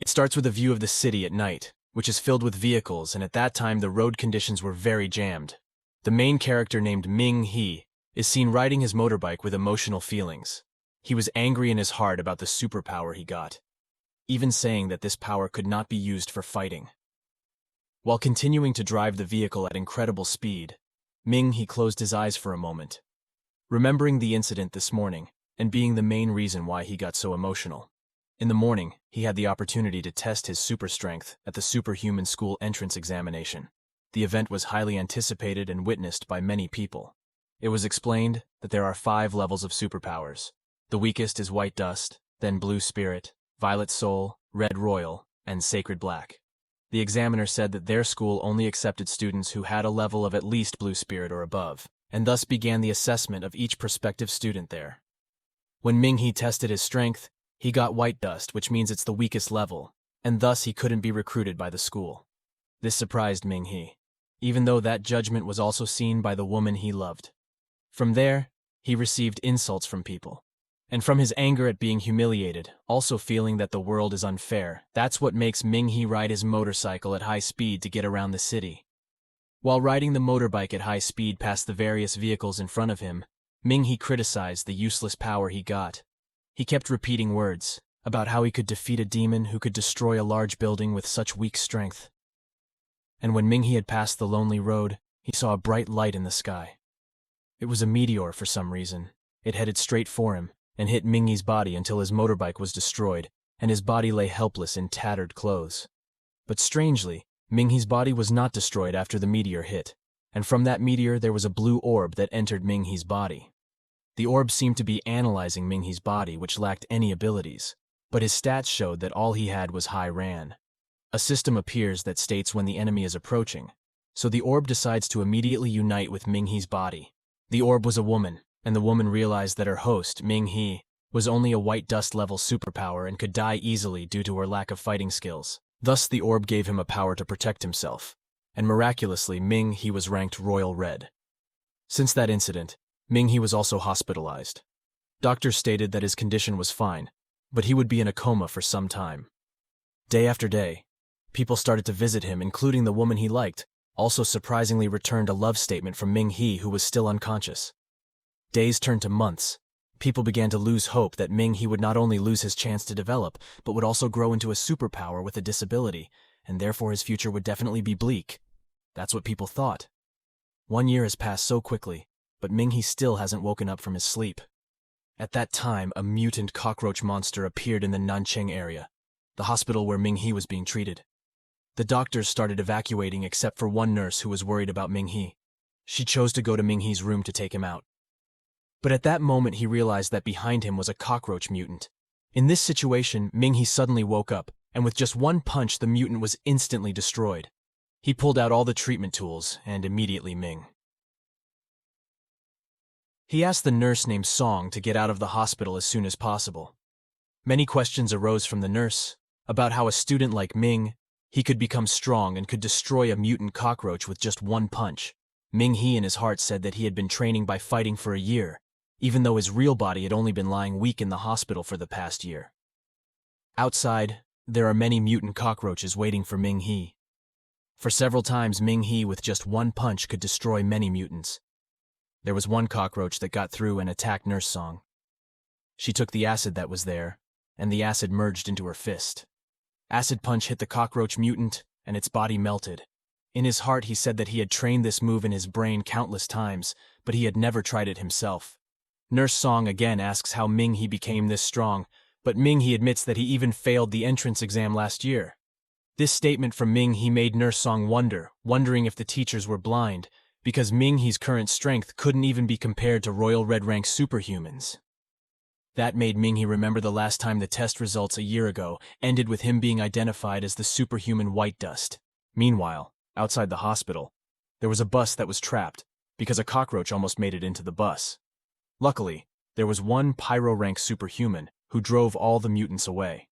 It starts with a view of the city at night, which is filled with vehicles, and at that time the road conditions were very jammed. The main character, named Ming He, is seen riding his motorbike with emotional feelings. He was angry in his heart about the superpower he got, even saying that this power could not be used for fighting. While continuing to drive the vehicle at incredible speed, Ming He closed his eyes for a moment, remembering the incident this morning and being the main reason why he got so emotional. In the morning, he had the opportunity to test his super strength at the superhuman school entrance examination. The event was highly anticipated and witnessed by many people. It was explained that there are 5 levels of superpowers. The weakest is white dust, then blue spirit, violet soul, red royal, and sacred black. The examiner said that their school only accepted students who had a level of at least blue spirit or above, and thus began the assessment of each prospective student there. When Ming He tested his strength, he got white dust, which means it's the weakest level, and thus he couldn't be recruited by the school. This surprised Ming He, even though that judgment was also seen by the woman he loved. From there, he received insults from people. And from his anger at being humiliated, also feeling that the world is unfair, that's what makes Ming He ride his motorcycle at high speed to get around the city. While riding the motorbike at high speed past the various vehicles in front of him, Ming He criticized the useless power he got. He kept repeating words about how he could defeat a demon who could destroy a large building with such weak strength. And when Ming He had passed the lonely road, he saw a bright light in the sky. It was a meteor for some reason. It headed straight for him and hit Ming He's body until his motorbike was destroyed, and his body lay helpless in tattered clothes. But strangely, Ming He's body was not destroyed after the meteor hit, and from that meteor there was a blue orb that entered Ming He's body. The orb seemed to be analyzing Ming He's body, which lacked any abilities, but his stats showed that all he had was high RAN. A system appears that states when the enemy is approaching, so the orb decides to immediately unite with Ming He's body. The orb was a woman, and the woman realized that her host, Ming He, was only a white dust level superpower and could die easily due to her lack of fighting skills. Thus the orb gave him a power to protect himself, and miraculously Ming He was ranked Royal Red. Since that incident, Ming He was also hospitalized. Doctors stated that his condition was fine, but he would be in a coma for some time. Day after day, people started to visit him, including the woman he liked, also surprisingly returned a love statement from Ming He, who was still unconscious. Days turned to months. People began to lose hope that Ming He would not only lose his chance to develop, but would also grow into a superpower with a disability, and therefore his future would definitely be bleak. That's what people thought. 1 year has passed so quickly, but Ming He still hasn't woken up from his sleep. At that time, a mutant cockroach monster appeared in the Nancheng area, the hospital where Ming He was being treated. The doctors started evacuating except for one nurse who was worried about Ming He. She chose to go to Ming He's room to take him out. But at that moment he realized that behind him was a cockroach mutant. In this situation, Ming He suddenly woke up, and with just one punch the mutant was instantly destroyed. He pulled out all the treatment tools, and immediately He asked the nurse named Song to get out of the hospital as soon as possible. Many questions arose from the nurse about how a student like Ming He could become strong and could destroy a mutant cockroach with just one punch. Ming He in his heart said that he had been training by fighting for a year, even though his real body had only been lying weak in the hospital for the past year. Outside, there are many mutant cockroaches waiting for Ming He. For several times, Ming He with just one punch could destroy many mutants. There was one cockroach that got through and attacked Nurse Song. She took the acid that was there, and the acid merged into her fist. Acid punch hit the cockroach mutant, and its body melted. In his heart he said that he had trained this move in his brain countless times, but he had never tried it himself. Nurse Song again asks how Ming He became this strong, but Ming He admits that he even failed the entrance exam last year. This statement from Ming He made Nurse Song wondering if the teachers were blind, because Ming He's current strength couldn't even be compared to Royal Red Rank superhumans. That made Ming He remember the last time the test results a year ago ended with him being identified as the superhuman white dust. Meanwhile, outside the hospital, there was a bus that was trapped because a cockroach almost made it into the bus. Luckily, there was one pyro-rank superhuman who drove all the mutants away.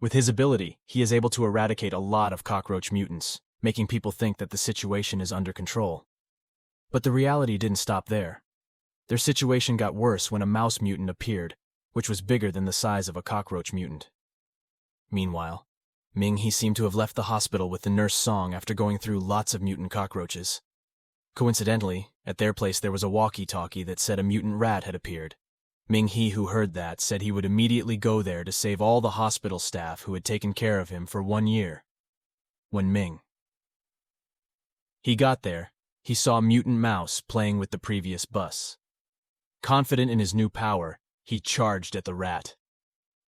With his ability, he is able to eradicate a lot of cockroach mutants, making people think that the situation is under control. But the reality didn't stop there. Their situation got worse when a mouse mutant appeared, which was bigger than the size of a cockroach mutant. Meanwhile, Ming He seemed to have left the hospital with the nurse Song after going through lots of mutant cockroaches. Coincidentally, at their place there was a walkie-talkie that said a mutant rat had appeared. Ming He, who heard that, said he would immediately go there to save all the hospital staff who had taken care of him for 1 year. When He got there, he saw Mutant Mouse playing with the previous bus. Confident in his new power, he charged at the rat.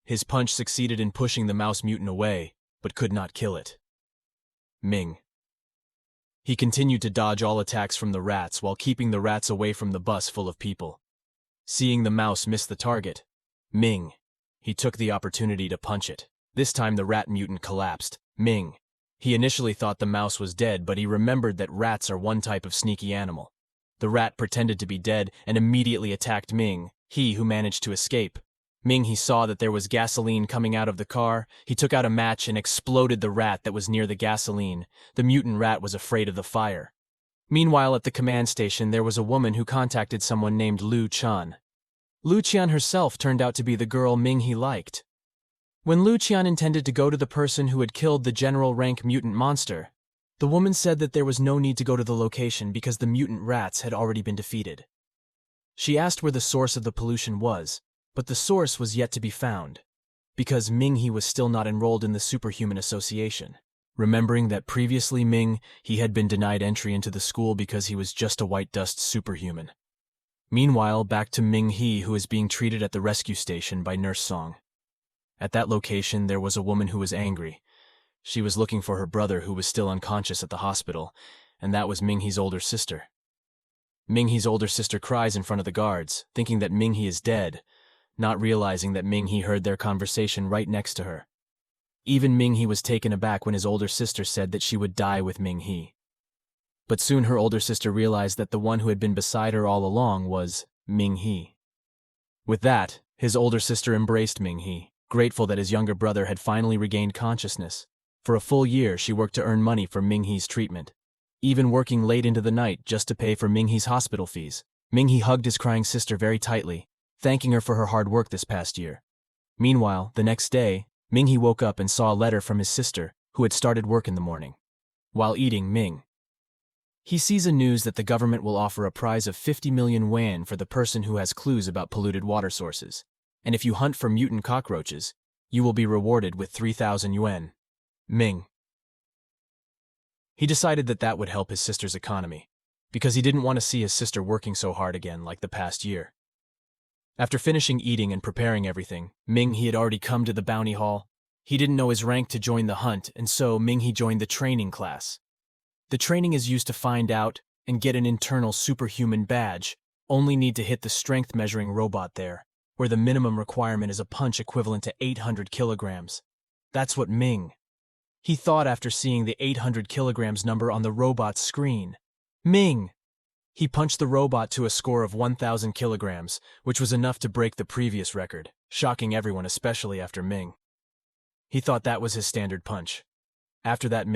His punch succeeded in pushing the mouse mutant away, but could not kill it. He continued to dodge all attacks from the rats while keeping the rats away from the bus full of people. Seeing the mouse miss the target, he took the opportunity to punch it. This time the rat mutant collapsed. He initially thought the mouse was dead, but he remembered that rats are one type of sneaky animal. The rat pretended to be dead and immediately attacked He, who managed to escape. He saw that there was gasoline coming out of the car. He took out a match and exploded the rat that was near the gasoline. The mutant rat was afraid of the fire. Meanwhile, at the command station, there was a woman who contacted someone named Lu Qian. Lu Qian herself turned out to be the girl Ming He liked. When Lu Qian intended to go to the person who had killed the general rank mutant monster, the woman said that there was no need to go to the location because the mutant rats had already been defeated. She asked where the source of the pollution was, but the source was yet to be found, because Ming He was still not enrolled in the Superhuman Association. Remembering that previously He had been denied entry into the school because he was just a white dust superhuman. Meanwhile, back to Ming He, who is being treated at the rescue station by Nurse Song. At that location, there was a woman who was angry. She was looking for her brother, who was still unconscious at the hospital, and that was Ming He's older sister. Ming He's older sister cries in front of the guards, thinking that Ming He is dead, not realizing that Ming He heard their conversation right next to her. Even Ming He was taken aback when his older sister said that she would die with Ming He. But soon her older sister realized that the one who had been beside her all along was Ming He. With that, his older sister embraced Ming He, grateful that his younger brother had finally regained consciousness. For a full year, she worked to earn money for Ming He's treatment, even working late into the night just to pay for Ming He's hospital fees. Ming He hugged his crying sister very tightly, thanking her for her hard work this past year. Meanwhile, the next day, Ming He woke up and saw a letter from his sister, who had started work in the morning. While eating, he sees a news that the government will offer a prize of 50 million yuan for the person who has clues about polluted water sources. And if you hunt for mutant cockroaches, you will be rewarded with 3,000 yuan. He decided that that would help his sister's economy, because he didn't want to see his sister working so hard again like the past year. After finishing eating and preparing everything, He had already come to the bounty hall. He didn't know his rank to join the hunt, and so He joined the training class. The training is used to find out and get an internal superhuman badge. Only need to hit the strength measuring robot there, where the minimum requirement is a punch equivalent to 800 kilograms. That's what he thought after seeing the 800 kilograms number on the robot's screen. He punched the robot to a score of 1,000 kilograms, which was enough to break the previous record, shocking everyone, especially after He thought that was his standard punch. After that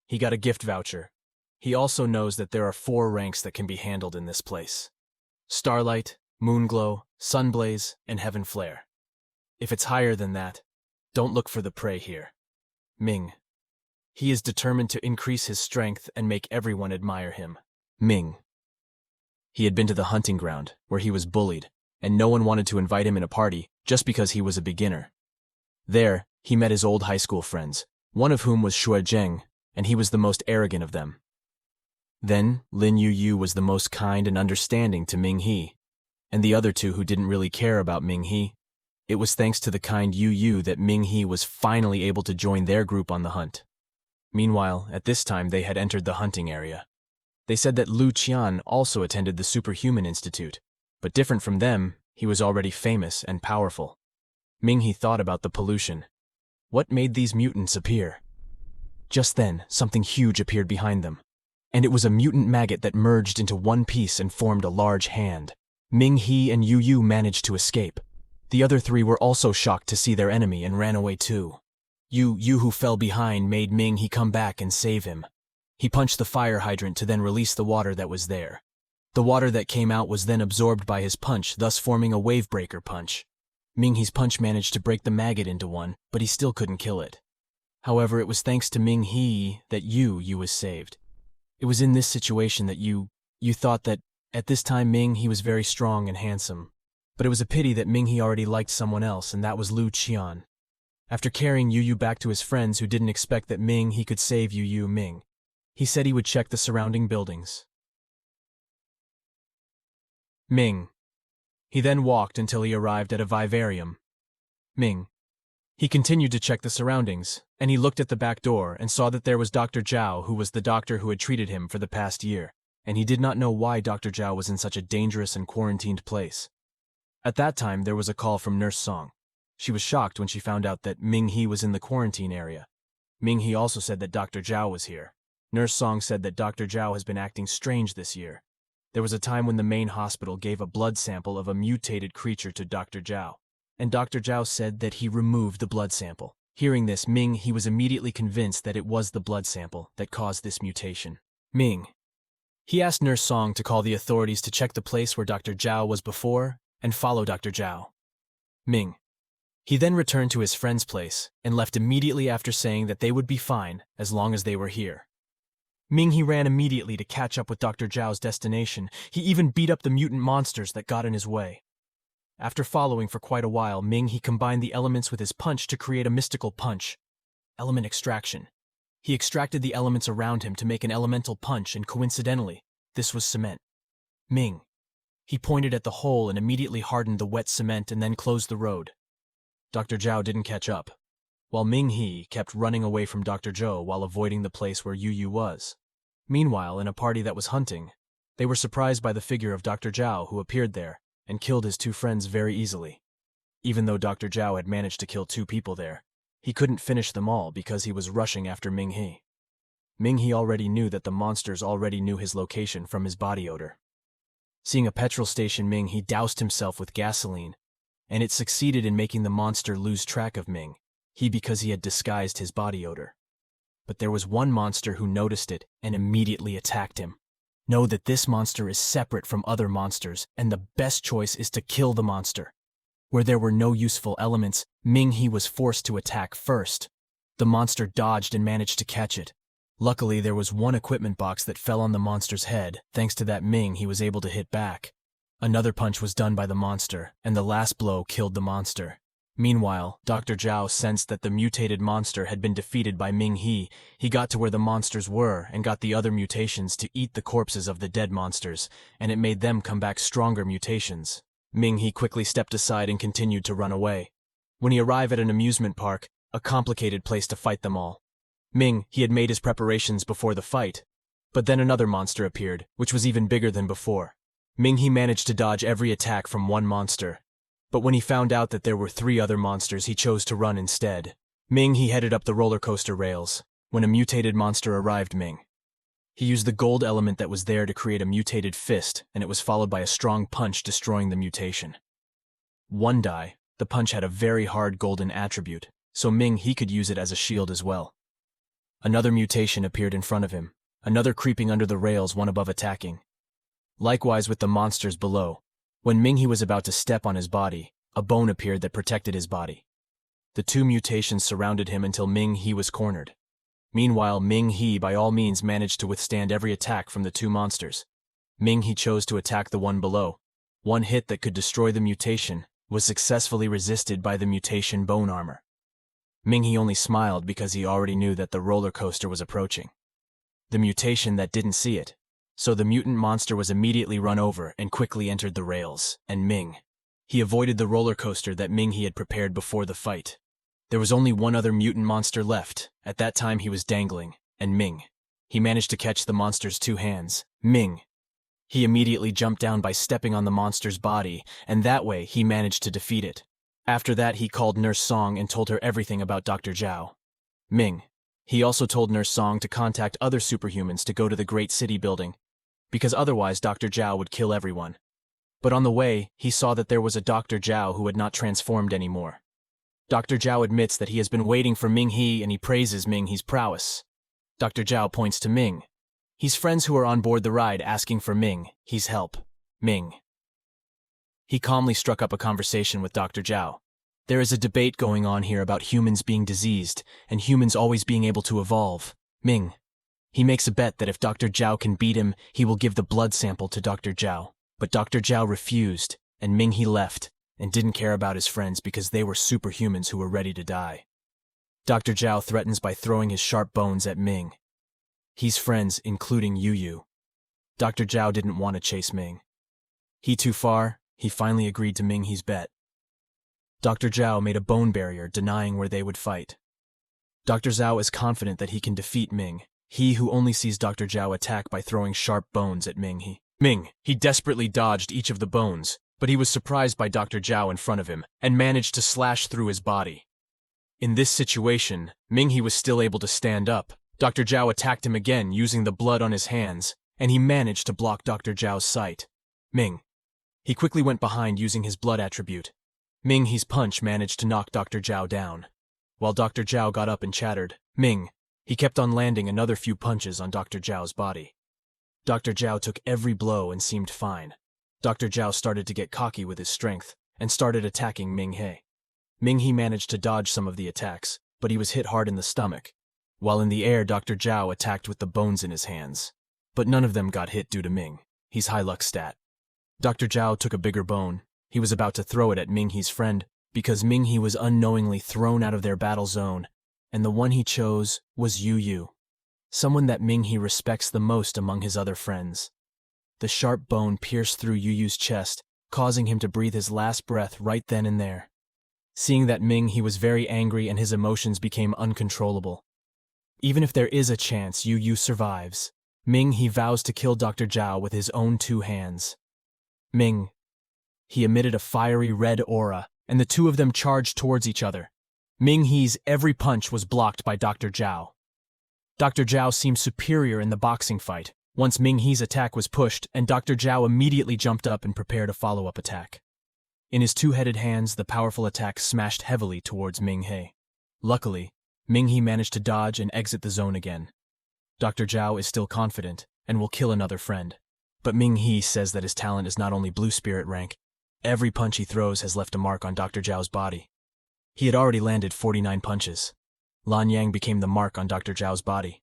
he got a gift voucher. He also knows that there are 4 ranks that can be handled in this place: Starlight, Moonglow, Sunblaze, and Heaven Flare. If it's higher than that, don't look for the prey here. He is determined to increase his strength and make everyone admire him. He had been to the hunting ground, where he was bullied, and no one wanted to invite him in a party just because he was a beginner. There, he met his old high school friends, one of whom was Shuai Zheng, and he was the most arrogant of them. Then, Lin Yu was the most kind and understanding to Ming He, and the other two who didn't really care about Ming He. It was thanks to the kind Yu that Ming He was finally able to join their group on the hunt. Meanwhile, at this time they had entered the hunting area. They said that Lu Qian also attended the Superhuman Institute, but different from them, he was already famous and powerful. Ming He thought about the pollution. What made these mutants appear? Just then, something huge appeared behind them, and it was a mutant maggot that merged into one piece and formed a large hand. Ming He and Yu managed to escape. The other 3 were also shocked to see their enemy and ran away too. Yu, who fell behind, made Ming He come back and save him. He punched the fire hydrant to then release the water that was there. The water that came out was then absorbed by his punch, thus forming a wave breaker punch. Ming He's punch managed to break the maggot into one, but he still couldn't kill it. However, it was thanks to Ming He that you was saved. It was in this situation that you thought that at this time Ming He was very strong and handsome. But it was a pity that Ming He already liked someone else, and that was Lu Qian. After carrying Yu back to his friends who didn't expect that Ming He could save Ming, he said he would check the surrounding buildings. Ming. He then walked until he arrived at a vivarium. Ming. He continued to check the surroundings, and he looked at the back door and saw that there was Dr. Zhao, who was the doctor who had treated him for the past year, and he did not know why Dr. Zhao was in such a dangerous and quarantined place. At that time, there was a call from Nurse Song. She was shocked when she found out that Ming He was in the quarantine area. Ming He also said that Dr. Zhao was here. Nurse Song said that Dr. Zhao has been acting strange this year. There was a time when the main hospital gave a blood sample of a mutated creature to Dr. Zhao, and Dr. Zhao said that he removed the blood sample. Hearing this, Ming He was immediately convinced that it was the blood sample that caused this mutation. Ming. He asked Nurse Song to call the authorities to check the place where Dr. Zhao was before and follow Dr. Zhao. Ming. He then returned to his friend's place and left immediately after saying that they would be fine as long as they were here. Ming He ran immediately to catch up with Dr. Zhao's destination. He even beat up the mutant monsters that got in his way. After following for quite a while, Ming He combined the elements with his punch to create a mystical punch. Element extraction. He extracted the elements around him to make an elemental punch, and coincidentally, this was cement. Ming. He pointed at the hole and immediately hardened the wet cement and then closed the road. Dr. Zhao didn't catch up, while Ming He kept running away from Dr. Zhou while avoiding the place where Yu was. Meanwhile, in a party that was hunting, they were surprised by the figure of Dr. Zhao, who appeared there and killed his two friends very easily. Even though Dr. Zhao had managed to kill 2 people there, he couldn't finish them all because he was rushing after Ming He. Ming He already knew that the monsters already knew his location from his body odor. Seeing a petrol station, Ming He doused himself with gasoline, and it succeeded in making the monster lose track of Ming He because he had disguised his body odor. But there was one monster who noticed it and immediately attacked him. Know that this monster is separate from other monsters, and the best choice is to kill the monster. Where there were no useful elements, Ming He was forced to attack first. The monster dodged and managed to catch it. Luckily, there was one equipment box that fell on the monster's head. Thanks to that, Ming He was able to hit back. Another punch was done by the monster, and the last blow killed the monster. Meanwhile, Dr. Zhao sensed that the mutated monster had been defeated by Ming He. He got to where the monsters were and got the other mutations to eat the corpses of the dead monsters, and it made them come back stronger mutations. Ming He quickly stepped aside and continued to run away. When he arrived at an amusement park, a complicated place to fight them all, Ming He had made his preparations before the fight. But then another monster appeared, which was even bigger than before. Ming He managed to dodge every attack from one monster. But when he found out that there were 3 other monsters, he chose to run instead. Ming He headed up the roller coaster rails. When a mutated monster arrived, Ming He used the gold element that was there to create a mutated fist, and it was followed by a strong punch destroying the mutation. One die, the punch had a very hard golden attribute, so Ming He could use it as a shield as well. Another mutation appeared in front of him, another creeping under the rails, one above attacking. Likewise with the monsters below. When Ming He was about to step on his body, a bone appeared that protected his body. The 2 mutations surrounded him until Ming He was cornered. Meanwhile, Ming He by all means managed to withstand every attack from the 2 monsters. Ming He chose to attack the one below. One hit that could destroy the mutation was successfully resisted by the mutation bone armor. Ming He only smiled because he already knew that the roller coaster was approaching. The mutation that didn't see it. So the mutant monster was immediately run over and quickly entered the rails, and Ming He avoided the roller coaster that Ming He had prepared before the fight. There was only one other mutant monster left. At that time he was dangling, and Ming He managed to catch the monster's 2 hands. Ming He immediately jumped down by stepping on the monster's body, and that way he managed to defeat it. After that, he called Nurse Song and told her everything about Dr. Zhao. Ming He also told Nurse Song to contact other superhumans to go to the Great City building, because otherwise Dr. Zhao would kill everyone. But on the way, he saw that there was a Dr. Zhao who had not transformed anymore. Dr. Zhao admits that he has been waiting for Ming He, and he praises Ming He's prowess. Dr. Zhao points to Ming He's friends who are on board the ride asking for Ming He's help. Ming He calmly struck up a conversation with Dr. Zhao. There is a debate going on here about humans being diseased and humans always being able to evolve. Ming. He makes a bet that if Dr. Zhao can beat him, he will give the blood sample to Dr. Zhao. But Dr. Zhao refused, and Ming He left and didn't care about his friends because they were superhumans who were ready to die. Dr. Zhao threatens by throwing his sharp bones at Ming He's friends, including Yu. Dr. Zhao didn't want to chase Ming He too far. He finally agreed to Ming He's bet. Dr. Zhao made a bone barrier denying where they would fight. Dr. Zhao is confident that he can defeat Ming He, who only sees Dr. Zhao attack by throwing sharp bones at Ming He desperately dodged each of the bones, but he was surprised by Dr. Zhao in front of him and managed to slash through his body. In this situation, Ming He was still able to stand up. Dr. Zhao attacked him again using the blood on his hands, and he managed to block Dr. Zhao's sight. He quickly went behind using his blood attribute. Ming He's punch managed to knock Dr. Zhao down. While Dr. Zhao got up and chattered, he kept on landing another few punches on Dr. Zhao's body. Dr. Zhao took every blow and seemed fine. Dr. Zhao started to get cocky with his strength and started attacking Ming He. Ming He managed to dodge some of the attacks, but he was hit hard in the stomach. While in the air, Dr. Zhao attacked with the bones in his hands. But none of them got hit due to Ming He's high luck stat. Dr. Zhao took a bigger bone. He was about to throw it at Ming He's friend because Ming He was unknowingly thrown out of their battle zone, and the one he chose was Yu, someone that Ming He respects the most among his other friends. The sharp bone pierced through Yu's chest, causing him to breathe his last breath right then and there. Seeing that Ming He was very angry and his emotions became uncontrollable. Even if there is a chance Yu survives, Ming He vows to kill Dr. Zhao with his own 2 hands. He emitted a fiery red aura, and the two of them charged towards each other. Ming He's every punch was blocked by Dr. Zhao. Dr. Zhao seemed superior in the boxing fight, once Ming He's attack was pushed, and Dr. Zhao immediately jumped up and prepared a follow-up attack. In his 2-headed hands, the powerful attack smashed heavily towards Ming He. Luckily, Ming He managed to dodge and exit the zone again. Dr. Zhao is still confident and will kill another friend. But Ming He says that his talent is not only blue spirit rank. Every punch he throws has left a mark on Dr. Zhao's body. He had already landed 49 punches. Lan Yang became the mark on Dr. Zhao's body.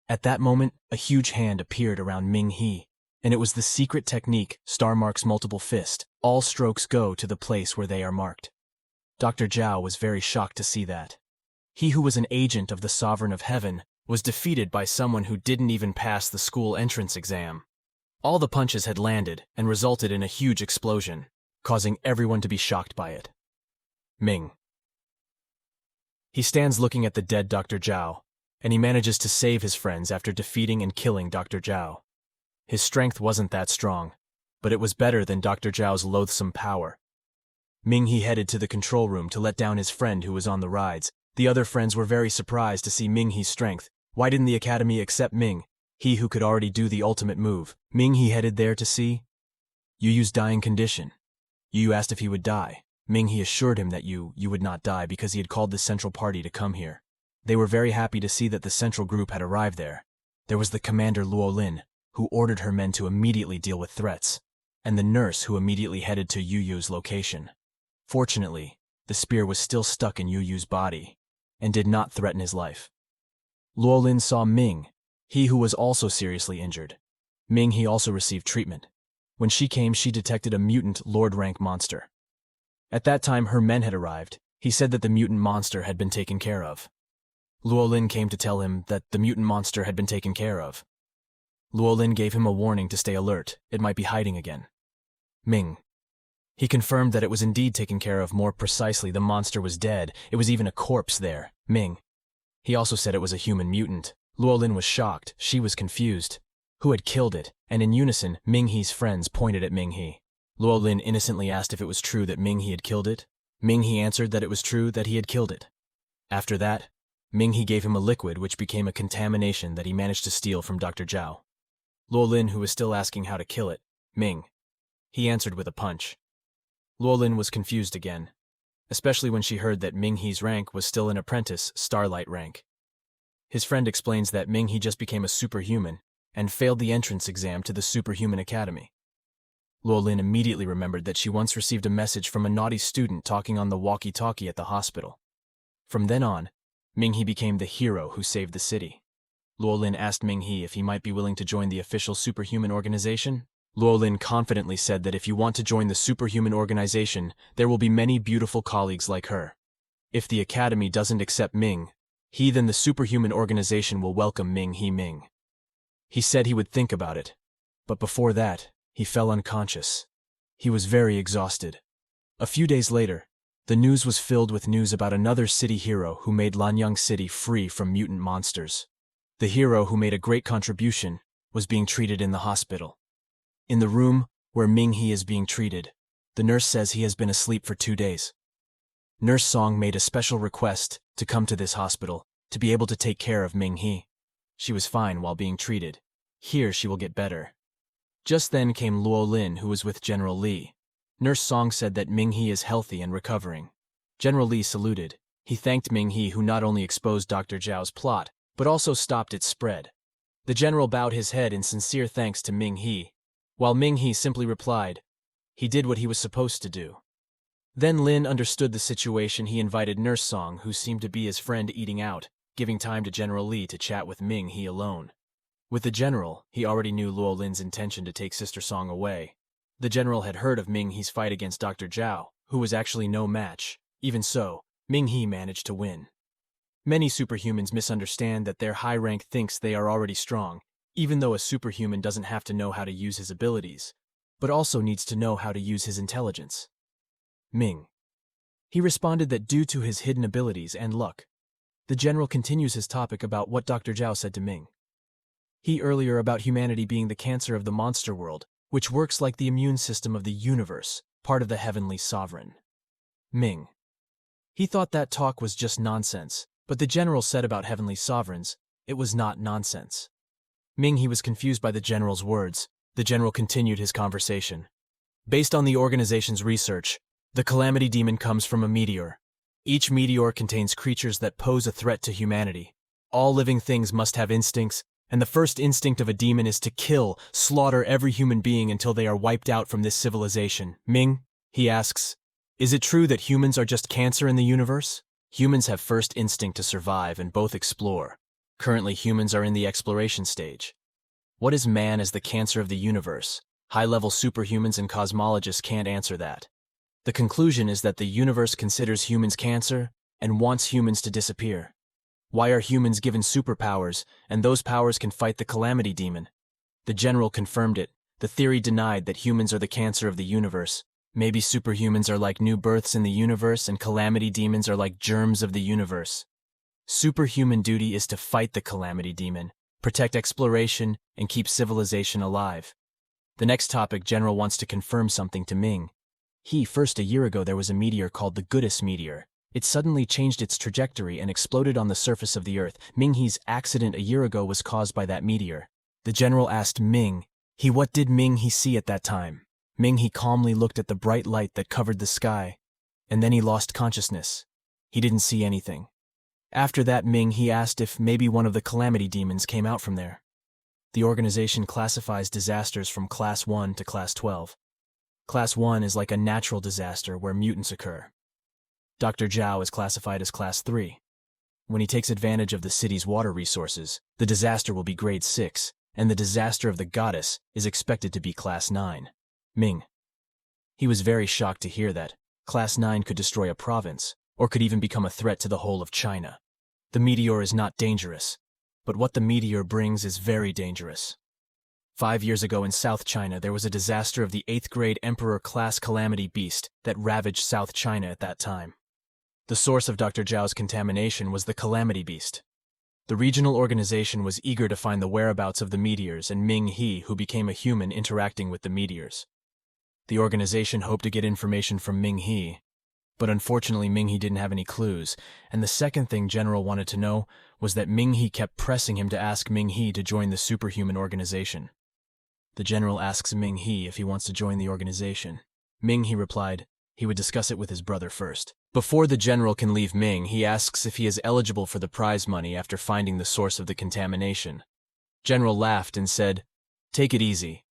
At that moment, a huge hand appeared around Ming He, and it was the secret technique, star marks multiple fist. All strokes go to the place where they are marked. Dr. Zhao was very shocked to see that. He who was an agent of the Sovereign of Heaven was defeated by someone who didn't even pass the school entrance exam. All the punches had landed and resulted in a huge explosion, causing everyone to be shocked by it. He stands looking at the dead Dr. Zhao, and he manages to save his friends after defeating and killing Dr. Zhao. His strength wasn't that strong, but it was better than Dr. Zhao's loathsome power. Ming He headed to the control room to let down his friend who was on the rides. The other friends were very surprised to see Ming He's strength. Why didn't the Academy accept Ming He, who could already do the ultimate move? Ming He headed there to see Yu's dying condition. Yu asked if he would die. Ming He assured him that Yu would not die because he had called the central party to come here. They were very happy to see that the central group had arrived there. There was the commander Luolin, who ordered her men to immediately deal with threats, and the nurse who immediately headed to Yu's location. Fortunately, the spear was still stuck in Yu's body and did not threaten his life. Luolin saw Ming He, who was also seriously injured. Ming He also received treatment. When she came, she detected a mutant Lord-rank monster. At that time, her men had arrived. He said that the mutant monster had been taken care of. Luolin came to tell him that the mutant monster had been taken care of. Luolin gave him a warning to stay alert. It might be hiding again. He confirmed that it was indeed taken care of. More precisely, the monster was dead. It was even a corpse there. He also said it was a human mutant. Luolin was shocked. She was confused. Who had killed it? And in unison, Ming He's friends pointed at Ming He. Luolin innocently asked if it was true that Ming He had killed it. Ming He answered that it was true that he had killed it. After that, Ming He gave him a liquid which became a contamination that he managed to steal from Dr. Zhao. Luolin, who was still asking how to kill it, he answered with a punch. Luolin was confused again, especially when she heard that Ming He's rank was still an apprentice, starlight rank. His friend explains that Ming He just became a superhuman and failed the entrance exam to the Superhuman Academy. Luo Lin immediately remembered that she once received a message from a naughty student talking on the walkie-talkie at the hospital. From then on, Ming He became the hero who saved the city. Luo Lin asked Ming He if he might be willing to join the official superhuman organization. Luo Lin confidently said that if you want to join the superhuman organization, there will be many beautiful colleagues like her. If the academy doesn't accept Ming He, then the superhuman organization will welcome Ming He Ming. He said he would think about it, but before that, he fell unconscious. He was very exhausted. A few days later, the news was filled with news about another city hero who made Lanyang City free from mutant monsters. The hero who made a great contribution was being treated in the hospital. In the room where Ming He is being treated, the nurse says he has been asleep for 2 days. Nurse Song made a special request to come to this hospital to be able to take care of Ming He. She was fine while being treated. Here she will get better. Just then came Luo Lin, who was with General Li. Nurse Song said that Ming He is healthy and recovering. General Li saluted. He thanked Ming He, who not only exposed Dr. Zhao's plot, but also stopped its spread. The general bowed his head in sincere thanks to Ming He, while Ming He simply replied, he did what he was supposed to do. Then Lin understood the situation. He invited Nurse Song, who seemed to be his friend, eating out, giving time to General Li to chat with Ming He alone. With the general, he already knew Luo Lin's intention to take Sister Song away. The general had heard of Ming He's fight against Dr. Zhao, who was actually no match. Even so, Ming He managed to win. Many superhumans misunderstand that their high rank thinks they are already strong, even though a superhuman doesn't have to know how to use his abilities, but also needs to know how to use his intelligence. Ming. He responded that due to his hidden abilities and luck. The general continues his topic about what Dr. Zhao said to Ming He earlier about humanity being the cancer of the monster world, which works like the immune system of the universe, part of the heavenly sovereign. Ming. He thought that talk was just nonsense, but the general said about heavenly sovereigns, it was not nonsense. Ming He was confused by the general's words. The general continued his conversation. Based on the organization's research, the calamity demon comes from a meteor. Each meteor contains creatures that pose a threat to humanity. All living things must have instincts, and the first instinct of a demon is to kill, slaughter every human being until they are wiped out from this civilization. Ming, he asks, is it true that humans are just cancer in the universe? Humans have first instinct to survive and both explore. Currently, humans are in the exploration stage. What is man as the cancer of the universe? High-level superhumans and cosmologists can't answer that. The conclusion is that the universe considers humans cancer and wants humans to disappear. Why are humans given superpowers, and those powers can fight the calamity demon? The general confirmed it. The theory denied that humans are the cancer of the universe. Maybe superhumans are like new births in the universe and calamity demons are like germs of the universe. Superhuman duty is to fight the calamity demon, protect exploration, and keep civilization alive. The next topic, general wants to confirm something to Ming. First, a year ago there was a meteor called the Goddess Meteor. It suddenly changed its trajectory and exploded on the surface of the Earth. Ming He's accident a year ago was caused by that meteor. The general asked Ming He what did Ming He see at that time? Ming He calmly looked at the bright light that covered the sky, and then he lost consciousness. He didn't see anything. After that, Ming He asked if maybe one of the calamity demons came out from there. The organization classifies disasters from Class 1 to Class 12. Class 1 is like a natural disaster where mutants occur. Dr. Zhao is classified as Class 3. When he takes advantage of the city's water resources, the disaster will be Grade 6, and the disaster of the goddess is expected to be Class 9. Ming. He was very shocked to hear that Class 9 could destroy a province, or could even become a threat to the whole of China. The meteor is not dangerous, but what the meteor brings is very dangerous. 5 years ago in South China, there was a disaster of the 8th grade Emperor-class calamity beast that ravaged South China at that time. The source of Dr. Zhao's contamination was the calamity beast. The regional organization was eager to find the whereabouts of the meteors and Ming He, who became a human interacting with the meteors. The organization hoped to get information from Ming He, but unfortunately Ming He didn't have any clues, and the second thing General wanted to know was that Ming He kept pressing him to ask Ming He to join the superhuman organization. The general asks Ming He if he wants to join the organization. Ming He replied he would discuss it with his brother first. Before the general can leave Ming, he asks if he is eligible for the prize money after finding the source of the contamination. General laughed and said, "Take it easy.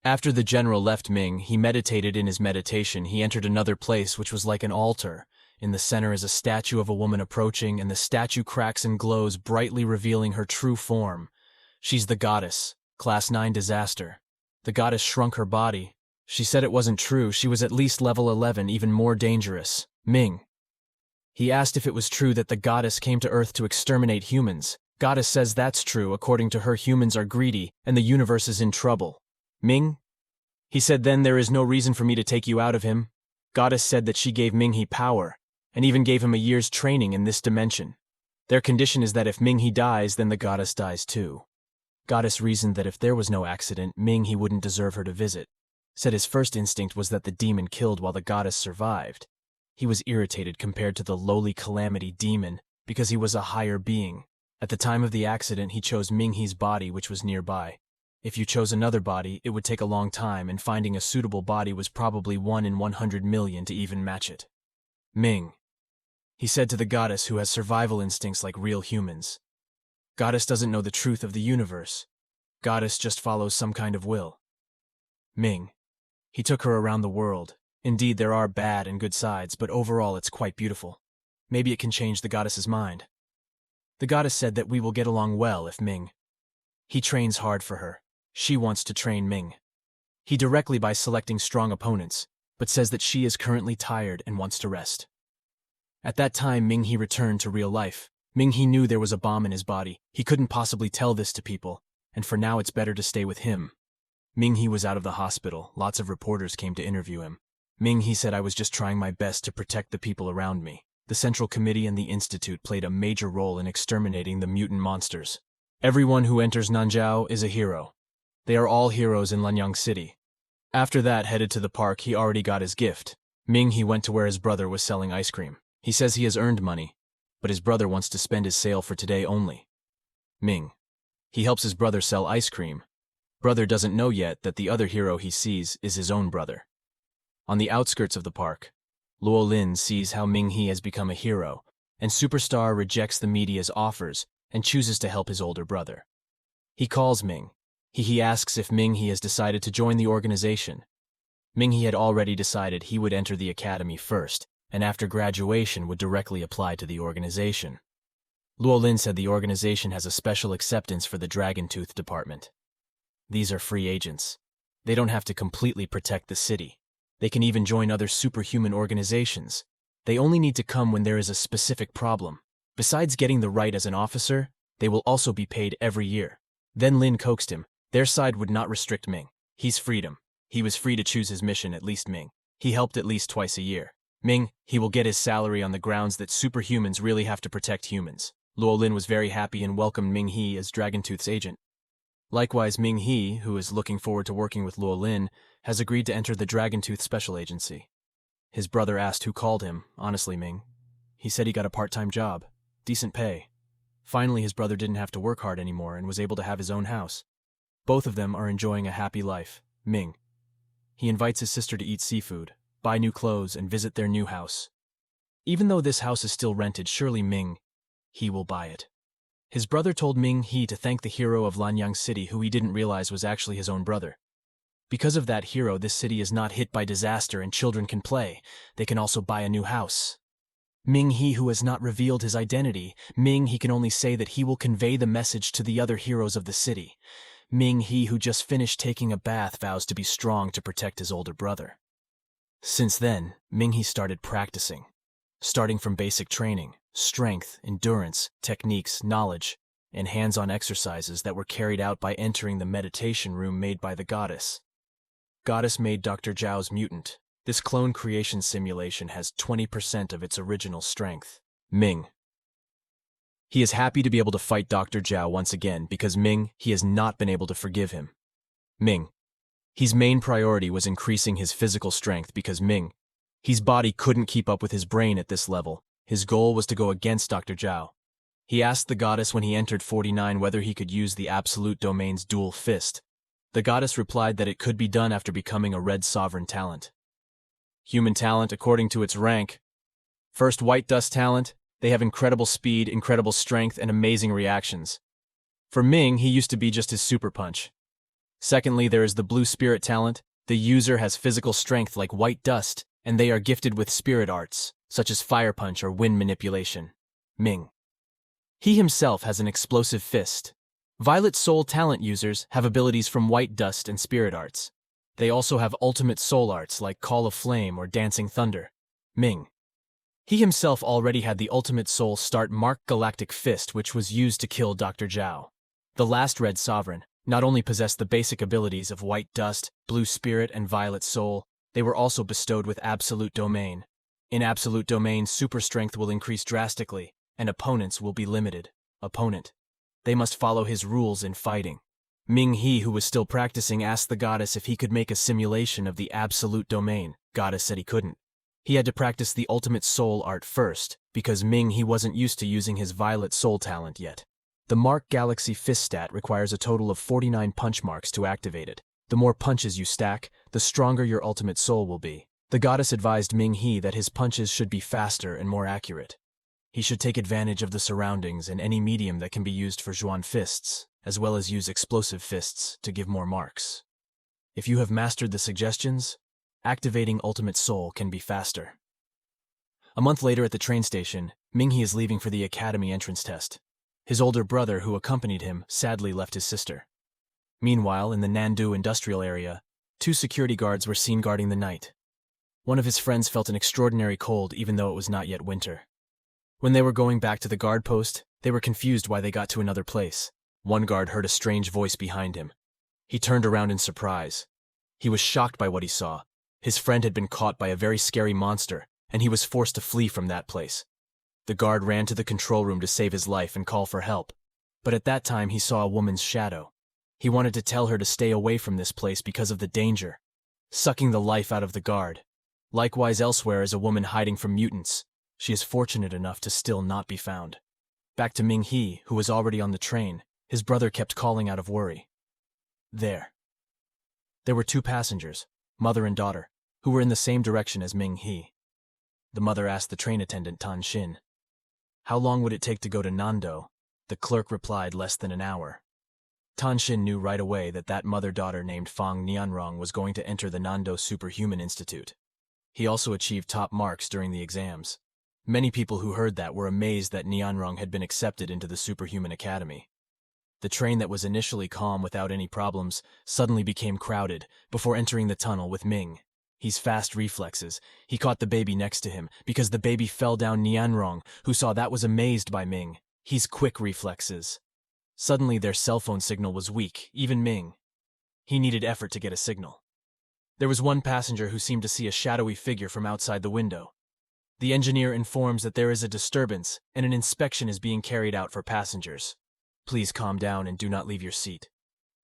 After the general left Ming, he meditated. In his meditation, he entered another place which was like an altar. In the center is a statue of a woman approaching, and the statue cracks and glows, brightly revealing her true form. She's the goddess, Class 9 disaster. The goddess shrunk her body. She said it wasn't true. She was at least level 11, even more dangerous. Ming. He asked if it was true that the goddess came to Earth to exterminate humans. Goddess says that's true. According to her, humans are greedy, and the universe is in trouble. Ming? He said, then there is no reason for me to take you out of him. Goddess said that she gave Ming He power, and even gave him a year's training in this dimension. Their condition is that if Ming He dies, then the goddess dies too. Goddess reasoned that if there was no accident, Ming He wouldn't deserve her to visit. Said his first instinct was that the demon killed while the goddess survived. He was irritated compared to the lowly calamity demon because he was a higher being. At the time of the accident, he chose Ming He's body, which was nearby. If you chose another body, it would take a long time, and finding a suitable body was probably 1 in 100 million to even match it. Ming. He said to the goddess, who has survival instincts like real humans. Goddess doesn't know the truth of the universe. Goddess just follows some kind of will. Ming. He took her around the world. Indeed, there are bad and good sides, but overall it's quite beautiful. Maybe it can change the goddess's mind. The goddess said that we will get along well if Ming. He trains hard for her. She wants to train Ming. He directly by selecting strong opponents, but says that she is currently tired and wants to rest. At that time, Ming He returned to real life. Ming He knew there was a bomb in his body. He couldn't possibly tell this to people, and for now it's better to stay with him. Ming He was out of the hospital. Lots of reporters came to interview him. Ming He said, I was just trying my best to protect the people around me. The Central Committee and the Institute played a major role in exterminating the mutant monsters. Everyone who enters Nanjiao is a hero. They are all heroes in Lanyang City. After that, headed to the park, he already got his gift. Ming He went to where his brother was selling ice cream. He says he has earned money, but his brother wants to spend his sale for today only. Ming. He helps his brother sell ice cream. Brother doesn't know yet that the other hero he sees is his own brother. On the outskirts of the park, Luo Lin sees how Ming He has become a hero, and Superstar rejects the media's offers and chooses to help his older brother. He calls Ming. He asks if Ming He has decided to join the organization. Ming He had already decided he would enter the academy first, and after graduation would directly apply to the organization. Luo Lin said the organization has a special acceptance for the Dragon Tooth department. These are free agents. They don't have to completely protect the city. They can even join other superhuman organizations. They only need to come when there is a specific problem. Besides getting the right as an officer, they will also be paid every year. Then Lin coaxed him. Their side would not restrict Ming. He's freedom. He was free to choose his mission, at least Ming. He helped at least twice a year. Ming, he will get his salary on the grounds that superhumans really have to protect humans. Luo Lin was very happy and welcomed Ming He as Dragontooth's agent. Likewise, Ming He, who is looking forward to working with Luo Lin, has agreed to enter the Dragontooth Special Agency. His brother asked who called him. Honestly, Ming. He said he got a part-time job. Decent pay. Finally, his brother didn't have to work hard anymore and was able to have his own house. Both of them are enjoying a happy life. Ming. He invites his sister to eat seafood, buy new clothes, and visit their new house. Even though this house is still rented, surely Ming He will buy it. His brother told Ming He to thank the hero of Lanyang City, who he didn't realize was actually his own brother. Because of that hero, this city is not hit by disaster and children can play. They can also buy a new house. Ming He, who has not revealed his identity, Ming He can only say that he will convey the message to the other heroes of the city. Ming He, who just finished taking a bath, vows to be strong to protect his older brother. Since then, Ming He started practicing, starting from basic training, strength, endurance, techniques, knowledge, and hands-on exercises that were carried out by entering the meditation room made by the goddess. Goddess made Dr. Zhao's mutant. This clone creation simulation has 20% of its original strength. Ming. He is happy to be able to fight Dr. Zhao once again because Ming He has not been able to forgive him. Ming. His main priority was increasing his physical strength because Ming He's body couldn't keep up with his brain at this level. His goal was to go against Dr. Zhao. He asked the goddess when he entered 49 whether he could use the Absolute Domain's dual fist. The goddess replied that it could be done after becoming a red sovereign talent. Human talent according to its rank. First, white dust talent. They have incredible speed, incredible strength, and amazing reactions. For Ming, he used to be just his super punch. Secondly, there is the blue spirit talent. The user has physical strength like white dust, and they are gifted with spirit arts, such as fire punch or wind manipulation. Ming. He himself has an explosive fist. Violet soul talent users have abilities from white dust and spirit arts. They also have ultimate soul arts like Call of Flame or Dancing Thunder. Ming. He himself already had the ultimate soul start Mark Galactic Fist, which was used to kill Dr. Zhao. The last Red Sovereign not only possessed the basic abilities of white dust, blue spirit, and violet soul, they were also bestowed with absolute domain. In absolute domain, super strength will increase drastically, and opponents will be limited. Opponent. They must follow his rules in fighting. Ming He, who was still practicing, asked the goddess if he could make a simulation of the absolute domain. Goddess said he couldn't. He had to practice the ultimate soul art first, because Ming He wasn't used to using his violet soul talent yet. The Mark Galaxy Fist stat requires a total of 49 punch marks to activate it. The more punches you stack, the stronger your ultimate soul will be. The goddess advised Ming He that his punches should be faster and more accurate. He should take advantage of the surroundings and any medium that can be used for Zhuan fists, as well as use explosive fists to give more marks. If you have mastered the suggestions, activating Ultimate Soul can be faster. A month later at the train station, Ming He is leaving for the academy entrance test. His older brother, who accompanied him, sadly left his sister. Meanwhile, in the Nandu industrial area, 2 security guards were seen guarding the night. One of his friends felt an extraordinary cold even though it was not yet winter. When they were going back to the guard post, they were confused why they got to another place. One guard heard a strange voice behind him. He turned around in surprise. He was shocked by what he saw. His friend had been caught by a very scary monster, and he was forced to flee from that place. The guard ran to the control room to save his life and call for help. But at that time he saw a woman's shadow. He wanted to tell her to stay away from this place because of the danger, sucking the life out of the guard. Likewise, elsewhere is a woman hiding from mutants. She is fortunate enough to still not be found. Back to Ming He, who was already on the train, his brother kept calling out of worry. There were 2 passengers, mother and daughter, who were in the same direction as Ming He. The mother asked the train attendant Tan Xin, "How long would it take to go to Nando?" The clerk replied, "Less than an hour." Tan Xin knew right away that that mother-daughter named Fang Nianrong was going to enter the Nando Superhuman Institute. He also achieved top marks during the exams. Many people who heard that were amazed that Nianrong had been accepted into the Superhuman Academy. The train that was initially calm without any problems suddenly became crowded before entering the tunnel with Ming. He's fast reflexes. He caught the baby next to him because the baby fell down. Nianrong, who saw that, was amazed by Ming. He's quick reflexes. Suddenly their cell phone signal was weak, even Ming. He needed effort to get a signal. There was one passenger who seemed to see a shadowy figure from outside the window. The engineer informs that there is a disturbance and an inspection is being carried out for passengers. Please calm down and do not leave your seat.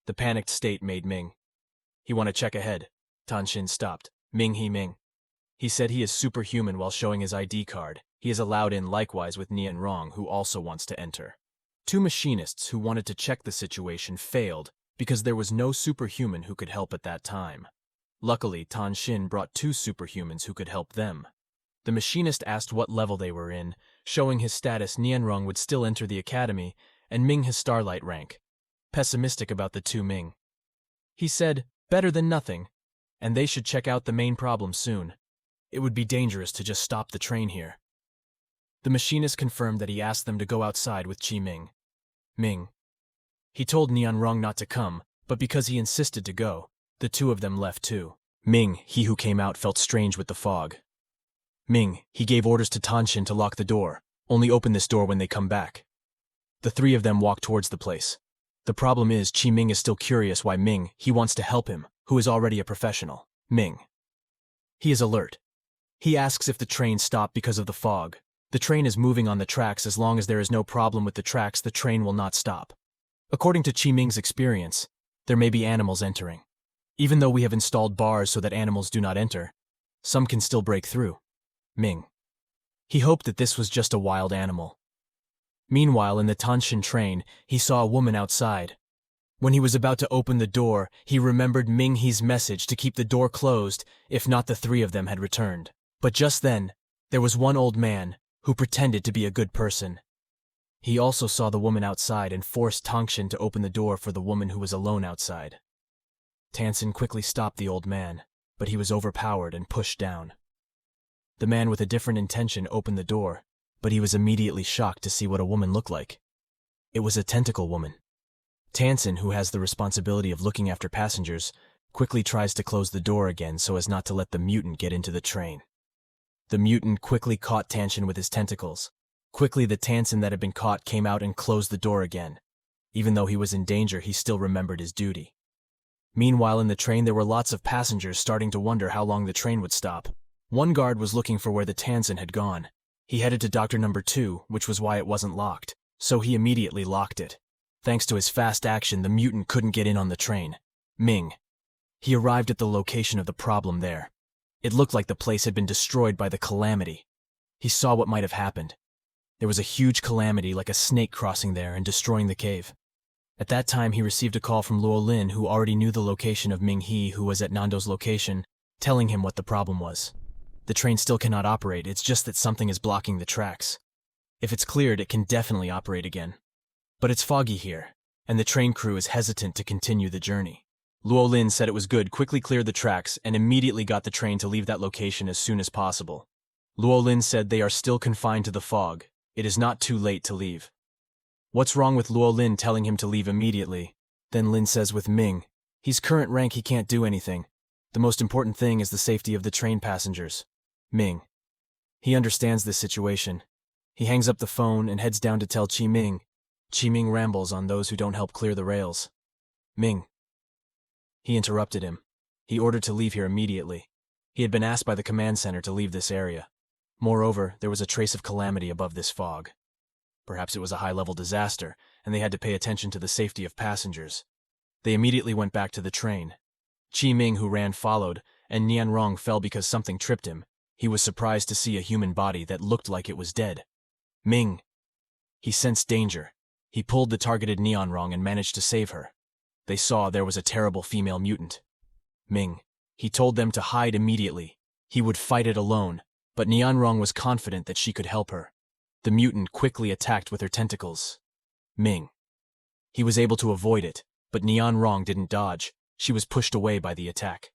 The panicked state made Ming. He want to check ahead. Tan Xin stopped. Ming He. He said he is superhuman while showing his ID card. He is allowed in likewise with Nian Rong, who also wants to enter. 2 machinists who wanted to check the situation failed because there was no superhuman who could help at that time. Luckily, Tan Xin brought 2 superhumans who could help them. The machinist asked what level they were in, showing his status. Nianrong would still enter the academy, and Ming his starlight rank. Pessimistic about the 2 Ming. He said, better than nothing, and they should check out the main problem soon. It would be dangerous to just stop the train here. The machinist confirmed that he asked them to go outside with Qi Ming. Ming. He told Nianrong not to come, but because he insisted to go, the 2 of them left too. Ming, he who came out, felt strange with the fog. Ming, he gave orders to Tan Xin to lock the door. Only open this door when they come back. The 3 of them walked towards the place. The problem is Qi Ming is still curious why Ming, he wants to help him, who is already a professional. Ming. He is alert. He asks if the train stopped because of the fog. The train is moving on the tracks. As long as there is no problem with the tracks, the train will not stop. According to Qi Ming's experience, there may be animals entering. Even though we have installed bars so that animals do not enter, some can still break through. Ming. He hoped that this was just a wild animal. Meanwhile, in the Tanshin train, he saw a woman outside. When he was about to open the door, he remembered Ming He's message to keep the door closed, if not the 3 of them had returned. But just then, there was one old man who pretended to be a good person. He also saw the woman outside and forced Tangshin to open the door for the woman who was alone outside. Tansen quickly stopped the old man, but he was overpowered and pushed down. The man with a different intention opened the door, but he was immediately shocked to see what a woman looked like. It was a tentacle woman. Tansen, who has the responsibility of looking after passengers, quickly tries to close the door again so as not to let the mutant get into the train. The mutant quickly caught Tansen with his tentacles. Quickly, the Tansen that had been caught came out and closed the door again. Even though he was in danger, he still remembered his duty. Meanwhile, in the train, there were lots of passengers starting to wonder how long the train would stop. One guard was looking for where the Tansen had gone. He headed to Doctor Number 2, which was why it wasn't locked, so he immediately locked it. Thanks to his fast action, the mutant couldn't get in on the train. Ming. He arrived at the location of the problem there. It looked like the place had been destroyed by the calamity. He saw what might have happened. There was a huge calamity like a snake crossing there and destroying the cave. At that time, he received a call from Luo Lin, who already knew the location of Ming He, who was at Nando's location, telling him what the problem was. The train still cannot operate, it's just that something is blocking the tracks. If it's cleared, it can definitely operate again. But it's foggy here, and the train crew is hesitant to continue the journey. Luo Lin said it was good, quickly cleared the tracks, and immediately got the train to leave that location as soon as possible. Luo Lin said they are still confined to the fog. It is not too late to leave. What's wrong with Luo Lin telling him to leave immediately? Then Lin says with Ming, he's current rank, he can't do anything. The most important thing is the safety of the train passengers. Ming. He understands this situation. He hangs up the phone and heads down to tell Qi Ming. Qi Ming rambles on those who don't help clear the rails. Ming. He interrupted him. He ordered to leave here immediately. He had been asked by the command center to leave this area. Moreover, there was a trace of calamity above this fog. Perhaps it was a high-level disaster, and they had to pay attention to the safety of passengers. They immediately went back to the train. Qi Ming, who ran, followed, and Nian Rong fell because something tripped him. He was surprised to see a human body that looked like it was dead. Ming. He sensed danger. He pulled the targeted Nian Rong and managed to save her. They saw there was a terrible female mutant. Ming. He told them to hide immediately. He would fight it alone, but Nian Rong was confident that she could help her. The mutant quickly attacked with her tentacles. Ming. He was able to avoid it, but Nian Rong didn't dodge. She was pushed away by the attack.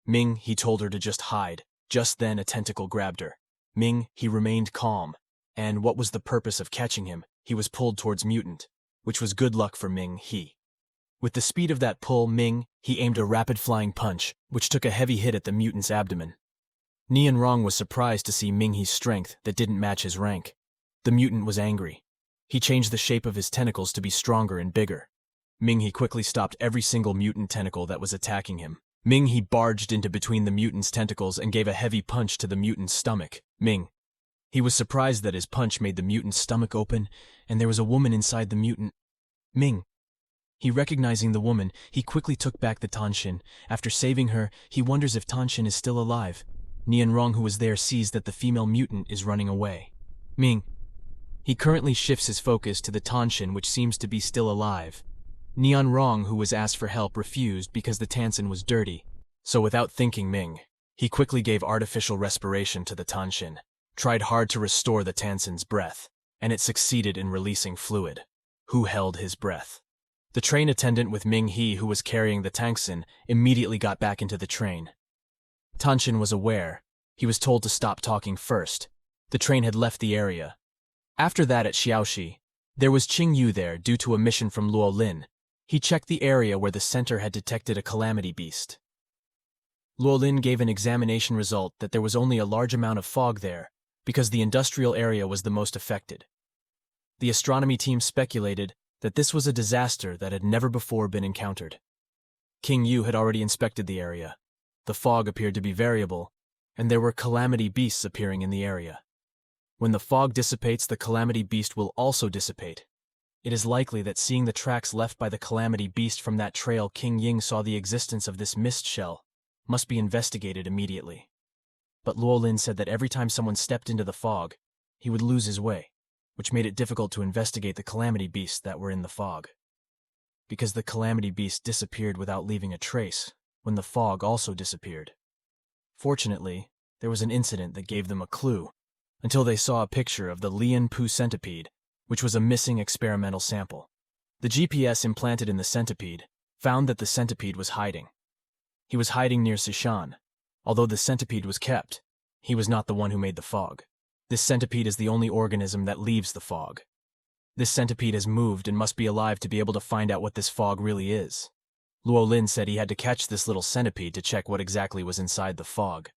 Ming, he told her to just hide. Just then a tentacle grabbed her. Ming, he remained calm. And what was the purpose of catching him? He was pulled towards mutant, which was good luck for Ming He. With the speed of that pull, Ming, he aimed a rapid flying punch, which took a heavy hit at the mutant's abdomen. Nian Rong was surprised to see Ming He's strength that didn't match his rank. The mutant was angry. He changed the shape of his tentacles to be stronger and bigger. Ming He quickly stopped every single mutant tentacle that was attacking him. Ming He barged into between the mutant's tentacles and gave a heavy punch to the mutant's stomach. Ming. He was surprised that his punch made the mutant's stomach open, and there was a woman inside the mutant. Ming. He recognizing the woman, he quickly took back the Tanshin. After saving her, he wonders if Tanshin is still alive. Nian Rong, who was there, sees that the female mutant is running away. Ming. He currently shifts his focus to the Tanshin, which seems to be still alive. Nian Rong, who was asked for help, refused because the Tanshin was dirty. So without thinking Ming, he quickly gave artificial respiration to the Tanshin, tried hard to restore the Tanshin's breath, and it succeeded in releasing fluid. Who held his breath? The train attendant with Ming He, who was carrying the Tanshin, immediately got back into the train. Tanshin was aware. He was told to stop talking first. The train had left the area. After that at Xiaoxi, there was Qing Yu there due to a mission from Luo Lin. He checked the area where the center had detected a calamity beast. Luo Lin gave an examination result that there was only a large amount of fog there, because the industrial area was the most affected. The astronomy team speculated that this was a disaster that had never before been encountered. King Yu had already inspected the area. The fog appeared to be variable, and there were calamity beasts appearing in the area. When the fog dissipates, the calamity beast will also dissipate. It is likely that seeing the tracks left by the calamity beast from that trail, King Ying saw the existence of this mist shell must be investigated immediately. But Luo Lin said that every time someone stepped into the fog, he would lose his way, which made it difficult to investigate the calamity beasts that were in the fog. Because the calamity beast disappeared without leaving a trace, when the fog also disappeared. Fortunately, there was an incident that gave them a clue, until they saw a picture of the Lian Pu centipede, which was a missing experimental sample. The GPS implanted in the centipede found that the centipede was hiding. He was hiding near Sishan. Although the centipede was kept, he was not the one who made the fog. This centipede is the only organism that leaves the fog. This centipede has moved and must be alive to be able to find out what this fog really is. Luo Lin said he had to catch this little centipede to check what exactly was inside the fog.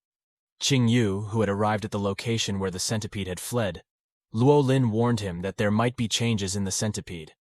Qing Yu, who had arrived at the location where the centipede had fled, Luo Lin warned him that there might be changes in the centipede.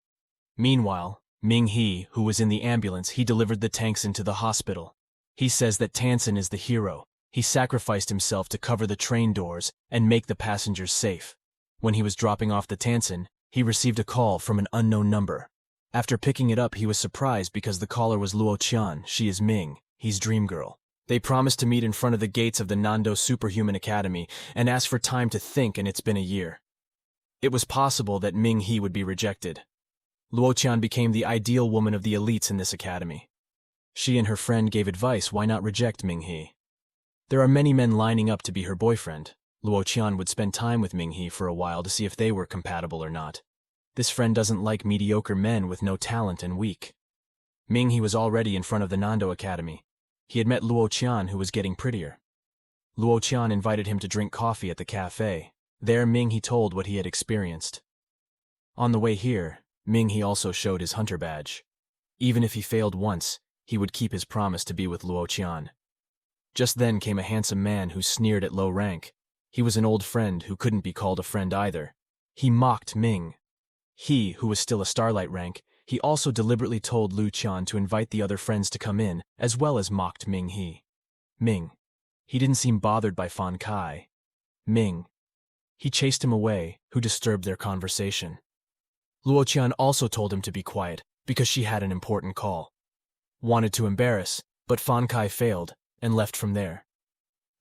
Meanwhile, Ming He, who was in the ambulance, he delivered the tanks into the hospital. He says that Tansen is the hero. He sacrificed himself to cover the train doors and make the passengers safe. When he was dropping off the Tansen, he received a call from an unknown number. After picking it up, he was surprised because the caller was Luo Qian. She is Ming, he's dream girl. They promised to meet in front of the gates of the Nando Superhuman Academy and asked for time to think, and it's been a year. It was possible that Ming He would be rejected. Luo Qian became the ideal woman of the elites in this academy. She and her friend gave advice why not reject Ming He. There are many men lining up to be her boyfriend. Luo Qian would spend time with Ming He for a while to see if they were compatible or not. This friend doesn't like mediocre men with no talent and weak. Ming He was already in front of the Nando Academy. He had met Luo Qian, who was getting prettier. Luo Qian invited him to drink coffee at the cafe. There Ming He told what he had experienced. On the way here, Ming He also showed his hunter badge. Even if he failed once, he would keep his promise to be with Luo Qian. Just then came a handsome man who sneered at low rank. He was an old friend who couldn't be called a friend either. He mocked Ming. He, who was still a starlight rank, he also deliberately told Lu Qian to invite the other friends to come in, as well as mocked Ming He. Ming. He didn't seem bothered by Fan Kai. Ming. He chased him away, who disturbed their conversation. Luo Qian also told him to be quiet, because she had an important call. Wanted to embarrass, but Fan Kai failed, and left from there.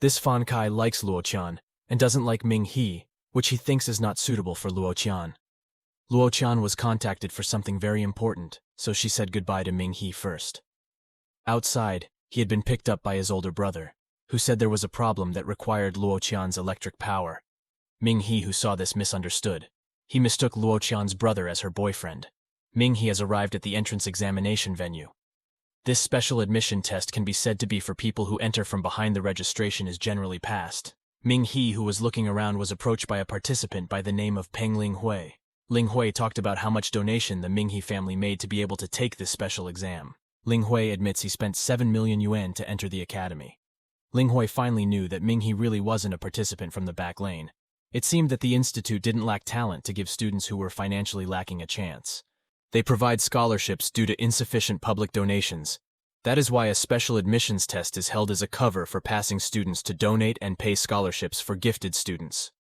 This Fan Kai likes Luo Qian, and doesn't like Ming He, which he thinks is not suitable for Luo Qian. Luo Qian was contacted for something very important, so she said goodbye to Ming He first. Outside, he had been picked up by his older brother, who said there was a problem that required Luo Qian's electric power. Ming He, who saw this, misunderstood. He mistook Luo Qian's brother as her boyfriend. Ming He has arrived at the entrance examination venue. This special admission test can be said to be for people who enter from behind. The registration is generally passed. Ming He, who was looking around, was approached by a participant by the name of Peng Linghui. Linghui talked about how much donation the Ming He family made to be able to take this special exam. Linghui admits he spent 7 million yuan to enter the academy. Linghui finally knew that Ming He really wasn't a participant from the back lane. It seemed that the institute didn't lack talent to give students who were financially lacking a chance. They provide scholarships due to insufficient public donations. That is why a special admissions test is held as a cover for passing students to donate and pay scholarships for gifted students.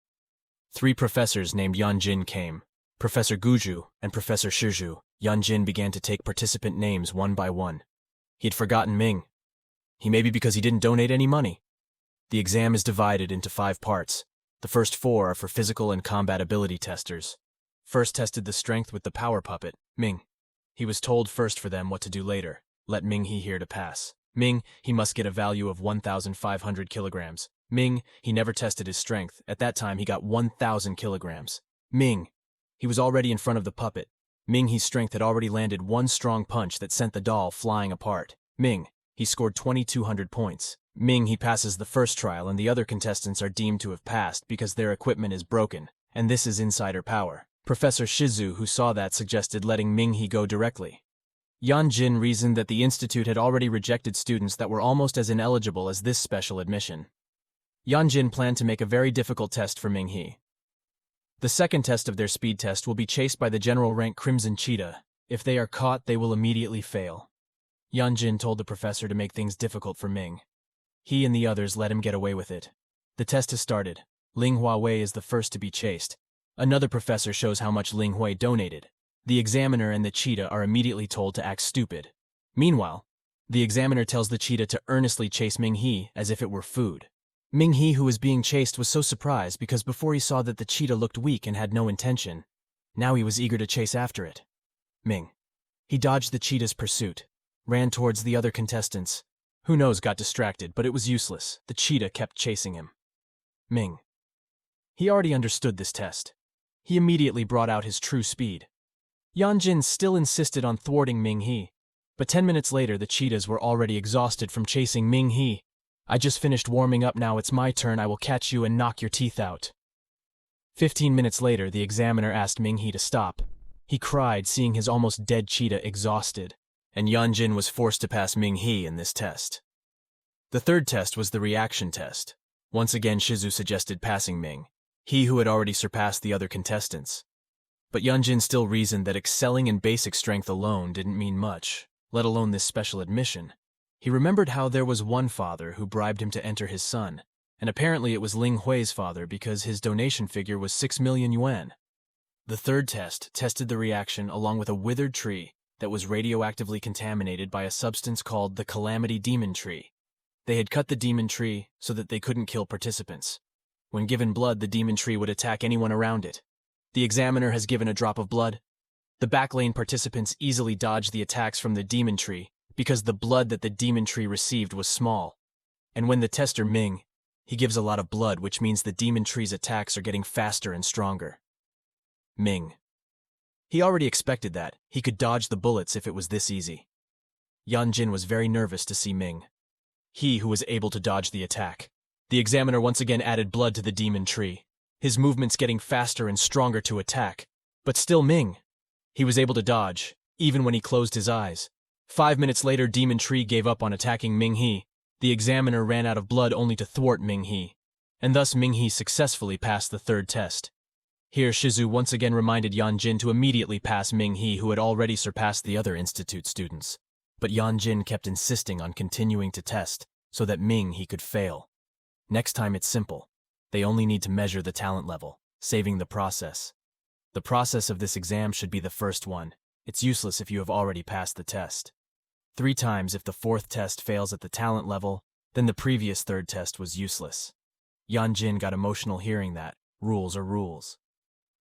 3 professors named Yanjin came. Professor Guju and Professor Shizhu. Yanjin began to take participant names one by one. He had forgotten Ming. He may be because he didn't donate any money. The exam is divided into 5 parts. The first 4 are for physical and combat ability testers. First tested the strength with the power puppet, Ming. He was told first for them what to do later. Let Ming He here to pass. Ming, he must get a value of 1,500 kilograms. Ming, he never tested his strength. At that time, he got 1,000 kilograms. Ming, he was already in front of the puppet. Ming He's strength had already landed 1 strong punch that sent the doll flying apart. Ming, he scored 2,200 points. Ming He passes the first trial, and the other contestants are deemed to have passed because their equipment is broken, and this is insider power. Professor Shizhu, who saw that, suggested letting Ming He go directly. Yanjin reasoned that the institute had already rejected students that were almost as ineligible as this special admission. Yanjin planned to make a very difficult test for Ming He. The second test of their speed test will be chased by the general rank Crimson Cheetah. If they are caught, they will immediately fail. Yanjin told the professor to make things difficult for Ming. He and the others let him get away with it. The test has started. Ling Huawei is the first to be chased. Another professor shows how much Ling Hui donated. The examiner and the cheetah are immediately told to act stupid. Meanwhile, the examiner tells the cheetah to earnestly chase Ming He as if it were food. Ming He, who was being chased, was so surprised because before he saw that the cheetah looked weak and had no intention. Now he was eager to chase after it. Ming. He dodged the cheetah's pursuit, ran towards the other contestants. Who knows, got distracted, but it was useless. The cheetah kept chasing him. Ming. He already understood this test. He immediately brought out his true speed. Yanjin still insisted on thwarting Ming He, But 10 minutes later, the cheetahs were already exhausted from chasing Ming He. "I just finished warming up, now it's my turn, I will catch you and knock your teeth out." 15 minutes later, the examiner asked Ming He to stop. He cried, seeing his almost dead cheetah exhausted, and Yanjin was forced to pass Ming He in this test. The third test was the reaction test. Once again, Shizu suggested passing Ming He, who had already surpassed the other contestants. But Yanjin still reasoned that excelling in basic strength alone didn't mean much, let alone this special admission. He remembered how there was one father who bribed him to enter his son, and apparently it was Ling Hui's father because his donation figure was 6 million yuan. The third test tested the reaction along with a withered tree that was radioactively contaminated by a substance called the Calamity Demon Tree. They had cut the demon tree so that they couldn't kill participants. When given blood, the demon tree would attack anyone around it. The examiner has given a drop of blood. The backlane participants easily dodged the attacks from the demon tree because the blood that the demon tree received was small. And when the tester Ming, he gives a lot of blood, which means the demon tree's attacks are getting faster and stronger. Ming. He already expected that. He could dodge the bullets if it was this easy. Yanjin was very nervous to see Ming He, who was able to dodge the attack. The examiner once again added blood to the demon tree, his movements getting faster and stronger to attack. But still Ming He was able to dodge, even when he closed his eyes. 5 minutes later, demon tree gave up on attacking Ming He. The examiner ran out of blood only to thwart Ming He, and thus Ming He successfully passed the third test. Here, Shizu once again reminded Yanjin to immediately pass Ming He, who had already surpassed the other institute students. But Yanjin kept insisting on continuing to test so that Ming He could fail. Next time it's simple. They only need to measure the talent level, saving the process. The process of this exam should be the first one. It's useless if you have already passed the test. 3 times if the fourth test fails at the talent level, then the previous third test was useless. Yanjin got emotional hearing that. Rules are rules.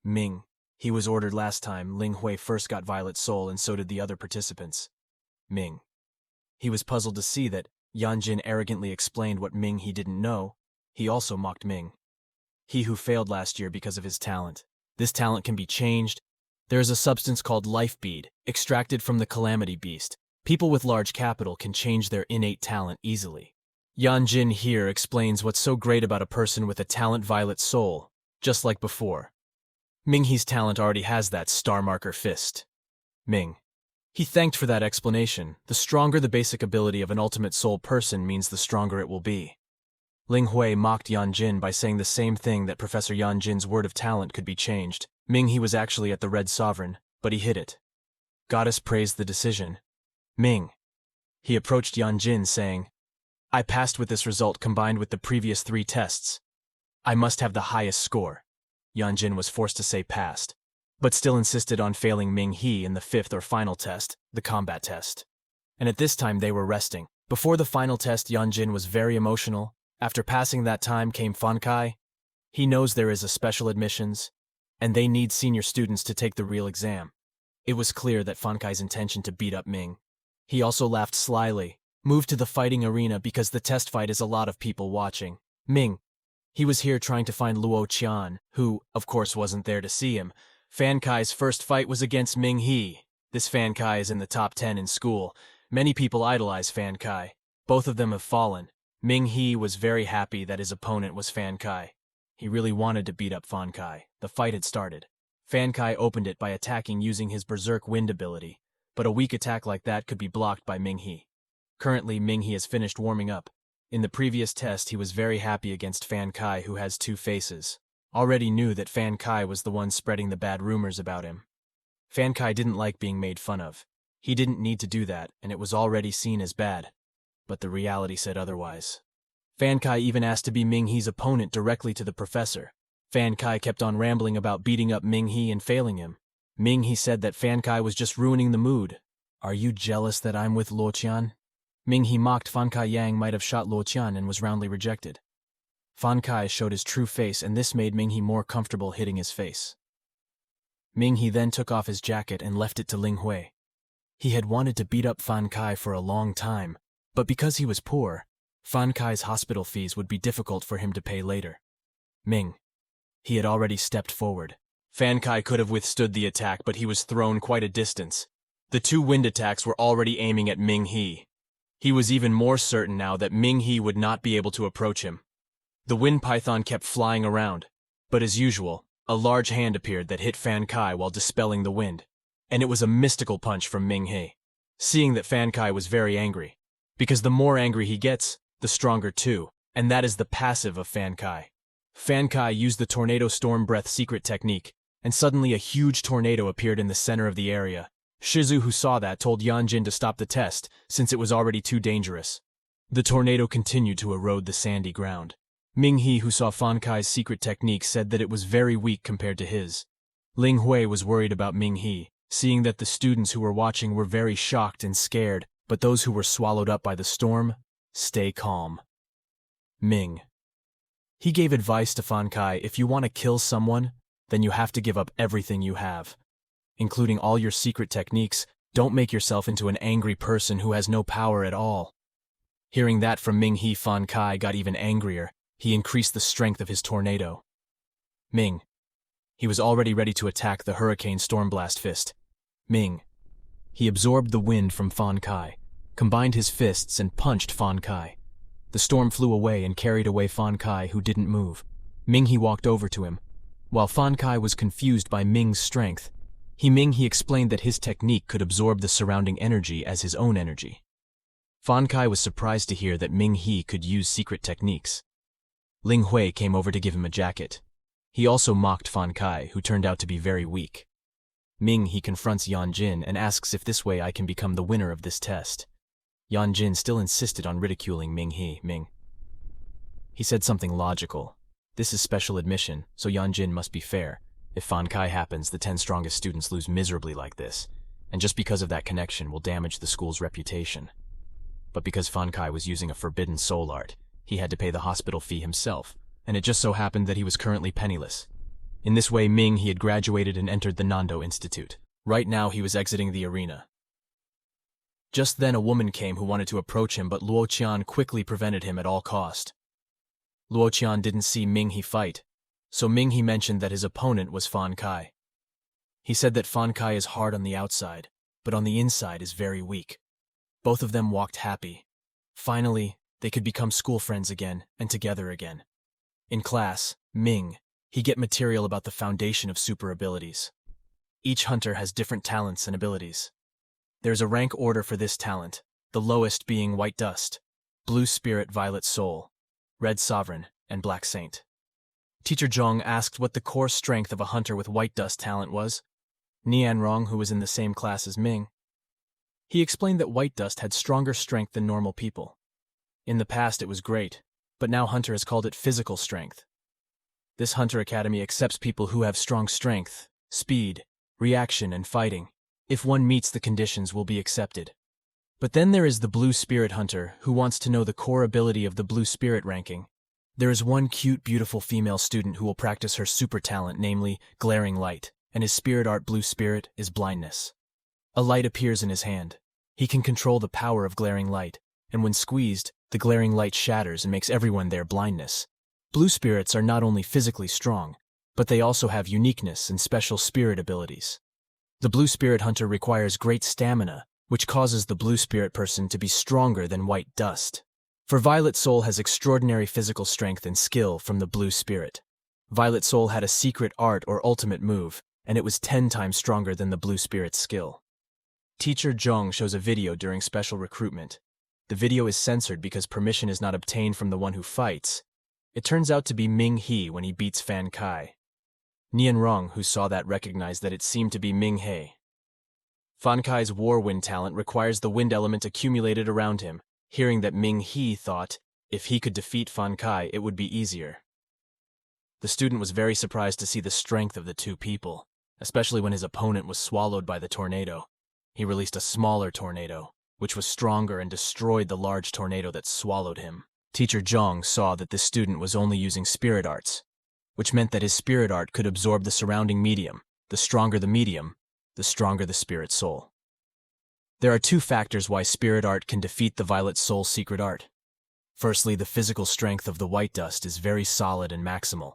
Ming He was ordered last time. Ling Hui first got Violet Soul and so did the other participants. Ming He was puzzled to see that Yanjin arrogantly explained what Ming He didn't know. He also mocked Ming He, who failed last year because of his talent. This talent can be changed. There is a substance called life bead, extracted from the Calamity Beast. People with large capital can change their innate talent easily. Yanjin here explains what's so great about a person with a talent Violet Soul, just like before. Ming He's talent already has that star marker fist. Ming He thanked for that explanation. The stronger the basic ability of an ultimate soul person means the stronger it will be. Ling Hui mocked Yanjin by saying the same thing, that Professor Yanjin's word of talent could be changed. Ming He was actually at the Red Sovereign, but he hid it. Goddess praised the decision. Ming He approached Yanjin saying, "I passed with this result combined with the previous 3 tests. I must have the highest score." Yanjin was forced to say passed, but still insisted on failing Ming He in the 5th or final test, the combat test. And at this time they were resting. Before the final test, Yanjin was very emotional. After passing that time came Fankai. He knows there is a special admissions, and they need senior students to take the real exam. It was clear that Fankai's intention to beat up Ming. He also laughed slyly, moved to the fighting arena because the test fight is a lot of people watching. Ming He was here trying to find Luo Qian, who, of course, wasn't there to see him. Fankai's first fight was against Ming He. This Fankai is in the top 10 in school. Many people idolize Fankai. Both of them have fallen. Ming He was very happy that his opponent was Fankai. He really wanted to beat up Fankai. The fight had started. Fankai opened it by attacking using his Berserk Wind ability, but a weak attack like that could be blocked by Ming He. Currently, Ming He has finished warming up. In the previous test, he was very happy against Fankai, who has 2 faces. Already knew that Fankai was the one spreading the bad rumors about him. Fankai didn't like being made fun of. He didn't need to do that, and it was already seen as bad. But the reality said otherwise. Fankai even asked to be Ming He's opponent directly to the professor. Fankai kept on rambling about beating up Ming He and failing him. Ming He said that Fankai was just ruining the mood. "Are you jealous that I'm with Luo Qian?" Ming He mocked Fankai Yang might have shot Luo Qian and was roundly rejected. Fankai showed his true face, and this made Ming He more comfortable hitting his face. Ming He then took off his jacket and left it to Ling Hui. He had wanted to beat up Fankai for a long time, but because he was poor, Fankai's hospital fees would be difficult for him to pay later. Ming He had already stepped forward. Fankai could have withstood the attack, but he was thrown quite a distance. The two wind attacks were already aiming at Ming He. He was even more certain now that Ming He would not be able to approach him. The wind python kept flying around, but as usual, a large hand appeared that hit Fan Kai while dispelling the wind, and it was a mystical punch from Ming He. Seeing that Fan Kai was very angry, because the more angry he gets, the stronger too, and that is the passive of Fan Kai. Fan Kai used the Tornado Storm Breath secret technique, and suddenly a huge tornado appeared in the center of the area. Shizu, who saw that, told Yanjin to stop the test, since it was already too dangerous. The tornado continued to erode the sandy ground. Ming He, who saw Fan Kai's secret technique, said that it was very weak compared to his. Ling Hui was worried about Ming He, seeing that the students who were watching were very shocked and scared, but those who were swallowed up by the storm, stay calm. Ming. He gave advice to Fan Kai: if you want to kill someone, then you have to give up everything you have, including all your secret techniques. Don't make yourself into an angry person who has no power at all. Hearing that from Ming He, Fan Kai got even angrier. He increased the strength of his tornado. Ming. He was already ready to attack the Hurricane Stormblast Fist. Ming. He absorbed the wind from Fan Kai, combined his fists and punched Fan Kai. The storm flew away and carried away Fan Kai, who didn't move. Ming He walked over to him. While Fan Kai was confused by Ming's strength, He explained that his technique could absorb the surrounding energy as his own energy. Fan Kai was surprised to hear that Ming He could use secret techniques. Ling Hui came over to give him a jacket. He also mocked Fan Kai, who turned out to be very weak. Ming He confronts Yanjin and asks if this way I can become the winner of this test. Yanjin still insisted on ridiculing Ming He. He said something logical. This is special admission, so Yanjin must be fair. If Fan Kai happens, the 10 strongest students lose miserably like this, and just because of that connection will damage the school's reputation. But because Fan Kai was using a forbidden soul art, he had to pay the hospital fee himself, and it just so happened that he was currently penniless. In this way, Ming He had graduated and entered the Nando Institute. Right now, he was exiting the arena. Just then, a woman came who wanted to approach him, but Luo Qian quickly prevented him at all cost. Luo Qian didn't see Ming He fight, so Ming He mentioned that his opponent was Fan Kai. He said that Fan Kai is hard on the outside, but on the inside is very weak. Both of them walked happy. Finally, they could become school friends again, and together again. In class, he get material about the foundation of super abilities. Each hunter has different talents and abilities. There's a rank order for this talent, the lowest being White Dust, Blue Spirit, Violet Soul, Red Sovereign, and Black Saint. Teacher Zhong asked what the core strength of a hunter with White Dust talent was. Nianrong, who was in the same class as Ming, he explained that White Dust had stronger strength than normal people. In the past it was great, but now Hunter has called it physical strength. This Hunter Academy accepts people who have strong strength, speed, reaction, and fighting. If one meets the conditions, will be accepted. But then there is the Blue Spirit Hunter, who wants to know the core ability of the Blue Spirit ranking. There is one cute, beautiful female student who will practice her super talent, namely Glaring Light, and his spirit art Blue Spirit is Blindness. A light appears in his hand. He can control the power of Glaring Light, and when squeezed, the glaring light shatters and makes everyone there blindness. Blue spirits are not only physically strong, but they also have uniqueness and special spirit abilities. The Blue Spirit Hunter requires great stamina, which causes the Blue Spirit person to be stronger than White Dust. For Violet Soul has extraordinary physical strength and skill from the Blue Spirit. Violet Soul had a secret art or ultimate move, and it was 10 times stronger than the Blue Spirit's skill. Teacher Zhong shows a video during special recruitment. The video is censored because permission is not obtained from the one who fights. It turns out to be Ming He when he beats Fan Kai. Nianrong, who saw that, recognized that it seemed to be Ming He. Fan Kai's war wind talent requires the wind element accumulated around him. Hearing that, Ming He thought if he could defeat Fan Kai, it would be easier. The student was very surprised to see the strength of the two people, especially when his opponent was swallowed by the tornado. He released a smaller tornado, which was stronger and destroyed the large tornado that swallowed him. Teacher Zhong saw that this student was only using spirit arts, which meant that his spirit art could absorb the surrounding medium. The stronger the medium, the stronger the spirit soul. There are 2 factors why spirit art can defeat the Violet Soul secret art. Firstly, the physical strength of the White Dust is very solid and maximal.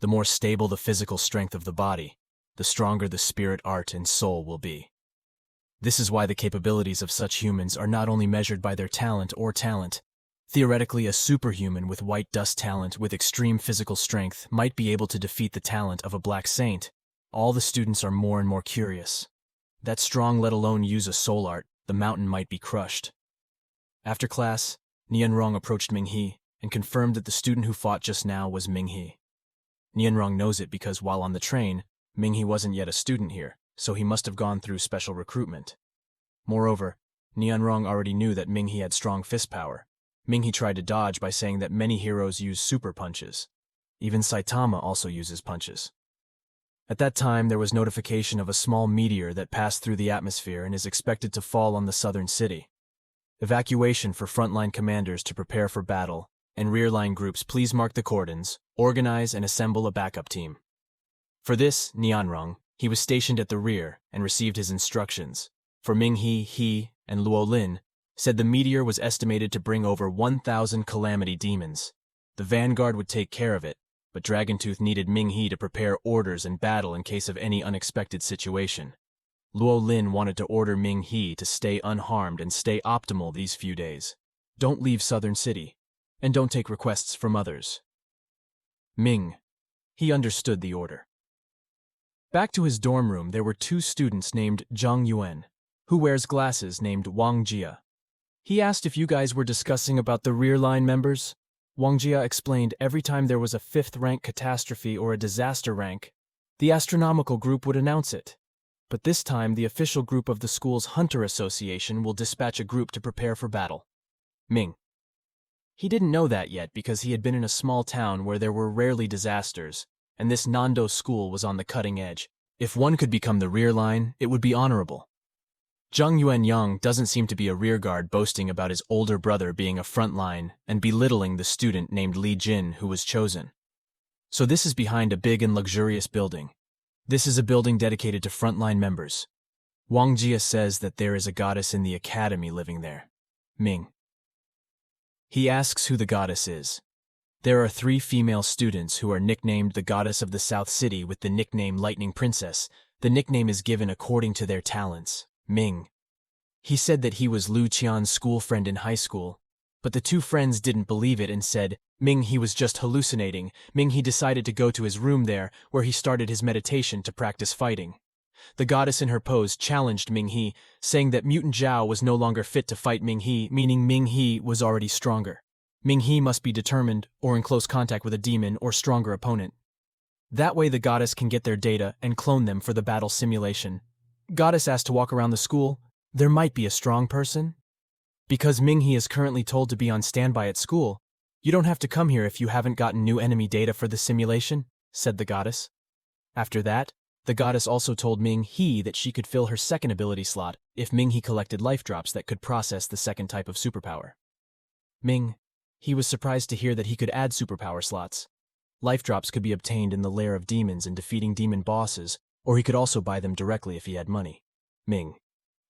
The more stable the physical strength of the body, the stronger the spirit art and soul will be. This is why the capabilities of such humans are not only measured by their talent or talent. Theoretically, a superhuman with white dust talent with extreme physical strength might be able to defeat the talent of a black saint. All the students are more and more curious. That strong, let alone use a soul art, the mountain might be crushed. After class, Nianrong approached Ming He and confirmed that the student who fought just now was Ming He. Nianrong knows it because while on the train, Ming He wasn't yet a student here, so he must have gone through special recruitment. Moreover, Nianrong already knew that Ming He had strong fist power. Ming He tried to dodge by saying that many heroes use super punches. Even Saitama also uses punches. At that time, there was notification of a small meteor that passed through the atmosphere and is expected to fall on the southern city. Evacuation for frontline commanders to prepare for battle, and rear-line groups please mark the cordons, organize and assemble a backup team. For this, Nianrong, he was stationed at the rear and received his instructions. For Ming He, and Luo Lin, said the meteor was estimated to bring over 1,000 calamity demons. The vanguard would take care of it, but Dragontooth needed Ming He to prepare orders and battle in case of any unexpected situation. Luo Lin wanted to order Ming He to stay unharmed and stay optimal these few days. Don't leave Southern City, and don't take requests from others. Ming. He understood the order. Back to his dorm room, there were two students named Zhang Yuan, who wears glasses, named Wang Jia. He asked if you guys were discussing about the rear line members. Wang Jia explained every time there was a 5th rank catastrophe or a disaster rank, the astronomical group would announce it. But this time, the official group of the school's Hunter Association will dispatch a group to prepare for battle. Ming. He didn't know that yet because he had been in a small town where there were rarely disasters, and this Nando school was on the cutting edge. If one could become the rear line, it would be honorable. Zhang Yuanyang doesn't seem to be a rearguard boasting about his older brother being a front line and belittling the student named Li Jin who was chosen. So this is behind a big and luxurious building. This is a building dedicated to frontline members. Wang Jia says that there is a goddess in the academy living there. Ming. He asks who the goddess is. There are 3 female students who are nicknamed the goddess of the South City with the nickname Lightning Princess. The nickname is given according to their talents. Ming. He said that he was Lu Qian's school friend in high school, but the 2 friends didn't believe it and said Ming He was just hallucinating. Ming He decided to go to his room there, where he started his meditation to practice fighting. The goddess in her pose challenged Ming He, saying that Mutant Zhao was no longer fit to fight Ming He, meaning Ming He was already stronger. Ming He must be determined or in close contact with a demon or stronger opponent. That way the goddess can get their data and clone them for the battle simulation. Goddess asked to walk around the school. There might be a strong person. Because Ming He is currently told to be on standby at school, you don't have to come here if you haven't gotten new enemy data for the simulation, said the goddess. After that, the goddess also told Ming He that she could fill her second ability slot if Ming He collected life drops that could process the second type of superpower. Ming He was surprised to hear that he could add superpower slots. Life drops could be obtained in the lair of demons and defeating demon bosses, or he could also buy them directly if he had money. Ming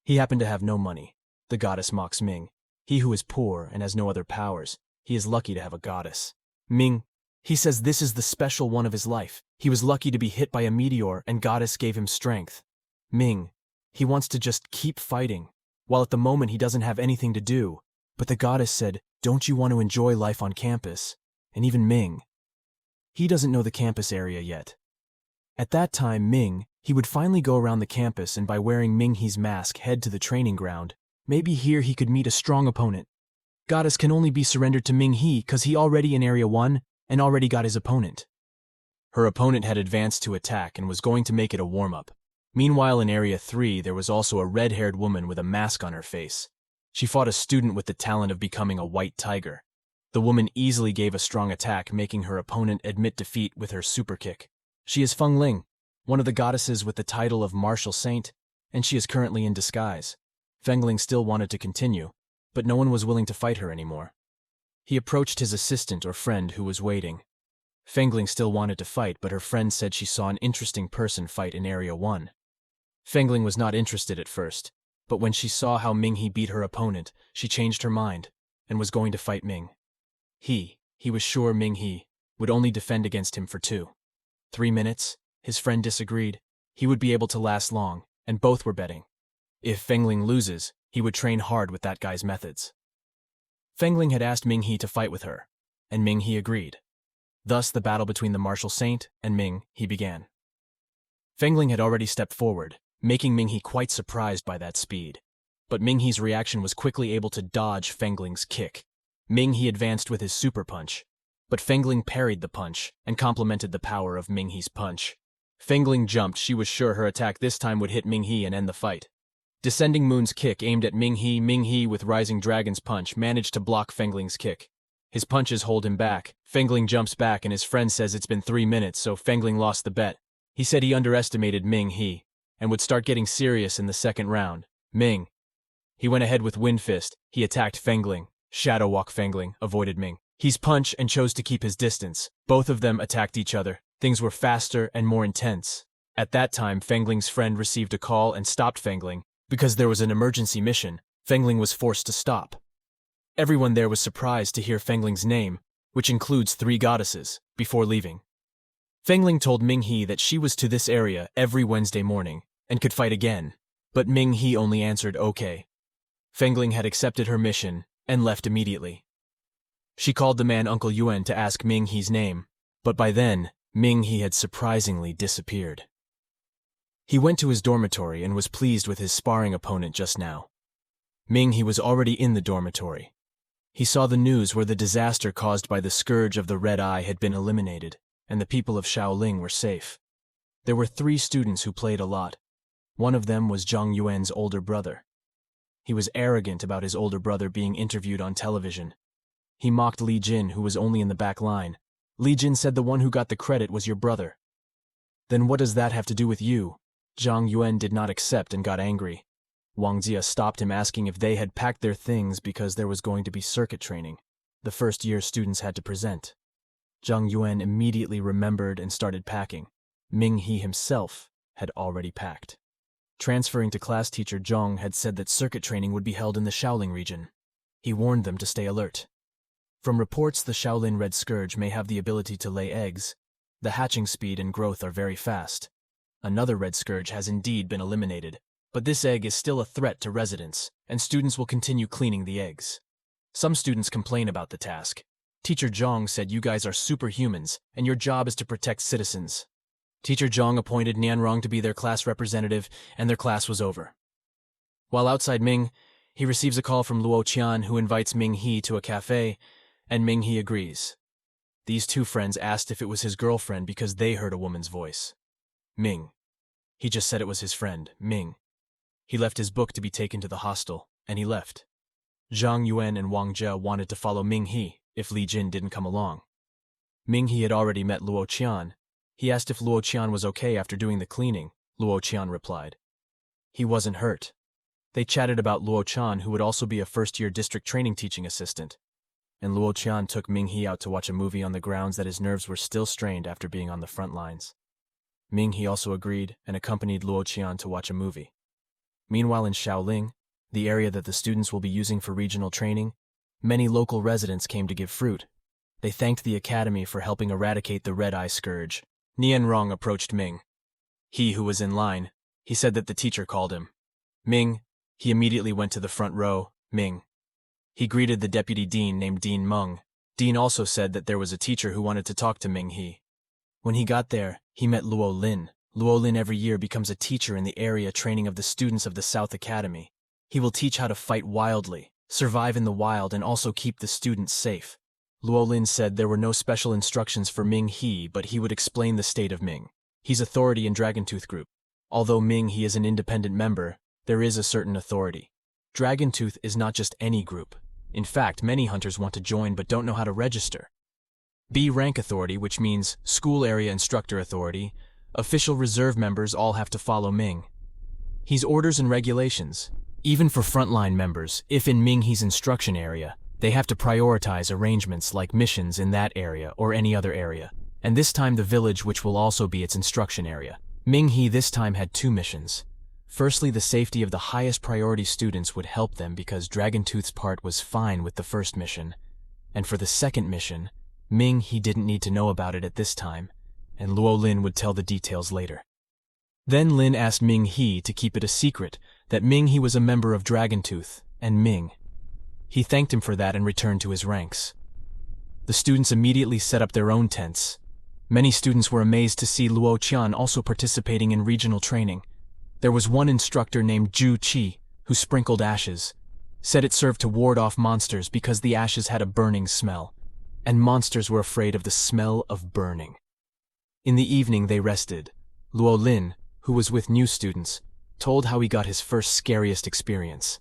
He happened to have no money. The goddess mocks Ming. He who is poor and has no other powers, he is lucky to have a goddess. Ming He says this is the special one of his life. He was lucky to be hit by a meteor and goddess gave him strength. Ming He wants to just keep fighting, while at the moment he doesn't have anything to do. But the goddess said, don't you want to enjoy life on campus? And even Ming He doesn't know the campus area yet. At that time, Ming He would finally go around the campus and by wearing Ming He's mask head to the training ground. Maybe here he could meet a strong opponent. Goddess can only be surrendered to Ming He because he already in Area 1 and already got his opponent. Her opponent had advanced to attack and was going to make it a warm-up. Meanwhile in Area 3 there was also a red-haired woman with a mask on her face. She fought a student with the talent of becoming a white tiger. The woman easily gave a strong attack, making her opponent admit defeat with her super kick. She is Feng Ling, one of the goddesses with the title of Martial Saint, and she is currently in disguise. Feng Ling still wanted to continue, but no one was willing to fight her anymore. He approached his assistant or friend who was waiting. Feng Ling still wanted to fight, but her friend said she saw an interesting person fight in Area 1. Feng Ling was not interested at first, but when she saw how Ming He beat her opponent, she changed her mind and was going to fight Ming. He was sure Ming He would only defend against him for 3 minutes. His friend disagreed. He would be able to last long, and both were betting. If Fengling loses, he would train hard with that guy's methods. Fengling had asked Ming He to fight with her, and Ming He agreed. Thus, the battle between the martial saint and Ming He began. Fengling had already stepped forward, making Ming He quite surprised by that speed. But Ming He's reaction was quickly able to dodge Fengling's kick. Ming He advanced with his super punch, but Fengling parried the punch and complemented the power of Ming He's punch. Fengling jumped. She was sure her attack this time would hit Ming He and end the fight. Descending Moon's kick aimed at Ming He with Rising Dragon's punch managed to block Fengling's kick. His punches hold him back. Fengling jumps back and his friend says it's been 3 minutes, so Fengling lost the bet. He said he underestimated Ming He and would start getting serious in the second round. He went ahead with Wind Fist. He attacked Fengling. Shadow Walk. Fengling avoided Ming He's punch and chose to keep his distance. Both of them attacked each other. Things were faster and more intense. At that time, Fengling's friend received a call and stopped Fengling. Because there was an emergency mission, Fengling was forced to stop. Everyone there was surprised to hear Fengling's name, which includes 3 goddesses, before leaving. Fengling told Ming He that she was to this area every Wednesday morning and could fight again, but Ming He only answered okay. Fengling had accepted her mission and left immediately. She called the man Uncle Yuan to ask Ming He's name, but by then, Ming He had surprisingly disappeared. He went to his dormitory and was pleased with his sparring opponent just now. Ming He was already in the dormitory. He saw the news where the disaster caused by the scourge of the red eye had been eliminated, and the people of Shaoling were safe. There were 3 students who played a lot. One of them was Zhang Yuan's older brother. He was arrogant about his older brother being interviewed on television. He mocked Li Jin, who was only in the back line. Li Jin said the one who got the credit was your brother. Then what does that have to do with you? Zhang Yuan did not accept and got angry. Wang Jia stopped him, asking if they had packed their things because there was going to be circuit training. The first-year students had to present. Zhang Yuan immediately remembered and started packing. Ming He himself had already packed. Transferring to class teacher Zhang had said that circuit training would be held in the Shaoling region. He warned them to stay alert. From reports, the Shaolin Red Scourge may have the ability to lay eggs. The hatching speed and growth are very fast. Another Red Scourge has indeed been eliminated, but this egg is still a threat to residents, and students will continue cleaning the eggs. Some students complain about the task. Teacher Zhang said you guys are superhumans, and your job is to protect citizens. Teacher Zhang appointed Nianrong to be their class representative, and their class was over. While outside Ming, he receives a call from Luo Qian, who invites Ming He to a cafe, and Ming He agrees. These 2 friends asked if it was his girlfriend because they heard a woman's voice. Ming. He just said it was his friend, Ming. He left his book to be taken to the hostel, and he left. Zhang Yuan and Wang Jia wanted to follow Ming He if Li Jin didn't come along. Ming He had already met Luo Qian. He asked if Luo Qian was okay after doing the cleaning. Luo Qian replied. He wasn't hurt. They chatted about Luo Qian, who would also be a first-year district training teaching assistant. And Luo Qian took Ming He out to watch a movie on the grounds that his nerves were still strained after being on the front lines. Ming He also agreed and accompanied Luo Qian to watch a movie. Meanwhile in Shaoling, the area that the students will be using for regional training, many local residents came to give fruit. They thanked the academy for helping eradicate the red-eye scourge. Nianrong approached Ming He, who was in line. He said that the teacher called him. Ming He immediately went to the front row. He greeted the deputy dean named Dean Meng. Dean also said that there was a teacher who wanted to talk to Ming He. When he got there, he met Luo Lin. Luo Lin every year becomes a teacher in the area training of the students of the South Academy. He will teach how to fight wildly, survive in the wild, and also keep the students safe. Luo Lin said there were no special instructions for Ming He, but he would explain the state of Ming He's authority in Dragontooth Group. Although Ming He is an independent member, there is a certain authority. Dragontooth is not just any group. In fact, many hunters want to join but don't know how to register. B rank authority, which means school area instructor authority, official reserve members all have to follow Ming He's orders and regulations. Even for frontline members, if in Ming He's instruction area, they have to prioritize arrangements like missions in that area or any other area. And this time the village, which will also be its instruction area. Ming He this time had 2 missions. Firstly, the safety of the highest priority students would help them because Dragoontooth's part was fine with the first mission. And for the second mission, Ming He didn't need to know about it at this time, and Luo Lin would tell the details later. Then Lin asked Ming He to keep it a secret that Ming He was a member of Dragontooth, and Ming. He thanked him for that and returned to his ranks. The students immediately set up their own tents. Many students were amazed to see Luo Qian also participating in regional training. There was one instructor named Zhu Qi who sprinkled ashes, said it served to ward off monsters because the ashes had a burning smell, and monsters were afraid of the smell of burning. In the evening they rested. Luo Lin, who was with new students, told how he got his first scariest experience.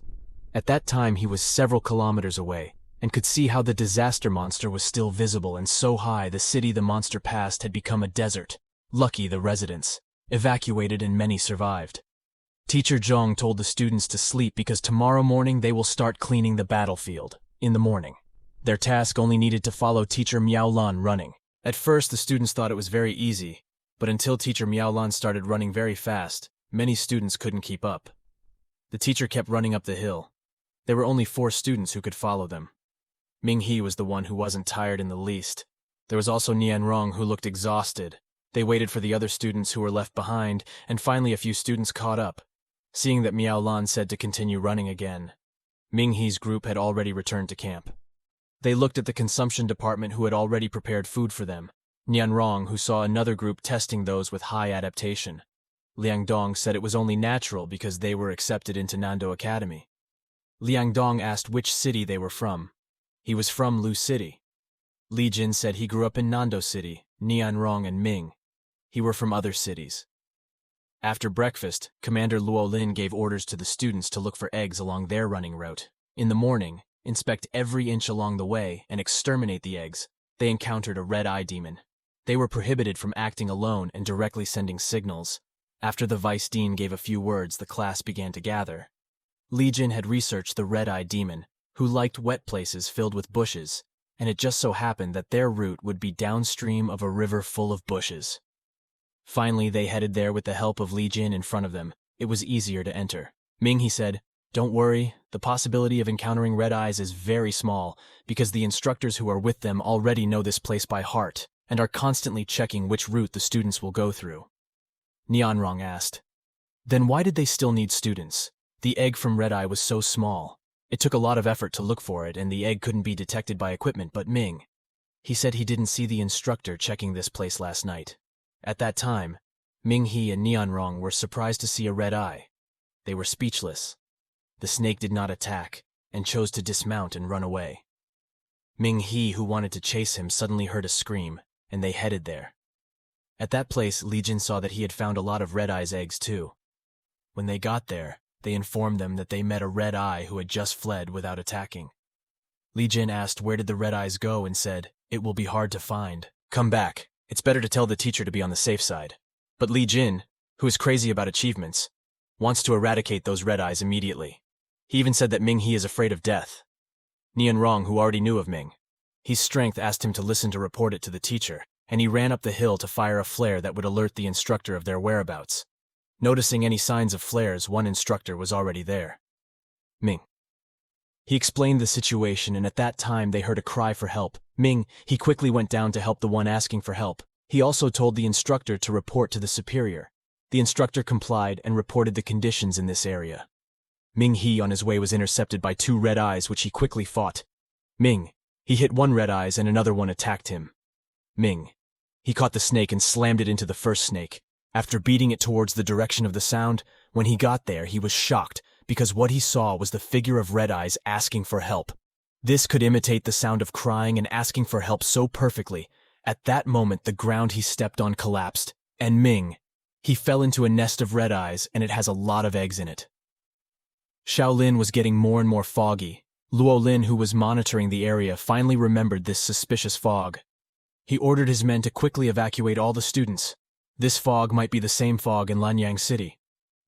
At that time he was several kilometers away, and could see how the disaster monster was still visible, and so high the city the monster passed had become a desert. Lucky the residents evacuated and many survived. Teacher Zhong told the students to sleep because tomorrow morning they will start cleaning the battlefield. In the morning, their task only needed to follow Teacher Miaolan running. At first the students thought it was very easy, but until Teacher Miaolan started running very fast, many students couldn't keep up. The teacher kept running up the hill. There were only 4 students who could follow them. Ming He was the one who wasn't tired in the least. There was also Nianrong, who looked exhausted. They waited for the other students who were left behind, and finally a few students caught up. Seeing that Miaolan said to continue running again, Ming He's group had already returned to camp. They looked at the consumption department who had already prepared food for them. Nianrong, who saw another group testing those with high adaptation. Liang Dong said it was only natural because they were accepted into Nando Academy. Liang Dong asked which city they were from. He was from Lu City. Li Jin said he grew up in Nando City. Nianrong and Ming He were from other cities. After breakfast, Commander Luo Lin gave orders to the students to look for eggs along their running route. In the morning, inspect every inch along the way and exterminate the eggs. They encountered a red-eye demon. They were prohibited from acting alone and directly sending signals. After the vice dean gave a few words, the class began to gather. Li Jin had researched the red-eye demon, who liked wet places filled with bushes, and it just so happened that their route would be downstream of a river full of bushes. Finally, they headed there with the help of Li Jin in front of them. It was easier to enter. Ming He said, "Don't worry, the possibility of encountering red eyes is very small, because the instructors who are with them already know this place by heart, and are constantly checking which route the students will go through." Nianrong asked, "Then why did they still need students? The egg from Red Eye was so small. It took a lot of effort to look for it, and the egg couldn't be detected by equipment but Ming. He said he didn't see the instructor checking this place last night." At that time, Ming He and Nianrong were surprised to see a red eye. They were speechless. The snake did not attack, and chose to dismount and run away. Ming He, who wanted to chase him, suddenly heard a scream, and they headed there. At that place, Li Jin saw that he had found a lot of Red Eye's eggs too. When they got there, they informed them that they met a Red Eye who had just fled without attacking. Li Jin asked where did the Red Eyes go and said, "It will be hard to find. Come back. It's better to tell the teacher to be on the safe side." But Li Jin, who is crazy about achievements, wants to eradicate those Red Eyes immediately. He even said that Ming He is afraid of death. Nianrong, who already knew of Ming He's strength, asked him to listen to report it to the teacher, and he ran up the hill to fire a flare that would alert the instructor of their whereabouts. Noticing any signs of flares, one instructor was already there. Ming He explained the situation, and at that time they heard a cry for help. Ming He quickly went down to help the one asking for help. He also told the instructor to report to the superior. The instructor complied and reported the conditions in this area. Ming He on his way was intercepted by 2 Red Eyes, which he quickly fought. Ming He hit one Red Eyes and another one attacked him. Ming He caught the snake and slammed it into the first snake. After beating it towards the direction of the sound, when he got there he was shocked because what he saw was the figure of Red Eyes asking for help. This could imitate the sound of crying and asking for help so perfectly. At that moment the ground he stepped on collapsed, and Ming He fell into a nest of Red Eyes, and it has a lot of eggs in it. Shaolin was getting more and more foggy. Luo Lin, who was monitoring the area, finally remembered this suspicious fog. He ordered his men to quickly evacuate all the students. This fog might be the same fog in Lanyang City.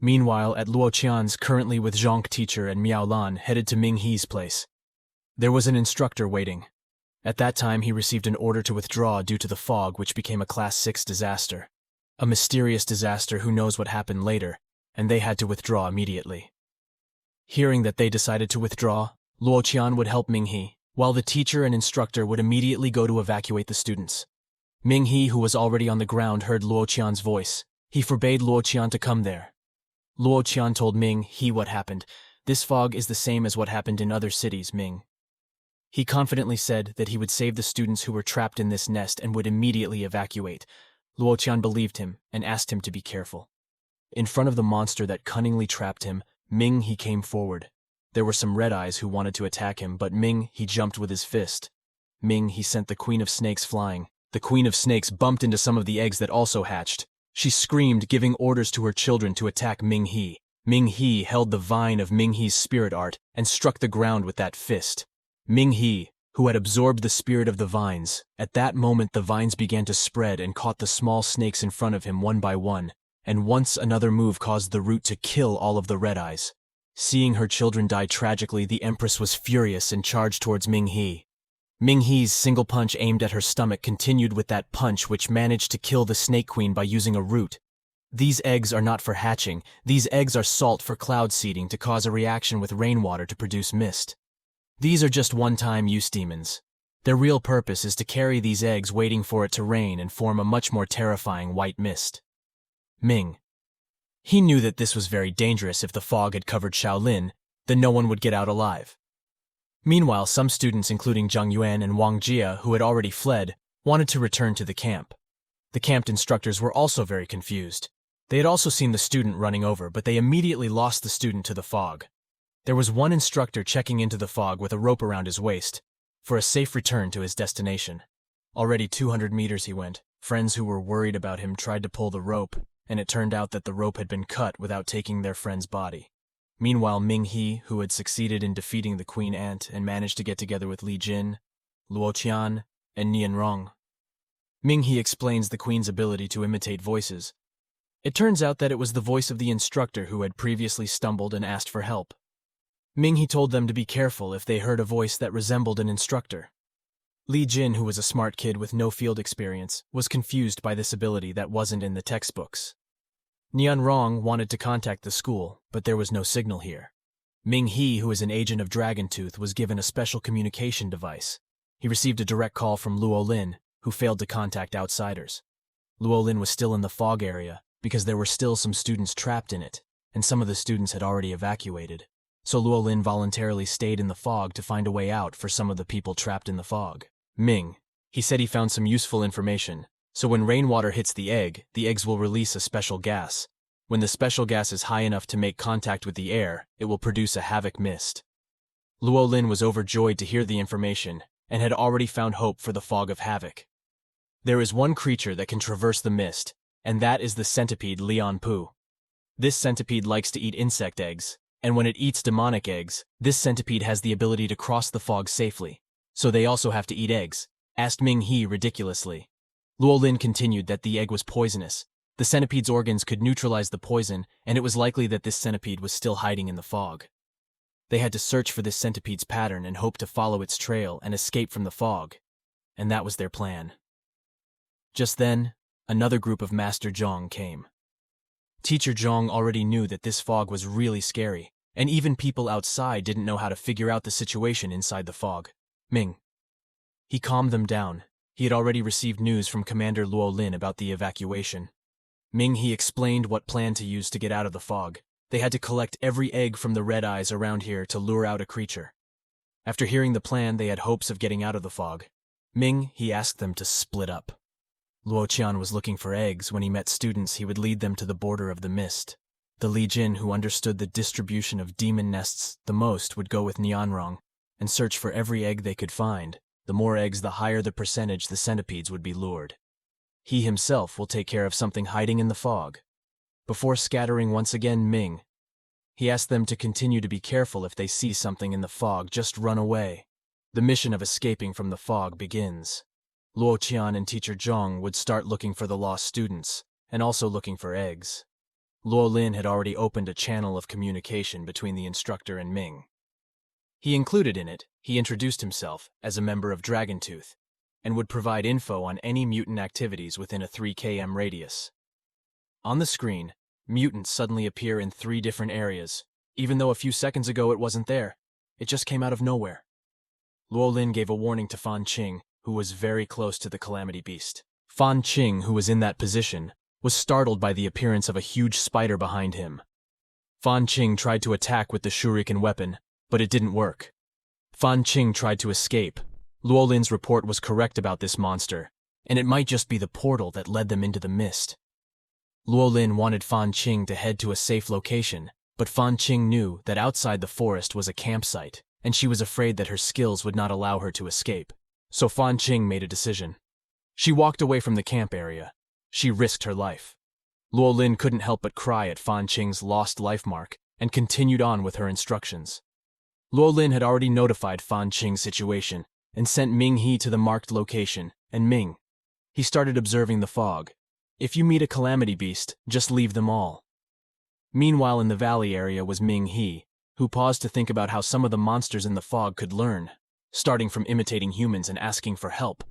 Meanwhile, at Luo Qian's, currently with Zhonk teacher and Miao Lan, headed to Ming He's place. There was an instructor waiting. At that time he received an order to withdraw due to the fog, which became a Class 6 disaster. A mysterious disaster who knows what happened later, and they had to withdraw immediately. Hearing that they decided to withdraw, Luo Qian would help Ming He, while the teacher and instructor would immediately go to evacuate the students. Ming He, who was already on the ground, heard Luo Qian's voice. He forbade Luo Qian to come there. Luo Qian told Ming He what happened. This fog is the same as what happened in other cities, Ming. He confidently said that he would save the students who were trapped in this nest and would immediately evacuate. Luo Qian believed him and asked him to be careful. In front of the monster that cunningly trapped him, Ming He came forward. There were some red eyes who wanted to attack him, but Ming He jumped with his fist. Ming He sent the Queen of Snakes flying. The Queen of Snakes bumped into some of the eggs that also hatched. She screamed, giving orders to her children to attack Ming He. Ming He held the vine of Ming He's spirit art and struck the ground with that fist. Ming He, who had absorbed the spirit of the vines, at that moment the vines began to spread and caught the small snakes in front of him one by one, and once another move caused the root to kill all of the red eyes. Seeing her children die tragically, the Empress was furious and charged towards Ming He. Ming He's single punch aimed at her stomach continued with that punch which managed to kill the Snake Queen by using a root. These eggs are not for hatching. These eggs are salt for cloud seeding to cause a reaction with rainwater to produce mist. These are just one-time use demons. Their real purpose is to carry these eggs waiting for it to rain and form a much more terrifying white mist. Ming. He knew that this was very dangerous. If the fog had covered Shaolin, then no one would get out alive. Meanwhile, some students, including Zhang Yuan and Wang Jia, who had already fled, wanted to return to the camp. The camp instructors were also very confused. They had also seen the student running over, but they immediately lost the student to the fog. There was one instructor checking into the fog with a rope around his waist for a safe return to his destination. Already 200 meters he went. Friends who were worried about him tried to pull the rope, and it turned out that the rope had been cut without taking their friend's body. Meanwhile, Ming He, who had succeeded in defeating the Queen Ant and managed to get together with Li Jin, Luo Qian, and Nian Rong. Ming He explains the Queen's ability to imitate voices. It turns out that it was the voice of the instructor who had previously stumbled and asked for help. Ming He told them to be careful if they heard a voice that resembled an instructor. Li Jin, who was a smart kid with no field experience, was confused by this ability that wasn't in the textbooks. Nian Rong wanted to contact the school, but there was no signal here. Ming He, who is an agent of Dragontooth, was given a special communication device. He received a direct call from Luo Lin, who failed to contact outsiders. Luo Lin was still in the fog area because there were still some students trapped in it, and some of the students had already evacuated. So Luo Lin voluntarily stayed in the fog to find a way out for some of the people trapped in the fog. Ming. He said he found some useful information. So when rainwater hits the eggs will release a special gas. When the special gas is high enough to make contact with the air, it will produce a havoc mist. Luo Lin was overjoyed to hear the information and had already found hope for the fog of havoc. There is one creature that can traverse the mist, and that is the centipede Lian Pu. This centipede likes to eat insect eggs, and when it eats demonic eggs, this centipede has the ability to cross the fog safely. So they also have to eat eggs, asked Ming He ridiculously. Luo Lin continued that the egg was poisonous. The centipede's organs could neutralize the poison, and it was likely that this centipede was still hiding in the fog. They had to search for this centipede's pattern and hope to follow its trail and escape from the fog. And that was their plan. Just then, another group of Master Zhong came. Teacher Zhong already knew that this fog was really scary, and even people outside didn't know how to figure out the situation inside the fog. Ming. He calmed them down. He had already received news from Commander Luo Lin about the evacuation. Ming He explained what plan to use to get out of the fog. They had to collect every egg from the red eyes around here to lure out a creature. After hearing the plan, they had hopes of getting out of the fog. Ming He asked them to split up. Luo Qian was looking for eggs. When he met students, he would lead them to the border of the mist. The Li Jin, who understood the distribution of demon nests the most, would go with Nianrong and search for every egg they could find. The more eggs, the higher the percentage the centipedes would be lured. He himself will take care of something hiding in the fog. Before scattering once again Ming, he asked them to continue to be careful. If they see something in the fog, just run away. The mission of escaping from the fog begins. Luo Qian and Teacher Zhong would start looking for the lost students, and also looking for eggs. Luo Lin had already opened a channel of communication between the instructor and Ming. He included in it, he introduced himself as a member of Dragontooth, and would provide info on any mutant activities within a 3 km radius. On the screen, mutants suddenly appear in 3 different areas, even though a few seconds ago it wasn't there. It just came out of nowhere. Luo Lin gave a warning to Fan Qing, who was very close to the Calamity Beast. Fan Qing, who was in that position, was startled by the appearance of a huge spider behind him. Fan Qing tried to attack with the shuriken weapon, but it didn't work. Fan Qing tried to escape. Luolin's report was correct about this monster, and it might just be the portal that led them into the mist. Luolin wanted Fan Qing to head to a safe location, but Fan Qing knew that outside the forest was a campsite, and she was afraid that her skills would not allow her to escape. So Fan Qing made a decision. She walked away from the camp area. She risked her life. Luolin couldn't help but cry at Fan Qing's lost life mark and continued on with her instructions. Luolin had already notified Fan Qing's situation and sent Ming He to the marked location, and Ming. He started observing the fog. If you meet a calamity beast, just leave them all. Meanwhile, in the valley area was Ming He, who paused to think about how some of the monsters in the fog could learn, starting from imitating humans and asking for help.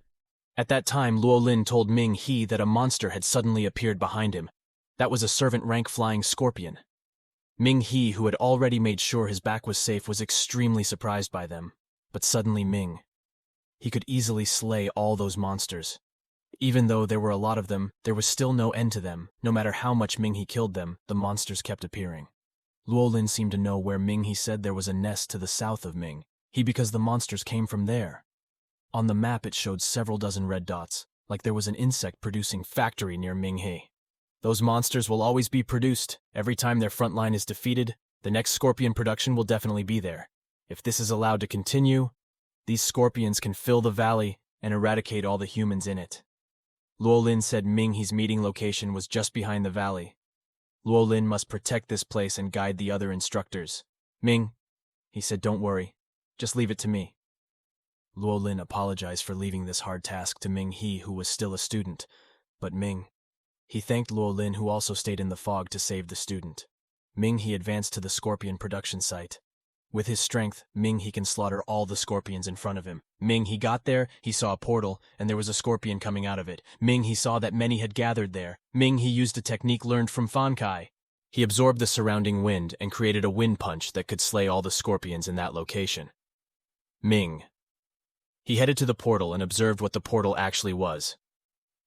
At that time, Luolin told Ming He that a monster had suddenly appeared behind him. That was a servant-rank flying scorpion. Ming He, who had already made sure his back was safe, was extremely surprised by them. But suddenly he could easily slay all those monsters. Even though there were a lot of them, there was still no end to them. No matter how much Ming He killed them, the monsters kept appearing. Luolin seemed to know where Ming He said there was a nest to the south of Ming He because the monsters came from there. On the map it showed several dozen red dots, like there was an insect-producing factory near Ming He. Those monsters will always be produced. Every time their front line is defeated, the next scorpion production will definitely be there. If this is allowed to continue, these scorpions can fill the valley and eradicate all the humans in it. Luolin said Ming He's meeting location was just behind the valley. Luolin must protect this place and guide the other instructors. Ming, he said, don't worry. Just leave it to me. Luolin apologized for leaving this hard task to Ming He, who was still a student. But he thanked Luolin, who also stayed in the fog to save the student. Ming He advanced to the scorpion production site. With his strength, Ming He can slaughter all the scorpions in front of him. Ming He got there, he saw a portal, and there was a scorpion coming out of it. Ming He saw that many had gathered there. Ming He used a technique learned from Fan Kai. He absorbed the surrounding wind and created a wind punch that could slay all the scorpions in that location. He headed to the portal and observed what the portal actually was.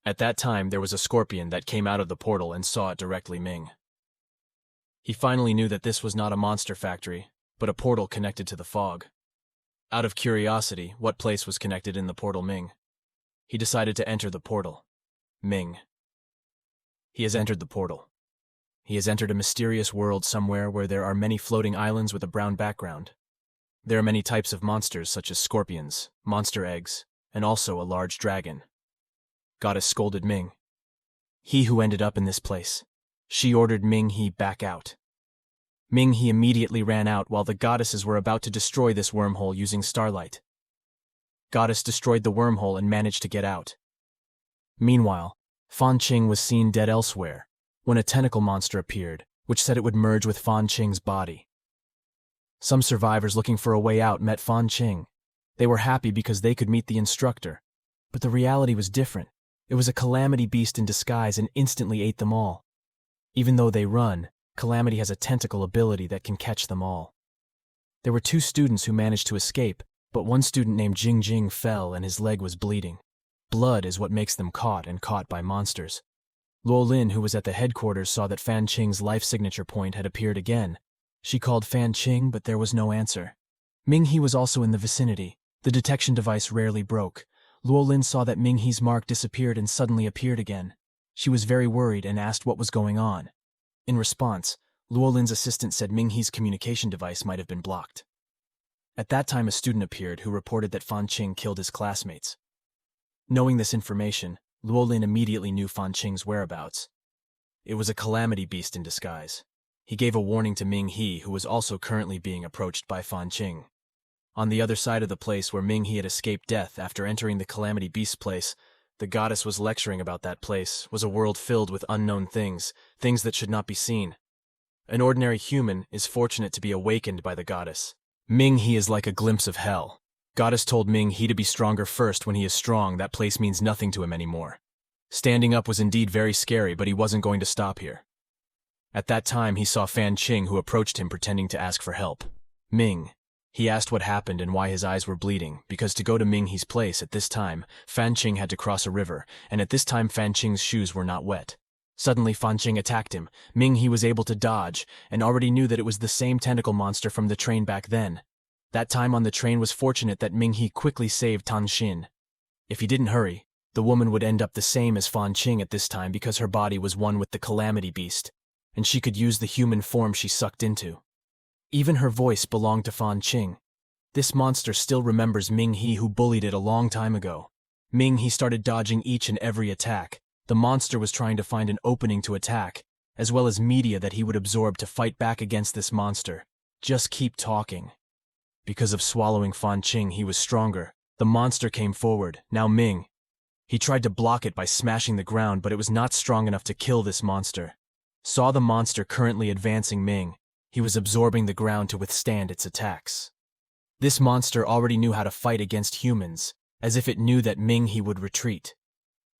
At that time, there was a scorpion that came out of the portal and saw it directly Ming. He finally knew that this was not a monster factory, but a portal connected to the fog. Out of curiosity, what place was connected in the portal Ming? He decided to enter the portal. He has entered the portal. He has entered a mysterious world somewhere where there are many floating islands with a brown background. There are many types of monsters such as scorpions, monster eggs, and also a large dragon. Goddess scolded Ming. He who ended up in this place. She ordered Ming He back out. Ming He immediately ran out while the goddesses were about to destroy this wormhole using starlight. Goddess destroyed the wormhole and managed to get out. Meanwhile, Fan Qing was seen dead elsewhere when a tentacle monster appeared, which said it would merge with Fan Qing's body. Some survivors looking for a way out met Fan Qing. They were happy because they could meet the instructor, but the reality was different. It was a calamity beast in disguise and instantly ate them all. Even though they run, Calamity has a tentacle ability that can catch them all. There were 2 students who managed to escape, but one student named Jing Jing fell and his leg was bleeding. Blood is what makes them caught by monsters. Luolin, who was at the headquarters, saw that Fan Qing's life signature point had appeared again. She called Fan Qing, but there was no answer. Ming He was also in the vicinity. The detection device rarely broke. Luolin saw that Ming He's mark disappeared and suddenly appeared again. She was very worried and asked what was going on. In response, Luolin's assistant said Ming He's communication device might have been blocked. At that time, a student appeared who reported that Fan Qing killed his classmates. Knowing this information, Luolin immediately knew Fan Qing's whereabouts. It was a calamity beast in disguise. He gave a warning to Ming He, who was also currently being approached by Fan Qing. On the other side of the place where Ming He had escaped death after entering the calamity beast's place, the goddess was lecturing about that place, was a world filled with unknown things that should not be seen. An ordinary human is fortunate to be awakened by the goddess. Ming He is like a glimpse of hell. Goddess told Ming He to be stronger first. When he is strong, that place means nothing to him anymore. Standing up was indeed very scary, but he wasn't going to stop here. At that time, he saw Fan Qing, who approached him pretending to ask for help. He asked what happened and why his eyes were bleeding, because to go to Ming He's place at this time, Fan Qing had to cross a river, and at this time Fan Qing's shoes were not wet. Suddenly Fan Qing attacked him. Ming He was able to dodge, and already knew that it was the same tentacle monster from the train back then. That time on the train was fortunate that Ming He quickly saved Tan Xin. If he didn't hurry, the woman would end up the same as Fan Qing at this time because her body was one with the calamity beast, and she could use the human form she sucked into. Even her voice belonged to Fan Qing. This monster still remembers Ming He, who bullied it a long time ago. Ming He started dodging each and every attack. The monster was trying to find an opening to attack, as well as media that he would absorb to fight back against this monster. Just keep talking. Because of swallowing Fan Qing, he was stronger. The monster came forward, now Ming. He tried to block it by smashing the ground, but it was not strong enough to kill this monster. Saw the monster currently advancing Ming. He was absorbing the ground to withstand its attacks. This monster already knew how to fight against humans, as if it knew that Ming He would retreat.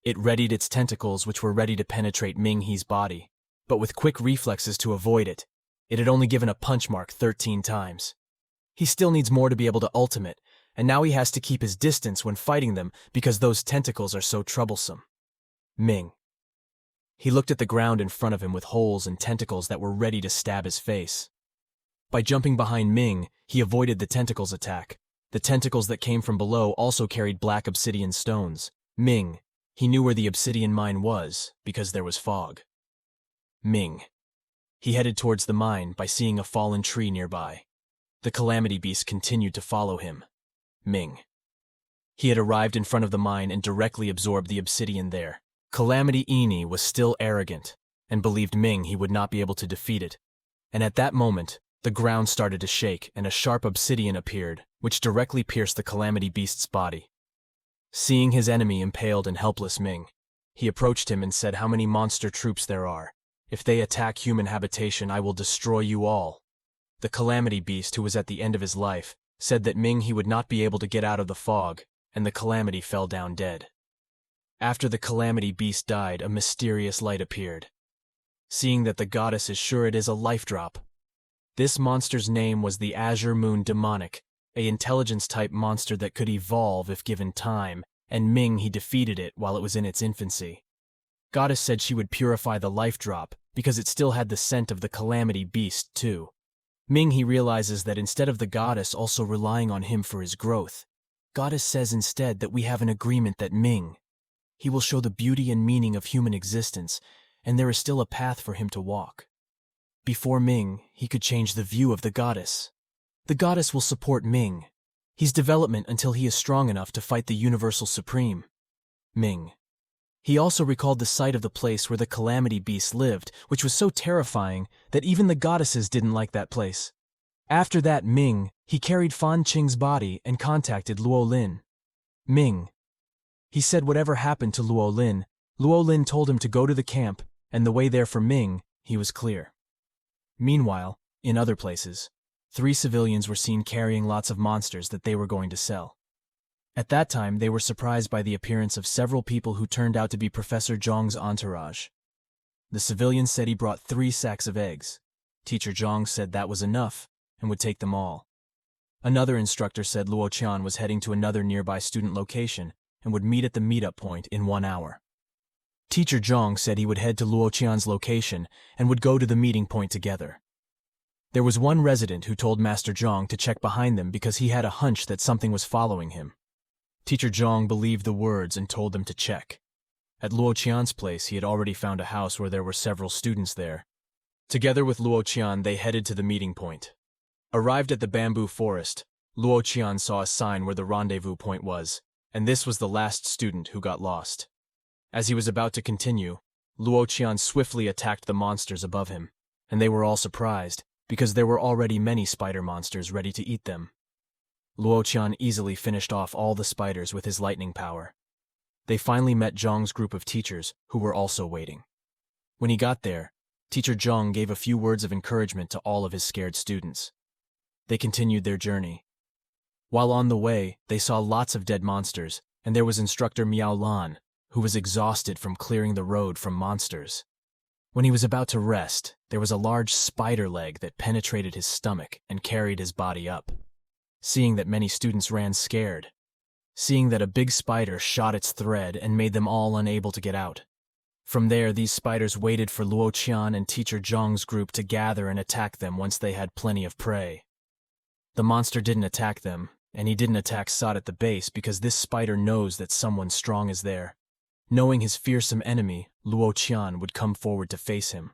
It readied its tentacles, which were ready to penetrate Ming He's body, but with quick reflexes to avoid it. It had only given a punch mark 13 times. He still needs more to be able to ultimate, and now he has to keep his distance when fighting them because those tentacles are so troublesome. Ming. He looked at the ground in front of him with holes and tentacles that were ready to stab his face. By jumping behind Ming, he avoided the tentacles' attack. The tentacles that came from below also carried black obsidian stones. Ming. He knew where the obsidian mine was, because there was fog. Ming. He headed towards the mine by seeing a fallen tree nearby. The calamity beast continued to follow him. Ming. He had arrived in front of the mine and directly absorbed the obsidian there. Calamity Ini was still arrogant, and believed Ming He would not be able to defeat it. And at that moment, the ground started to shake and a sharp obsidian appeared, which directly pierced the calamity beast's body. Seeing his enemy impaled and helpless Ming, he approached him and said, "How many monster troops there are? If they attack human habitation, I will destroy you all." The calamity beast, who was at the end of his life, said that Ming He would not be able to get out of the fog, and the calamity fell down dead. After the calamity beast died, a mysterious light appeared. Seeing that the goddess is sure it is a life drop. This monster's name was the Azure Moon Demonic, an intelligence-type monster that could evolve if given time, and Ming He defeated it while it was in its infancy. Goddess said she would purify the life drop because it still had the scent of the calamity beast too. Ming He realizes that instead of the goddess also relying on him for his growth, Goddess says instead that we have an agreement that Ming He will show the beauty and meaning of human existence, and there is still a path for him to walk. Before Ming, he could change the view of the goddess. The goddess will support Ming He's development until he is strong enough to fight the Universal Supreme. Ming. He also recalled the sight of the place where the calamity beast lived, which was so terrifying that even the goddesses didn't like that place. After that, Ming He carried Fan Qing's body and contacted Luo Lin. Ming. He said whatever happened to Luo Lin told him to go to the camp, and the way there for Ming He was clear. Meanwhile, in other places, 3 civilians were seen carrying lots of monsters that they were going to sell. At that time, they were surprised by the appearance of several people who turned out to be Professor Zhong's entourage. The civilian said he brought 3 sacks of eggs. Teacher Zhong said that was enough and would take them all. Another instructor said Luo Qian was heading to another nearby student location and would meet at the meetup point in 1 hour. Teacher Zhong said he would head to Luo Qian's location and would go to the meeting point together. There was one resident who told Master Zhong to check behind them because he had a hunch that something was following him. Teacher Zhong believed the words and told them to check. At Luo Qian's place, he had already found a house where there were several students there. Together with Luo Qian, they headed to the meeting point. Arrived at the bamboo forest, Luo Qian saw a sign where the rendezvous point was, and this was the last student who got lost. As he was about to continue, Luo Qian swiftly attacked the monsters above him, and they were all surprised, because there were already many spider monsters ready to eat them. Luo Qian easily finished off all the spiders with his lightning power. They finally met Zhong's group of teachers, who were also waiting. When he got there, Teacher Zhong gave a few words of encouragement to all of his scared students. They continued their journey. While on the way, they saw lots of dead monsters, and there was Instructor Miao Lan, who was exhausted from clearing the road from monsters. When he was about to rest, there was a large spider leg that penetrated his stomach and carried his body up. Seeing that many students ran scared. Seeing that a big spider shot its thread and made them all unable to get out. From there, these spiders waited for Luo Qian and Teacher Zhang's group to gather and attack them once they had plenty of prey. The monster didn't attack them, and he didn't attack Sot at the base because this spider knows that someone strong is there. Knowing his fearsome enemy, Luo Qian would come forward to face him.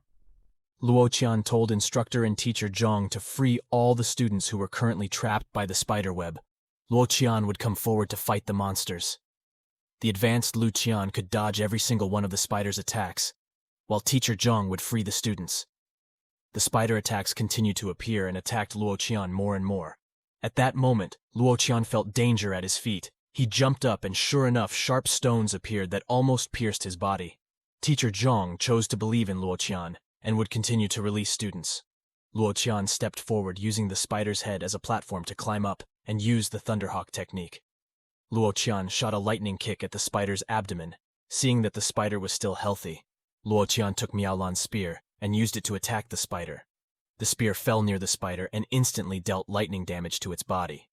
Luo Qian told instructor and teacher Zhang to free all the students who were currently trapped by the spider web. Luo Qian would come forward to fight the monsters. The advanced Lu Qian could dodge every single one of the spider's attacks, while teacher Zhang would free the students. The spider attacks continued to appear and attacked Luo Qian more and more. At that moment, Luo Qian felt danger at his feet. He jumped up and sure enough, sharp stones appeared that almost pierced his body. Teacher Zhang chose to believe in Luo Qian and would continue to release students. Luo Qian stepped forward using the spider's head as a platform to climb up and used the Thunderhawk technique. Luo Qian shot a lightning kick at the spider's abdomen. Seeing that the spider was still healthy, Luo Qian took Miaolan's spear and used it to attack the spider. The spear fell near the spider and instantly dealt lightning damage to its body.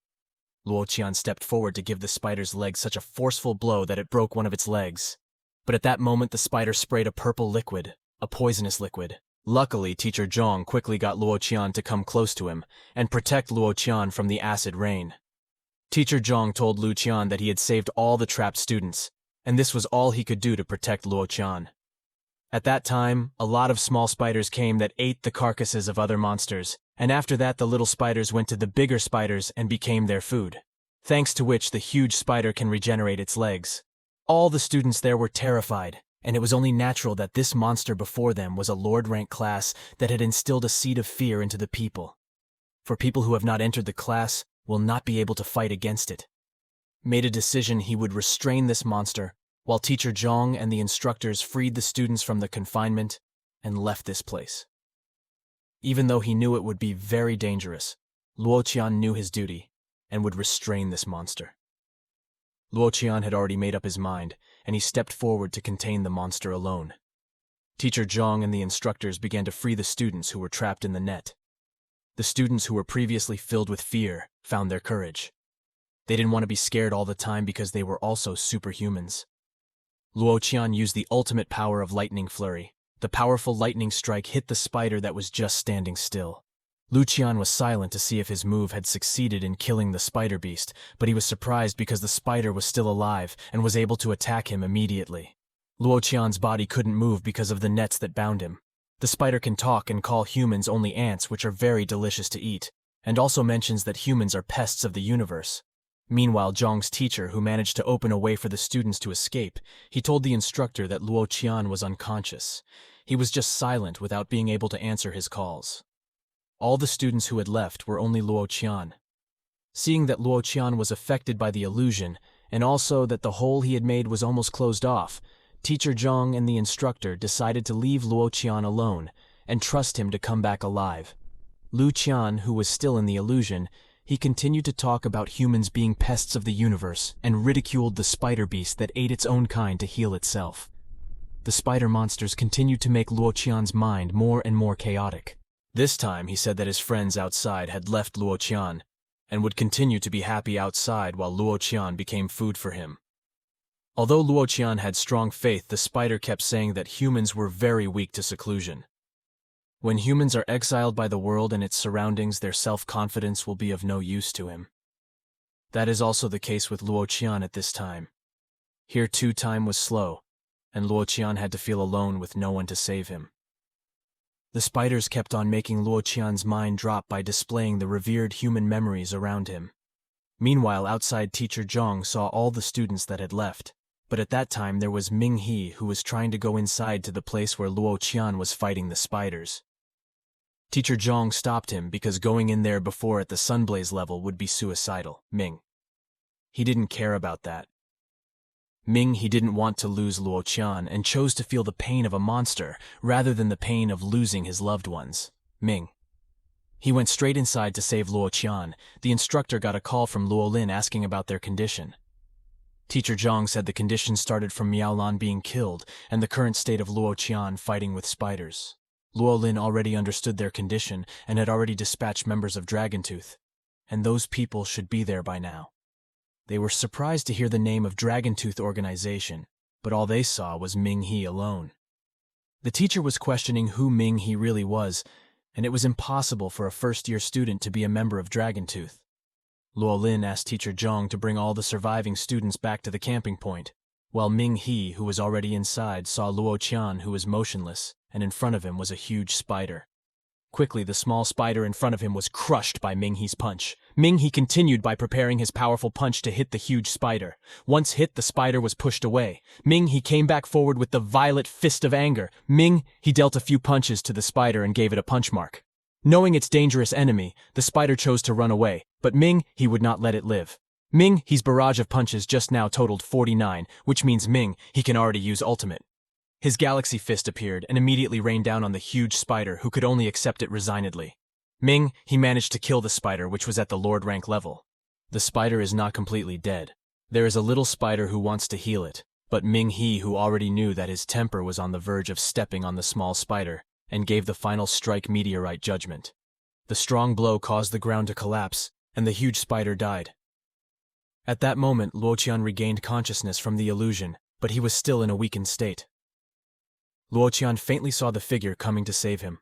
Luo Qian stepped forward to give the spider's leg such a forceful blow that it broke one of its legs. But at that moment the spider sprayed a purple liquid, a poisonous liquid. Luckily, teacher Zhang quickly got Luo Qian to come close to him and protect Luo Qian from the acid rain. Teacher Zhang told Lu Qian that he had saved all the trapped students, and this was all he could do to protect Luo Qian. At that time, a lot of small spiders came that ate the carcasses of other monsters, and after that the little spiders went to the bigger spiders and became their food, thanks to which the huge spider can regenerate its legs. All the students there were terrified, and it was only natural that this monster before them was a Lord-rank class that had instilled a seed of fear into the people. For people who have not entered the class will not be able to fight against it. Made a decision he would restrain this monster, while teacher Zhang and the instructors freed the students from the confinement and left this place. Even though he knew it would be very dangerous, Luo Qian knew his duty and would restrain this monster. Luo Qian had already made up his mind, and he stepped forward to contain the monster alone. Teacher Zhang and the instructors began to free the students who were trapped in the net. The students who were previously filled with fear found their courage. They didn't want to be scared all the time because they were also superhumans. Luo Qian used the ultimate power of lightning flurry. The powerful lightning strike hit the spider that was just standing still. Lu Qian was silent to see if his move had succeeded in killing the spider beast, but he was surprised because the spider was still alive and was able to attack him immediately. Luo Qian's body couldn't move because of the nets that bound him. The spider can talk and call humans only ants, which are very delicious to eat, and also mentions that humans are pests of the universe. Meanwhile, Zhang's teacher, who managed to open a way for the students to escape, he told the instructor that Luo Qian was unconscious. He was just silent without being able to answer his calls. All the students who had left were only Luo Qian. Seeing that Luo Qian was affected by the illusion, and also that the hole he had made was almost closed off, teacher Zhang and the instructor decided to leave Luo Qian alone and trust him to come back alive. Lu Qian, who was still in the illusion, he continued to talk about humans being pests of the universe and ridiculed the spider beast that ate its own kind to heal itself. The spider monsters continued to make Luo Qian's mind more and more chaotic. This time he said that his friends outside had left Luo Qian and would continue to be happy outside while Luo Qian became food for him. Although Luo Qian had strong faith, the spider kept saying that humans were very weak to seclusion. When humans are exiled by the world and its surroundings, their self-confidence will be of no use to him. That is also the case with Luo Qian at this time. Here too time was slow, and Luo Qian had to feel alone with no one to save him. The spiders kept on making Luo Qian's mind drop by displaying the revered human memories around him. Meanwhile, outside teacher Zhang saw all the students that had left. But at that time there was Ming He who was trying to go inside to the place where Luo Qian was fighting the spiders. Teacher Zhang stopped him because going in there before at the sunblaze level would be suicidal. He didn't care about that. He didn't want to lose Luo Qian and chose to feel the pain of a monster rather than the pain of losing his loved ones. He went straight inside to save Luo Qian. The instructor got a call from Luo Lin asking about their condition. Teacher Zhang said the condition started from Miaolan being killed and the current state of Luo Qian fighting with spiders. Luo Lin already understood their condition and had already dispatched members of Dragontooth, and those people should be there by now. They were surprised to hear the name of Dragontooth organization, but all they saw was Ming He alone. The teacher was questioning who Ming He really was, and it was impossible for a first-year student to be a member of Dragontooth. Luo Lin asked Teacher Zhang to bring all the surviving students back to the camping point, while Ming He, who was already inside, saw Luo Qian, who was motionless, and in front of him was a huge spider. Quickly, the small spider in front of him was crushed by Ming He's punch. Ming He continued by preparing his powerful punch to hit the huge spider. Once hit, the spider was pushed away. Ming He came back forward with the violet fist of anger. Ming He dealt a few punches to the spider and gave it a punch mark. Knowing its dangerous enemy, the spider chose to run away, but Ming He would not let it live. Ming He's barrage of punches just now totaled 49, which means Ming He can already use ultimate. His galaxy fist appeared and immediately rained down on the huge spider, who could only accept it resignedly. Ming He managed to kill the spider, which was at the Lord rank level. The spider is not completely dead. There is a little spider who wants to heal it, but Ming He, who already knew that his temper was on the verge of stepping on the small spider, and gave the final strike meteorite judgment. The strong blow caused the ground to collapse, and the huge spider died. At that moment, Luo Qian regained consciousness from the illusion, but he was still in a weakened state. Luo Qian faintly saw the figure coming to save him.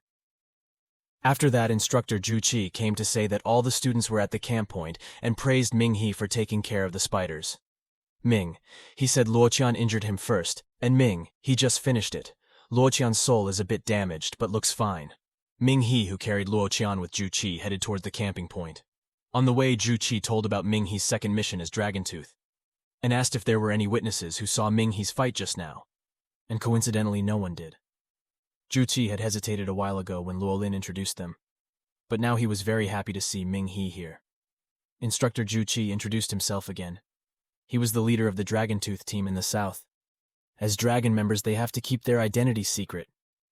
After that, Instructor Zhu Qi came to say that all the students were at the camp point and praised Ming He for taking care of the spiders. Ming He said Luo Qian injured him first, and Ming He just finished it. Luo Qian's soul is a bit damaged, but looks fine. Ming He, who carried Luo Qian with Zhu Qi, headed toward the camping point. On the way, Zhu Qi told about Ming He's second mission as Dragontooth, and asked if there were any witnesses who saw Ming He's fight just now. And coincidentally, no one did. Zhu Qi had hesitated a while ago when Luo Lin introduced them, but now he was very happy to see Ming He here. Instructor Zhu Qi introduced himself again. He was the leader of the Dragontooth team in the south. As dragon members, they have to keep their identity secret.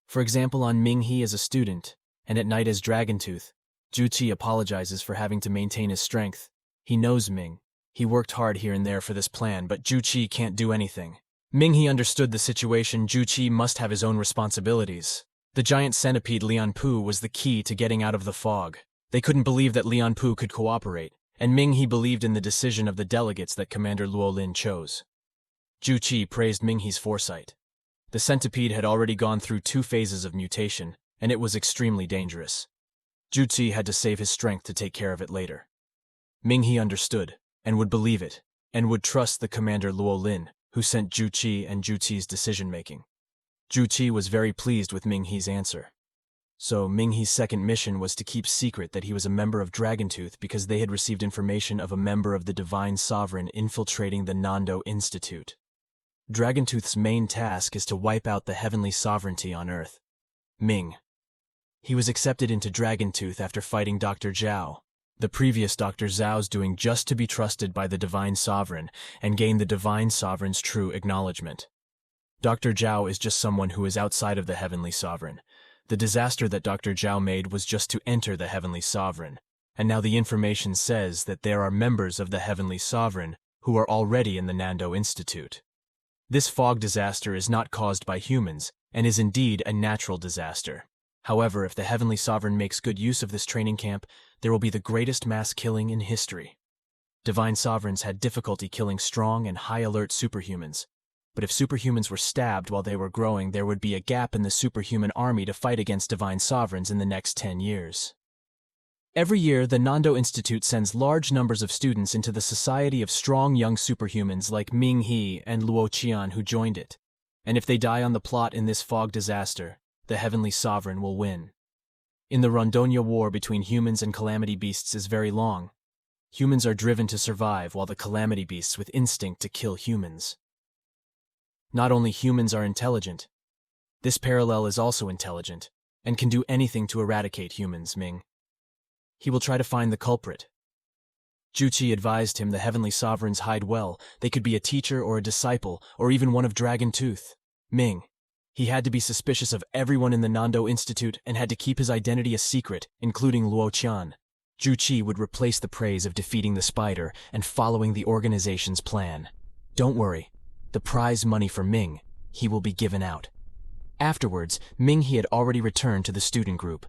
For example, on Ming He as a student, and at night as Dragontooth, Zhu Qi apologizes for having to maintain his strength. He knows Ming. He worked hard here and there for this plan, but Zhu Qi can't do anything. Ming He understood the situation. Zhu Qi must have his own responsibilities. The giant centipede Lian Pu was the key to getting out of the fog. They couldn't believe that Lian Pu could cooperate, and Ming He believed in the decision of the delegates that Commander Luo Lin chose. Zhu Qi praised Ming He's foresight. The centipede had already gone through 2 phases of mutation, and it was extremely dangerous. Zhu Qi had to save his strength to take care of it later. Ming He understood, and would believe it, and would trust the Commander Luo Lin, who sent Zhu Qi and Zhu Qi's decision-making. Zhu Qi was very pleased with Ming He's answer. So Ming He's second mission was to keep secret that he was a member of Dragontooth because they had received information of a member of the Divine Sovereign infiltrating the Nando Institute. Dragontooth's main task is to wipe out the heavenly sovereignty on Earth. Ming He was accepted into Dragontooth after fighting Dr. Zhao. The previous Dr. Zhao's doing just to be trusted by the Divine Sovereign and gain the Divine Sovereign's true acknowledgement. Dr. Zhao is just someone who is outside of the Heavenly Sovereign. The disaster that Dr. Zhao made was just to enter the Heavenly Sovereign, and now the information says that there are members of the Heavenly Sovereign who are already in the Nando Institute. This fog disaster is not caused by humans, and is indeed a natural disaster. However, if the Heavenly Sovereign makes good use of this training camp, there will be the greatest mass killing in history. Divine Sovereigns had difficulty killing strong and high-alert superhumans, but if superhumans were stabbed while they were growing, there would be a gap in the superhuman army to fight against Divine Sovereigns in the next 10 years. Every year, the Nando Institute sends large numbers of students into the society of strong young superhumans like Ming He and Luo Qian who joined it, and if they die on the plot in this fog disaster, the Heavenly Sovereign will win. In the Rondonia War between humans and Calamity Beasts is very long. Humans are driven to survive while the Calamity Beasts with instinct to kill humans. Not only humans are intelligent, this parallel is also intelligent, and can do anything to eradicate humans, Ming. He will try to find the culprit. Zhu Qi advised him the Heavenly Sovereigns hide well. They could be a teacher or a disciple, or even one of Dragontooth. Ming He had to be suspicious of everyone in the Nando Institute and had to keep his identity a secret, including Luo Qian. Zhu Qi would replace the praise of defeating the spider and following the organization's plan. Don't worry, the prize money for Ming He will be given out. Afterwards, Ming He had already returned to the student group.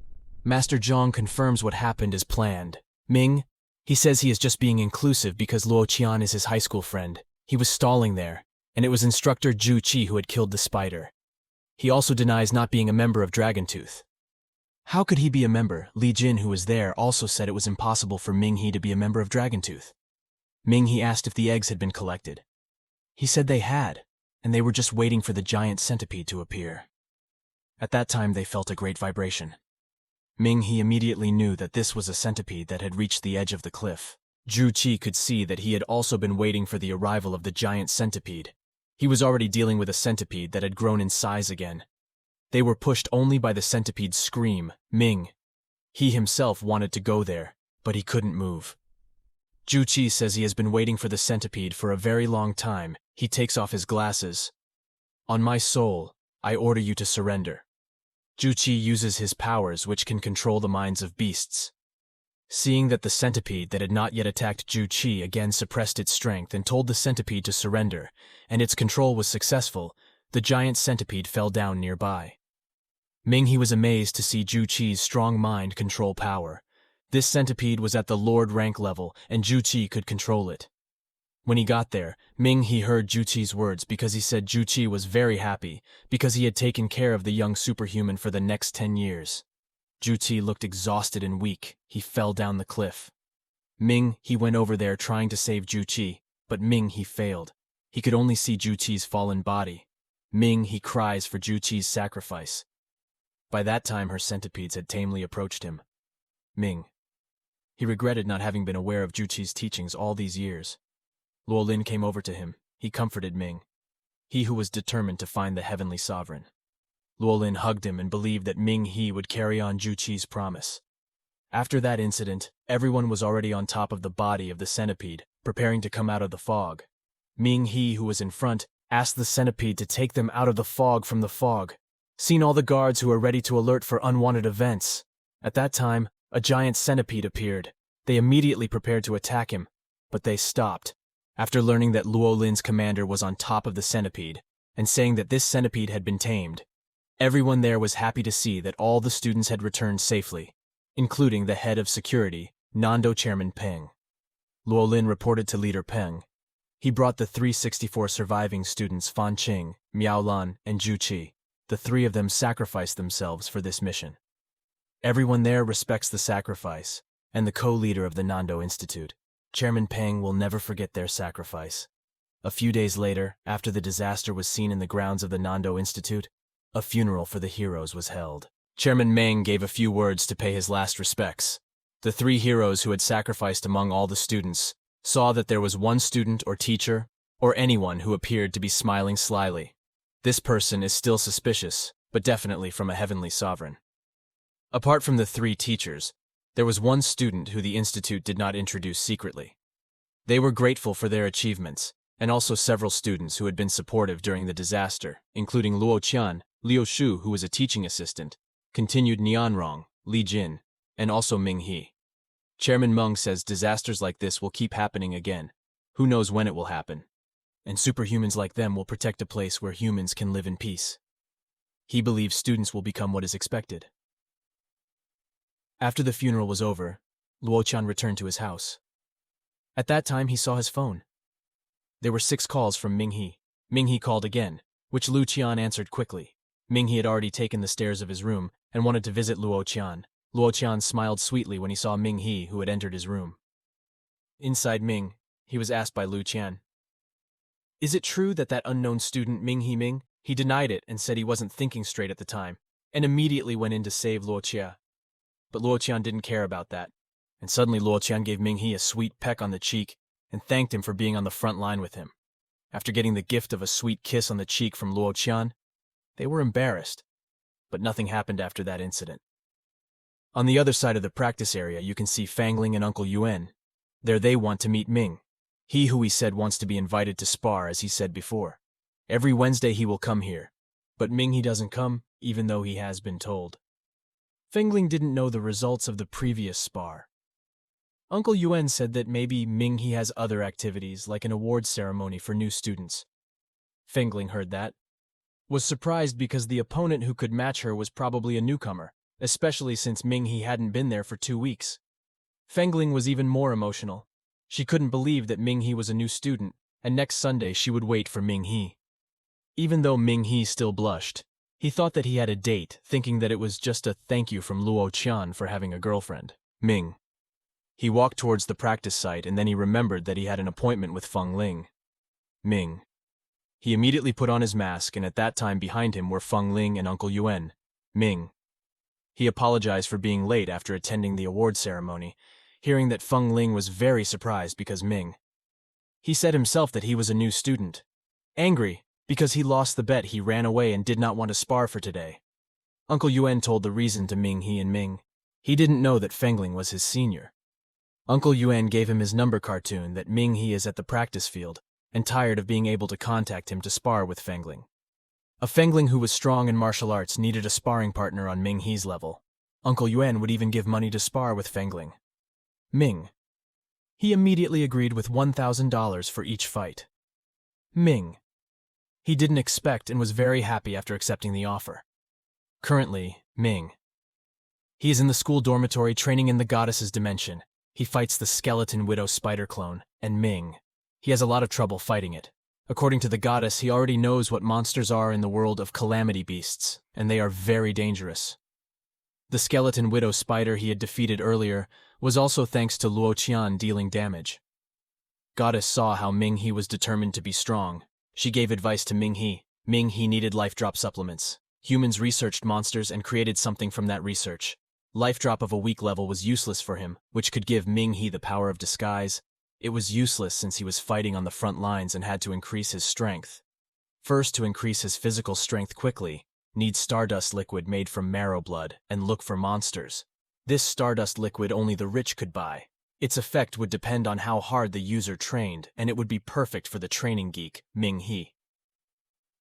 Master Zhang confirms what happened as planned. Ming He says he is just being inclusive because Luo Qian is his high school friend. He was stalling there, and it was Instructor Zhu Qi who had killed the spider. He also denies not being a member of Dragontooth. How could he be a member? Li Jin, who was there, also said it was impossible for Ming He to be a member of Dragontooth. Ming He asked if the eggs had been collected. He said they had, and they were just waiting for the giant centipede to appear. At that time they felt a great vibration. Ming He immediately knew that this was a centipede that had reached the edge of the cliff. Zhu Qi could see that he had also been waiting for the arrival of the giant centipede. He was already dealing with a centipede that had grown in size again. They were pushed only by the centipede's scream, Ming. He himself wanted to go there, but he couldn't move. Zhu Qi says he has been waiting for the centipede for a very long time. He takes off his glasses. On my soul, I order you to surrender. Zhu Qi uses his powers, which can control the minds of beasts. Seeing that the centipede that had not yet attacked Zhu Qi again suppressed its strength and told the centipede to surrender, and its control was successful, the giant centipede fell down nearby. Ming He was amazed to see Zhu Qi's strong mind control power. This centipede was at the Lord rank level, and Zhu Qi could control it. When he got there, Ming He heard Zhu Qi's words because he said Zhu Qi was very happy because he had taken care of the young superhuman for the next 10 years. Zhu Qi looked exhausted and weak. He fell down the cliff. Ming He went over there trying to save Zhu Qi, but Ming He failed. He could only see Zhu Qi's fallen body. Ming He cries for Zhu Qi's sacrifice. By that time her centipedes had tamely approached him. Ming. He regretted not having been aware of Zhu Qi's teachings all these years. Luo Lin came over to him. He comforted Ming. He who was determined to find the heavenly sovereign. Luo Lin hugged him and believed that Ming He would carry on Zhu Qi's promise. After that incident, everyone was already on top of the body of the centipede, preparing to come out of the fog. Ming He, who was in front, asked the centipede to take them out of the fog from the fog. Seen all the guards who were ready to alert for unwanted events. At that time, a giant centipede appeared. They immediately prepared to attack him, but they stopped. After learning that Luo Lin's commander was on top of the centipede, and saying that this centipede had been tamed, everyone there was happy to see that all the students had returned safely, including the head of security, Nando Chairman Peng. Luo Lin reported to Leader Peng. He brought the 364 surviving students Fan Qing, Miao Lan, and Zhu Qi. The three of them sacrificed themselves for this mission. Everyone there respects the sacrifice, and the co-leader of the Nando Institute, Chairman Peng, will never forget their sacrifice. A few days later, after the disaster was seen in the grounds of the Nando Institute, a funeral for the heroes was held. Chairman Meng gave a few words to pay his last respects. The three heroes who had sacrificed among all the students saw that there was one student or teacher or anyone who appeared to be smiling slyly. This person is still suspicious, but definitely from a heavenly sovereign. Apart from the three teachers, there was one student who the institute did not introduce secretly. They were grateful for their achievements, and also several students who had been supportive during the disaster, including Luo Qian, Liu Shu, who was a teaching assistant, continued Nianrong, Li Jin, and also Ming He. Chairman Meng says disasters like this will keep happening again. Who knows when it will happen? And superhumans like them will protect a place where humans can live in peace. He believes students will become what is expected. After the funeral was over, Luo Qian returned to his house. At that time, he saw his phone. There were 6 calls from Ming He. Ming He called again, which Luo Qian answered quickly. Ming He had already taken the stairs of his room and wanted to visit Luo Qian. Luo Qian smiled sweetly when he saw Ming He, who had entered his room. Inside Ming, he was asked by Luo Qian, "Is it true that unknown student Ming He denied it and said he wasn't thinking straight at the time, and immediately went in to save Luo Qia." But Luo Qian didn't care about that, and suddenly Luo Qian gave Ming He a sweet peck on the cheek and thanked him for being on the front line with him. After getting the gift of a sweet kiss on the cheek from Luo Qian, they were embarrassed, but nothing happened after that incident. On the other side of the practice area, you can see Fangling and Uncle Yuan. There they want to meet Ming. He who he said wants to be invited to spar, as he said before. Every Wednesday he will come here, but Ming He doesn't come, even though he has been told. Fangling didn't know the results of the previous spar. Uncle Yuan said that maybe Ming He has other activities, like an awards ceremony for new students. Fangling heard that, was surprised because the opponent who could match her was probably a newcomer, especially since Ming He hadn't been there for 2 weeks. Fangling was even more emotional. She couldn't believe that Ming He was a new student, and next Sunday she would wait for Ming He. Even though Ming He still blushed, He thought that he had a date, thinking that it was just a thank you from Luo Qian for having a girlfriend, Ming. He walked towards the practice site and then he remembered that he had an appointment with Feng Ling. Ming. He immediately put on his mask, and at that time behind him were Feng Ling and Uncle Yuan. Ming. He apologized for being late after attending the award ceremony, hearing that Feng Ling was very surprised because Ming. He said himself that he was a new student. Angry, because he lost the bet, he ran away and did not want to spar for today. Uncle Yuan told the reason to Ming He and Ming. He didn't know that Feng Ling was his senior. Uncle Yuan gave him his number cartoon that Ming He is at the practice field, and tired of being able to contact him to spar with Feng Ling. A Feng Ling who was strong in martial arts needed a sparring partner on Ming He's level. Uncle Yuan would even give money to spar with Feng Ling. Ming. He immediately agreed with $1,000 for each fight. Ming. He didn't expect and was very happy after accepting the offer. Currently, Ming. He is in the school dormitory training in the goddess's dimension. He fights the skeleton widow spider clone, and Ming. He has a lot of trouble fighting it. According to the goddess, he already knows what monsters are in the world of calamity beasts, and they are very dangerous. The skeleton widow spider he had defeated earlier was also thanks to Luo Qian dealing damage. Goddess saw how Ming He was determined to be strong. She gave advice to Ming He. Ming He needed life drop supplements. Humans researched monsters and created something from that research. Life drop of a weak level was useless for him, which could give Ming He the power of disguise. It was useless since he was fighting on the front lines and had to increase his strength. First, to increase his physical strength quickly, need stardust liquid made from marrow blood and look for monsters. This stardust liquid only the rich could buy. Its effect would depend on how hard the user trained, and it would be perfect for the training geek, Ming He.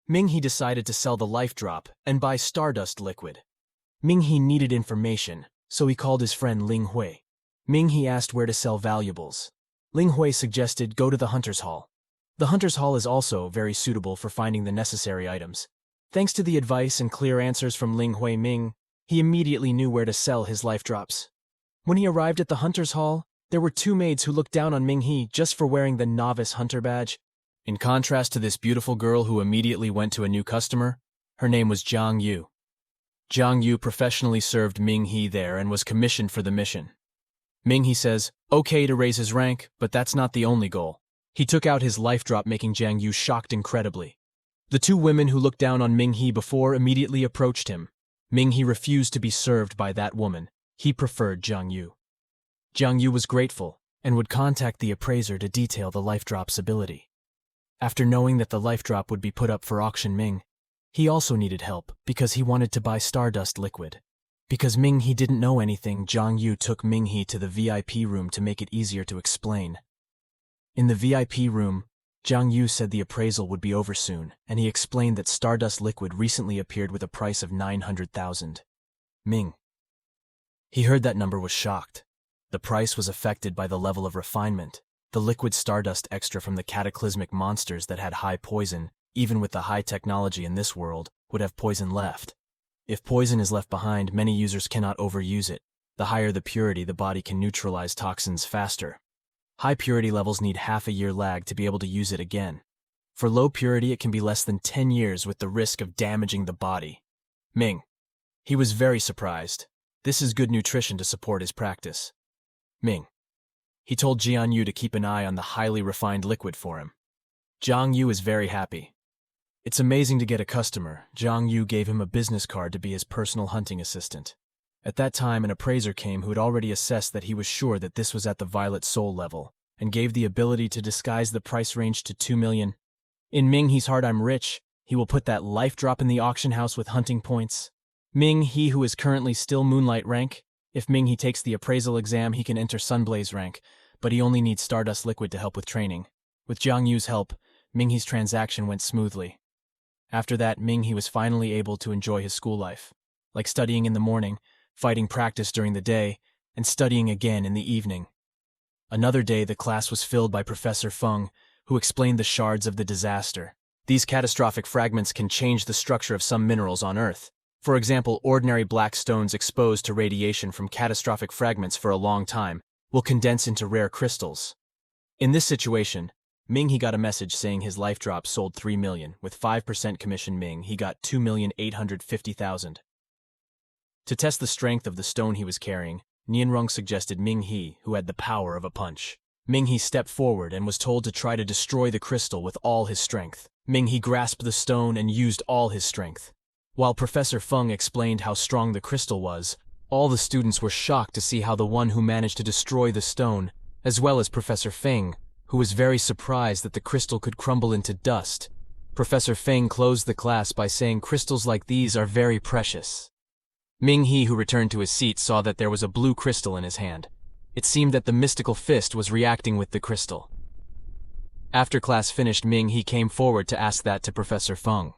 Ming He decided to sell the life drop and buy stardust liquid. Ming He needed information, so he called his friend Ling Hui. Ming He asked where to sell valuables. Ling Hui suggested go to the Hunter's Hall. The Hunter's Hall is also very suitable for finding the necessary items. Thanks to the advice and clear answers from Ling Hui Ming, he immediately knew where to sell his life drops. When he arrived at the Hunter's Hall, there were two maids who looked down on Ming He just for wearing the novice hunter badge. In contrast to this beautiful girl who immediately went to a new customer, her name was Jiang Yu. Jiang Yu professionally served Ming He there and was commissioned for the mission. Ming He says, okay to raise his rank, but that's not the only goal. He took out his life drop, making Jiang Yu shocked incredibly. The two women who looked down on Ming He before immediately approached him. Ming He refused to be served by that woman. He preferred Jiang Yu. Jiang Yu was grateful and would contact the appraiser to detail the life drop's ability. After knowing that the life drop would be put up for auction, he also needed help because he wanted to buy stardust liquid. Because Ming He didn't know anything, Jiang Yu took Ming He to the VIP room to make it easier to explain. In the VIP room, Jiang Yu said the appraisal would be over soon, and he explained that stardust liquid recently appeared with a price of 900,000. He heard that number was shocked. The price was affected by the level of refinement. The liquid stardust extra from the cataclysmic monsters that had high poison, even with the high technology in this world, would have poison left. If poison is left behind, many users cannot overuse it. The higher the purity, the body can neutralize toxins faster. High purity levels need half a year lag to be able to use it again. For low purity, it can be less than 10 years with the risk of damaging the body. He was very surprised. This is good nutrition to support his practice. He told Jiang Yu to keep an eye on the highly refined liquid for him. Jiang Yu is very happy. It's amazing to get a customer. Jiang Yu gave him a business card to be his personal hunting assistant. At that time, an appraiser came who had already assessed that he was sure that this was at the Violet Soul level, and gave the ability to disguise the price range to 2 million. In Ming He's heart, I'm rich. He will put that life drop in the auction house with hunting points. Ming He, who is currently still Moonlight rank, if Ming He takes the appraisal exam, he can enter Sunblaze rank, but he only needs Stardust Liquid to help with training. With Jiang Yu's help, Ming He's transaction went smoothly. After that, Ming He was finally able to enjoy his school life, like studying in the morning, fighting practice during the day, and studying again in the evening. Another day, the class was filled by Professor Feng, who explained the shards of the disaster. These catastrophic fragments can change the structure of some minerals on Earth. For example, ordinary black stones exposed to radiation from catastrophic fragments for a long time will condense into rare crystals. In this situation, Ming He got a message saying his life drop sold 3 million. With 5% commission Ming He got 2,850,000. To test the strength of the stone he was carrying, Nianrong suggested Ming He, who had the power of a punch. Ming He stepped forward and was told to try to destroy the crystal with all his strength. Ming He grasped the stone and used all his strength. While Professor Feng explained how strong the crystal was, all the students were shocked to see how the one who managed to destroy the stone, as well as Professor Feng, who was very surprised that the crystal could crumble into dust. Professor Feng closed the class by saying crystals like these are very precious. Ming He, who returned to his seat, saw that there was a blue crystal in his hand. It seemed that the mystical fist was reacting with the crystal. After class finished, Ming He came forward to ask that to Professor Feng.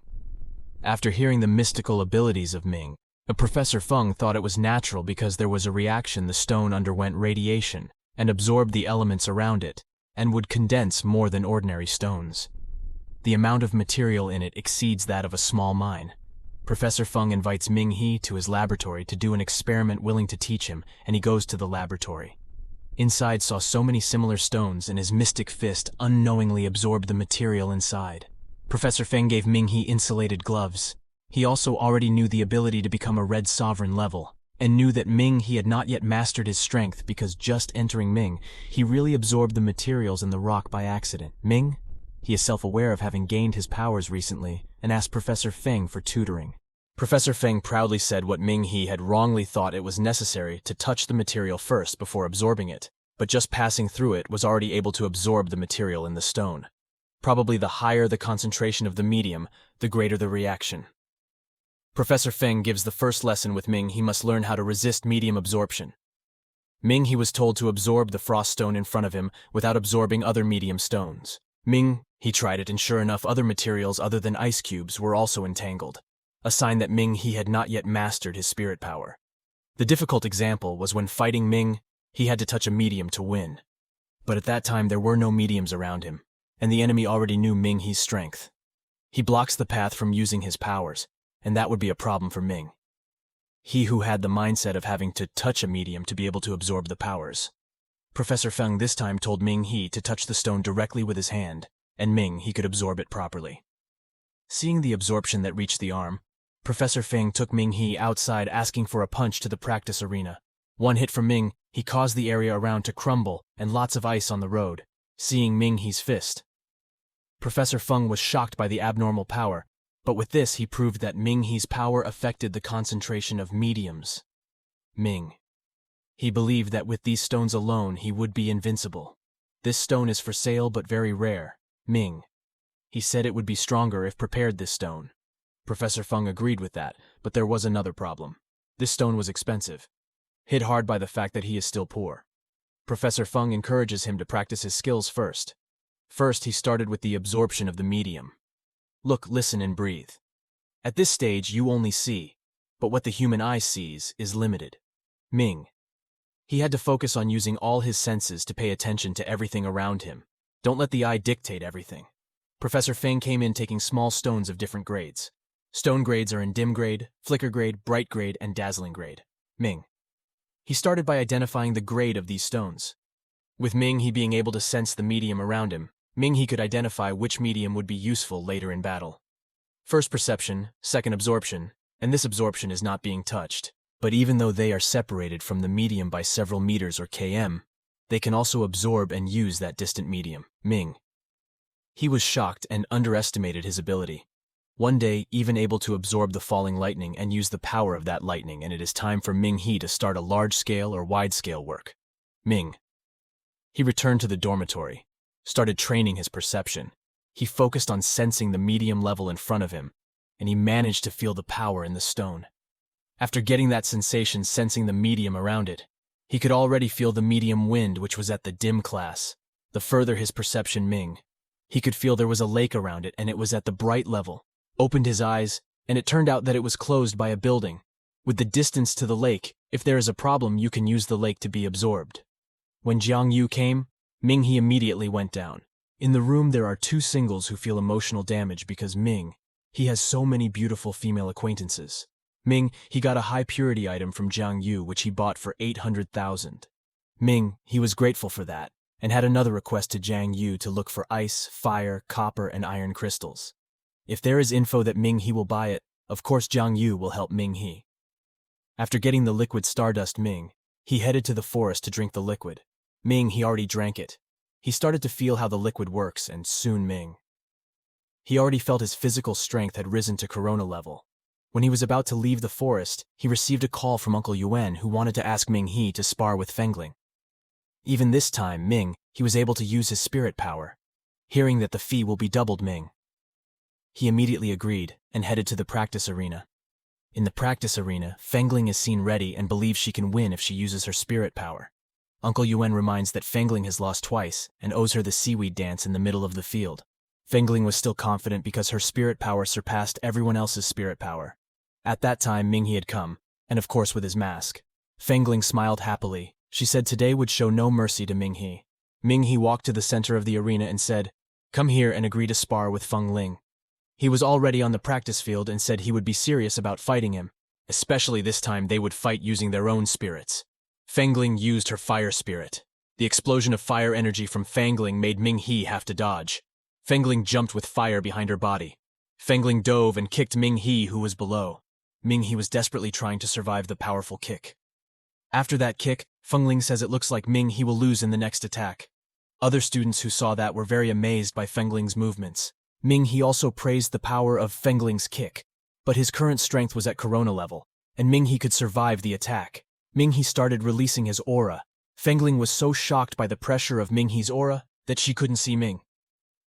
After hearing the mystical abilities of Ming, Professor Feng thought it was natural because there was a reaction. The stone underwent radiation and absorbed the elements around it, and would condense more than ordinary stones. The amount of material in it exceeds that of a small mine. Professor Feng invites Ming He to his laboratory to do an experiment, willing to teach him, and he goes to the laboratory. Inside saw so many similar stones, and his mystic fist unknowingly absorbed the material inside. Professor Feng gave Ming He insulated gloves. He also already knew the ability to become a red sovereign level, and knew that Ming He had not yet mastered his strength because just entering Ming, he really absorbed the materials in the rock by accident. Ming? He is self-aware of having gained his powers recently, and asked Professor Feng for tutoring. Professor Feng proudly said what Ming He had wrongly thought it was necessary to touch the material first before absorbing it, but just passing through it was already able to absorb the material in the stone. Probably the higher the concentration of the medium, the greater the reaction. Professor Feng gives the first lesson with Ming He must learn how to resist medium absorption. Ming He was told to absorb the frost stone in front of him without absorbing other medium stones. Ming He tried it, and sure enough other materials other than ice cubes were also entangled, a sign that Ming He had not yet mastered his spirit power. The difficult example was when fighting Ming He had to touch a medium to win. But at that time there were no mediums around him, and the enemy already knew Ming He's strength. He blocks the path from using his powers, and that would be a problem for Ming He, who had the mindset of having to touch a medium to be able to absorb the powers. Professor Feng this time told Ming He to touch the stone directly with his hand, and Ming He could absorb it properly. Seeing the absorption that reached the arm, Professor Feng took Ming He outside, asking for a punch to the practice arena. One hit from Ming He caused the area around to crumble and lots of ice on the road. Seeing Ming He's fist, Professor Feng was shocked by the abnormal power, but with this he proved that Ming He's power affected the concentration of mediums. Ming He believed that with these stones alone he would be invincible. This stone is for sale but very rare. Ming He said it would be stronger if prepared this stone. Professor Feng agreed with that, but there was another problem. This stone was expensive, hit hard by the fact that he is still poor. Professor Feng encourages him to practice his skills first. First, he started with the absorption of the medium. Look, listen, and breathe. At this stage, you only see, but what the human eye sees is limited. Ming He had to focus on using all his senses to pay attention to everything around him. Don't let the eye dictate everything. Professor Feng came in taking small stones of different grades. Stone grades are in dim grade, flicker grade, bright grade, and dazzling grade. Ming He started by identifying the grade of these stones. With Ming He being able to sense the medium around him, Ming He could identify which medium would be useful later in battle. First perception, second absorption, and this absorption is not being touched. But even though they are separated from the medium by several meters or km, they can also absorb and use that distant medium. Ming He was shocked and underestimated his ability. One day, even able to absorb the falling lightning and use the power of that lightning, and it is time for Ming He to start a large-scale or wide-scale work. Ming He returned to the dormitory, started training his perception. He focused on sensing the medium level in front of him, and he managed to feel the power in the stone. After getting that sensation, sensing the medium around it, he could already feel the medium wind, which was at the dim class. The further his perception Ming, he could feel there was a lake around it, and it was at the bright level. Opened his eyes, and it turned out that it was closed by a building. With the distance to the lake, if there is a problem, you can use the lake to be absorbed. When Jiang Yu came, Ming He immediately went down. In the room there are two singles who feel emotional damage because Ming He has so many beautiful female acquaintances. Ming He got a high-purity item from Jiang Yu which he bought for 800,000. Ming He was grateful for that. and had another request to Jiang Yu to look for ice, fire, copper, and iron crystals. If there is info that Ming He will buy it, of course Jiang Yu will help Ming He. After getting the liquid stardust Ming, he headed to the forest to drink the liquid. Ming He already drank it. He started to feel how the liquid works, and soon Ming He already felt his physical strength had risen to corona level. When he was about to leave the forest, he received a call from Uncle Yuan who wanted to ask Ming He to spar with Fengling. Even this time, He was able to use his spirit power. Hearing that the fee will be doubled, He immediately agreed and headed to the practice arena. In the practice arena, Fengling is seen ready and believes she can win if she uses her spirit power. Uncle Yuan reminds that Fengling has lost twice and owes her the seaweed dance in the middle of the field. Fengling was still confident because her spirit power surpassed everyone else's spirit power. At that time, Ming He had come, and of course with his mask. Fengling smiled happily. She said today would show no mercy to Ming He. Ming He walked to the center of the arena and said, "Come here and agree to spar with Feng Ling." He was already on the practice field and said he would be serious about fighting him. Especially this time they would fight using their own spirits. Fengling used her fire spirit. The explosion of fire energy from Fengling made Ming He have to dodge. Fengling jumped with fire behind her body. Fengling dove and kicked Ming He, who was below. Ming He was desperately trying to survive the powerful kick. After that kick, Fengling says it looks like Ming He will lose in the next attack. Other students who saw that were very amazed by Fengling's movements. Ming He also praised the power of Fengling's kick, but his current strength was at corona level, and Ming He could survive the attack. Ming He started releasing his aura. Fengling was so shocked by the pressure of Ming He's aura that she couldn't see Ming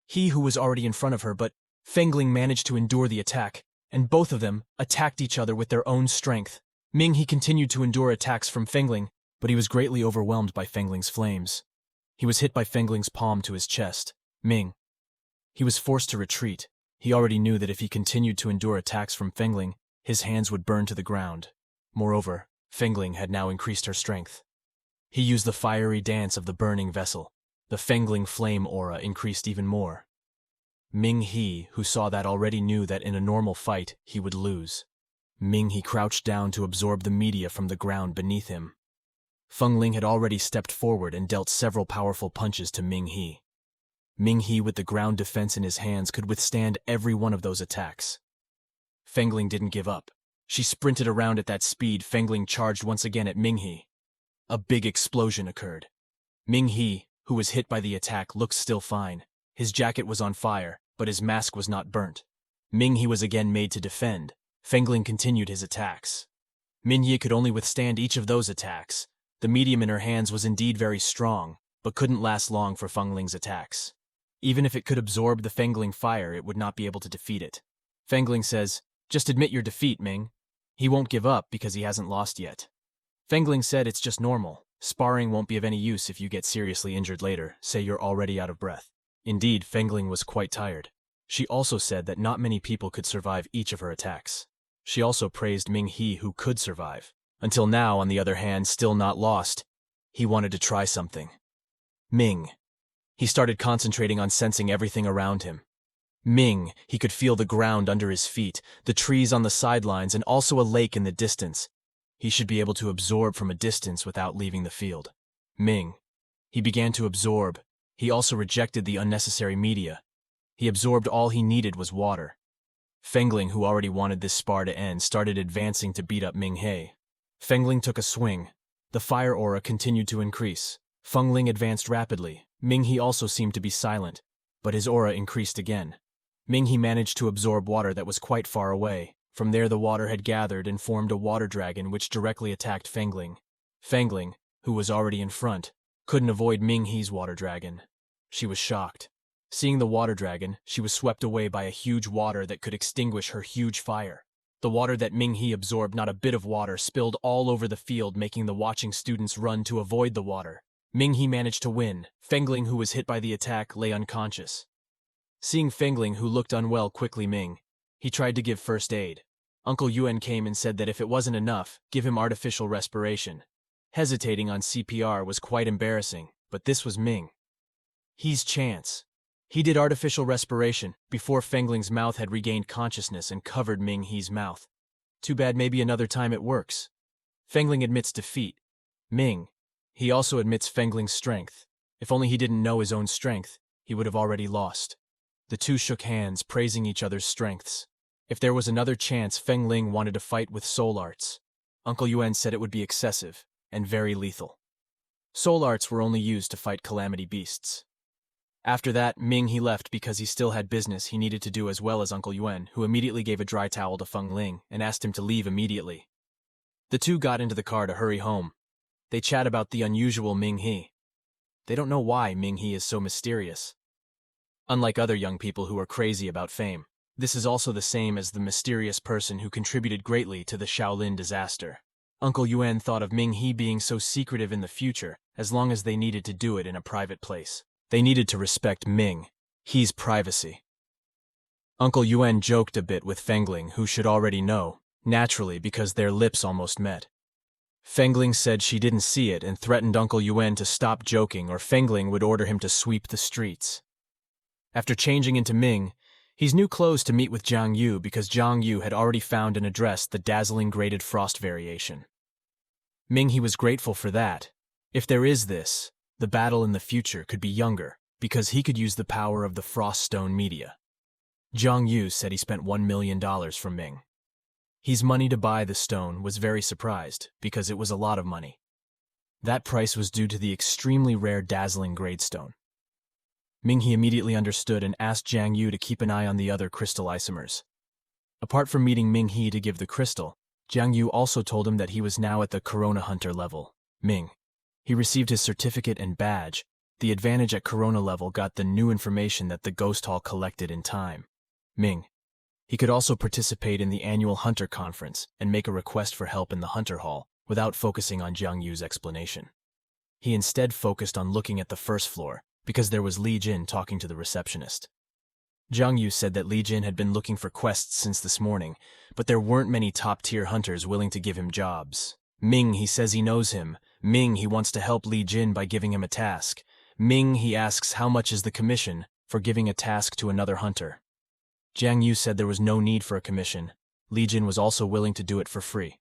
He, who was already in front of her, but Fengling managed to endure the attack, and both of them attacked each other with their own strength. Ming He continued to endure attacks from Fengling, but he was greatly overwhelmed by Fengling's flames. He was hit by Fengling's palm to his chest. He was forced to retreat. He already knew that if he continued to endure attacks from Fengling, his hands would burn to the ground. Moreover, Fengling had now increased her strength. He used the fiery dance of the burning vessel. The Fengling flame aura increased even more. Ming He, who saw that, already knew that in a normal fight he would lose. Ming He crouched down to absorb the media from the ground beneath him. Fengling had already stepped forward and dealt several powerful punches to Ming He. Ming He, with the ground defense in his hands, could withstand every one of those attacks. Fengling didn't give up. She sprinted around at that speed. Fengling charged once again at Ming He. A big explosion occurred. Ming He, who was hit by the attack, looked still fine. His jacket was on fire, but his mask was not burnt. Ming He was again made to defend. Fengling continued his attacks. Ming He could only withstand each of those attacks. The medium in her hands was indeed very strong, but couldn't last long for Fengling's attacks. Even if it could absorb the Fengling fire, it would not be able to defeat it. Fengling says, "Just admit your defeat, Ming. He won't give up because he hasn't lost yet." Fengling said it's just normal. Sparring won't be of any use if you get seriously injured later, say you're already out of breath. Indeed, Fengling was quite tired. She also said that not many people could survive each of her attacks. She also praised Ming He, who could survive. Until now, on the other hand, still not lost. He wanted to try something. He started concentrating on sensing everything around him. He could feel the ground under his feet, the trees on the sidelines, and also a lake in the distance. He should be able to absorb from a distance without leaving the field. He began to absorb. He also rejected the unnecessary media. He absorbed all he needed was water. Fengling, who already wanted this spar to end, started advancing to beat up Ming He. Fengling took a swing. The fire aura continued to increase. Fengling advanced rapidly. Ming He also seemed to be silent, but his aura increased again. Ming He managed to absorb water that was quite far away. From there the water had gathered and formed a water dragon which directly attacked Fengling. Fengling, who was already in front, couldn't avoid Ming He's water dragon. She was shocked. Seeing the water dragon, she was swept away by a huge water that could extinguish her huge fire. The water that Ming He absorbed, not a bit of water, spilled all over the field, making the watching students run to avoid the water. Ming He managed to win. Fengling, who was hit by the attack, lay unconscious. Seeing Fengling, who looked unwell, quickly he tried to give first aid. Uncle Yuan came and said that if it wasn't enough, give him artificial respiration. Hesitating on CPR was quite embarrassing, but this was Ming He's chance. He did artificial respiration before Fengling's mouth had regained consciousness and covered Ming He's mouth. Too bad, maybe another time it works. Fengling admits defeat. He also admits Fengling's strength. If only he didn't know his own strength, he would have already lost. The two shook hands, praising each other's strengths. If there was another chance, Feng Ling wanted to fight with soul arts. Uncle Yuan said it would be excessive and very lethal. Soul arts were only used to fight calamity beasts. After that, Ming He left because he still had business he needed to do as well as Uncle Yuan, who immediately gave a dry towel to Feng Ling and asked him to leave immediately. The two got into the car to hurry home. They chat about the unusual Ming He. They don't know why Ming He is so mysterious. Unlike other young people who are crazy about fame, this is also the same as the mysterious person who contributed greatly to the Shaolin disaster. Uncle Yuan thought of Ming He being so secretive in the future, as long as they needed to do it in a private place. They needed to respect Ming He's privacy. Uncle Yuan joked a bit with Feng Ling, who should already know, naturally because their lips almost met. Feng Ling said she didn't see it and threatened Uncle Yuan to stop joking or Feng Ling would order him to sweep the streets. After changing into Ming He's new clothes to meet with Jiang Yu because Jiang Yu had already found and addressed the dazzling graded frost variation. Ming He was grateful for that. If there is this, the battle in the future could be younger because he could use the power of the frost stone media. Jiang Yu said he spent $1 million from Ming He's money to buy the stone was very surprised because it was a lot of money. That price was due to the extremely rare dazzling grade stone. Ming He immediately understood and asked Jiang Yu to keep an eye on the other crystal isomers. Apart from meeting Ming He to give the crystal, Jiang Yu also told him that he was now at the Corona Hunter level. He received his certificate and badge. The advantage at Corona level got the new information that the Ghost Hall collected in time. He could also participate in the annual Hunter Conference and make a request for help in the Hunter Hall without focusing on Jiang Yu's explanation. He instead focused on looking at the first floor because there was Li Jin talking to the receptionist. Jiang Yu said that Li Jin had been looking for quests since this morning, but there weren't many top-tier hunters willing to give him jobs. He says he knows him. He wants to help Li Jin by giving him a task. He asks how much is the commission for giving a task to another hunter. Jiang Yu said there was no need for a commission. Li Jin was also willing to do it for free.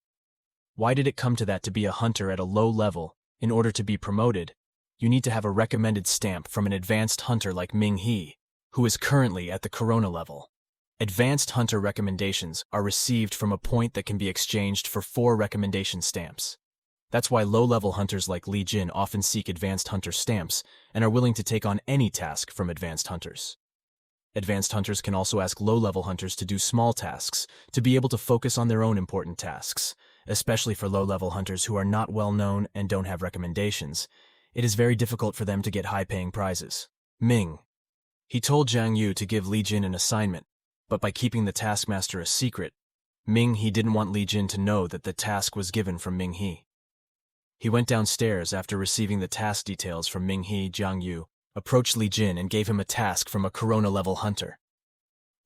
Why did it come to that to be a hunter at a low level? In order to be promoted, you need to have a recommended stamp from an advanced hunter like Ming He, who is currently at the Corona level. Advanced hunter recommendations are received from a point that can be exchanged for 4 recommendation stamps. That's why low-level hunters like Li Jin often seek advanced hunter stamps and are willing to take on any task from advanced hunters. Advanced hunters can also ask low-level hunters to do small tasks to be able to focus on their own important tasks, especially for low-level hunters who are not well-known and don't have recommendations. It is very difficult for them to get high-paying prizes. He told Jiang Yu to give Li Jin an assignment, but by keeping the taskmaster a secret, He didn't want Li Jin to know that the task was given from Ming He. He went downstairs after receiving the task details from Ming He. Jiang Yu approached Li Jin and gave him a task from a Corona-level hunter.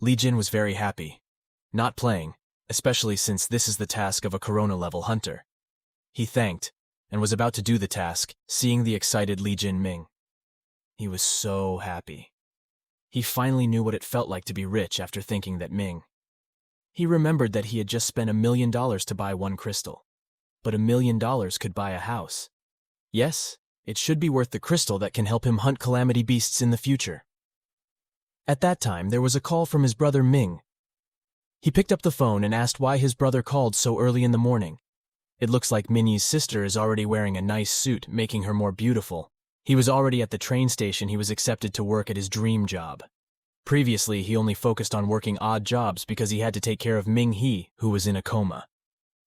Li Jin was very happy, not playing, especially since this is the task of a Corona-level hunter. He thanked and was about to do the task, seeing the excited Li Jin. He was so happy. He finally knew what it felt like to be rich after thinking that He remembered that he had just spent $1 million to buy one crystal. But $1 million could buy a house. Yes, it should be worth the crystal that can help him hunt calamity beasts in the future. At that time, there was a call from his brother Ming. He picked up the phone and asked why his brother called so early in the morning. It looks like Minnie's sister is already wearing a nice suit, making her more beautiful. He was already at the train station. He was accepted to work at his dream job. Previously, he only focused on working odd jobs because he had to take care of Ming He, who was in a coma.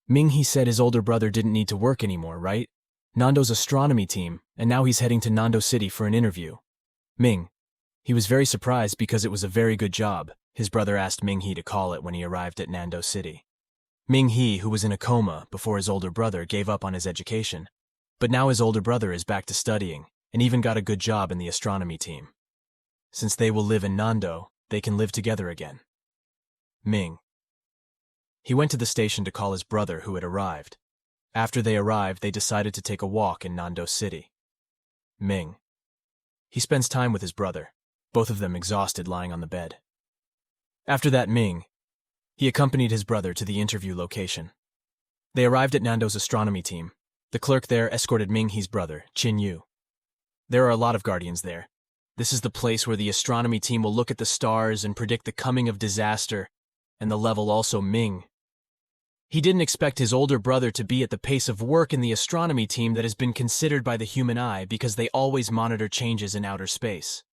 Ming He said his older brother didn't need to work anymore, right? Nando's astronomy team, and now he's heading to Nando City for an interview. He was very surprised because it was a very good job. His brother asked Ming He to call it when he arrived at Nando City. Ming He, who was in a coma before his older brother, gave up on his education. But now his older brother is back to studying, and even got a good job in the astronomy team. Since they will live in Nando, they can live together again. He went to the station to call his brother who had arrived. After they arrived, they decided to take a walk in Nando City. He spends time with his brother, both of them exhausted lying on the bed. After that, he accompanied his brother to the interview location. They arrived at Nando's astronomy team. The clerk there escorted Ming He's brother, Qin Yu. There are a lot of guardians there. This is the place where the astronomy team will look at the stars and predict the coming of disaster, and the level also Ming. He didn't expect his older brother to be at the pace of work in the astronomy team that has been considered by the human eye because they always monitor changes in outer space.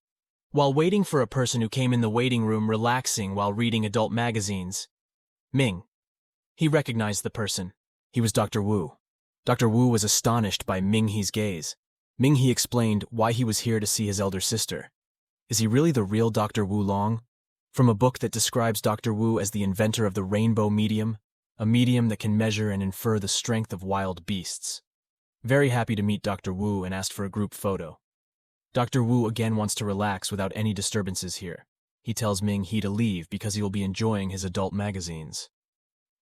While waiting for a person who came in the waiting room relaxing while reading adult magazines, Ming. He recognized the person. He was Dr. Wu. Dr. Wu was astonished by Ming He's gaze. Ming He explained why he was here to see his elder sister. Is he really the real Dr. Wu Long? From a book that describes Dr. Wu as the inventor of the rainbow medium, a medium that can measure and infer the strength of wild beasts. Very happy to meet Dr. Wu and asked for a group photo. Dr. Wu again wants to relax without any disturbances here. He tells Ming He to leave because he will be enjoying his adult magazines.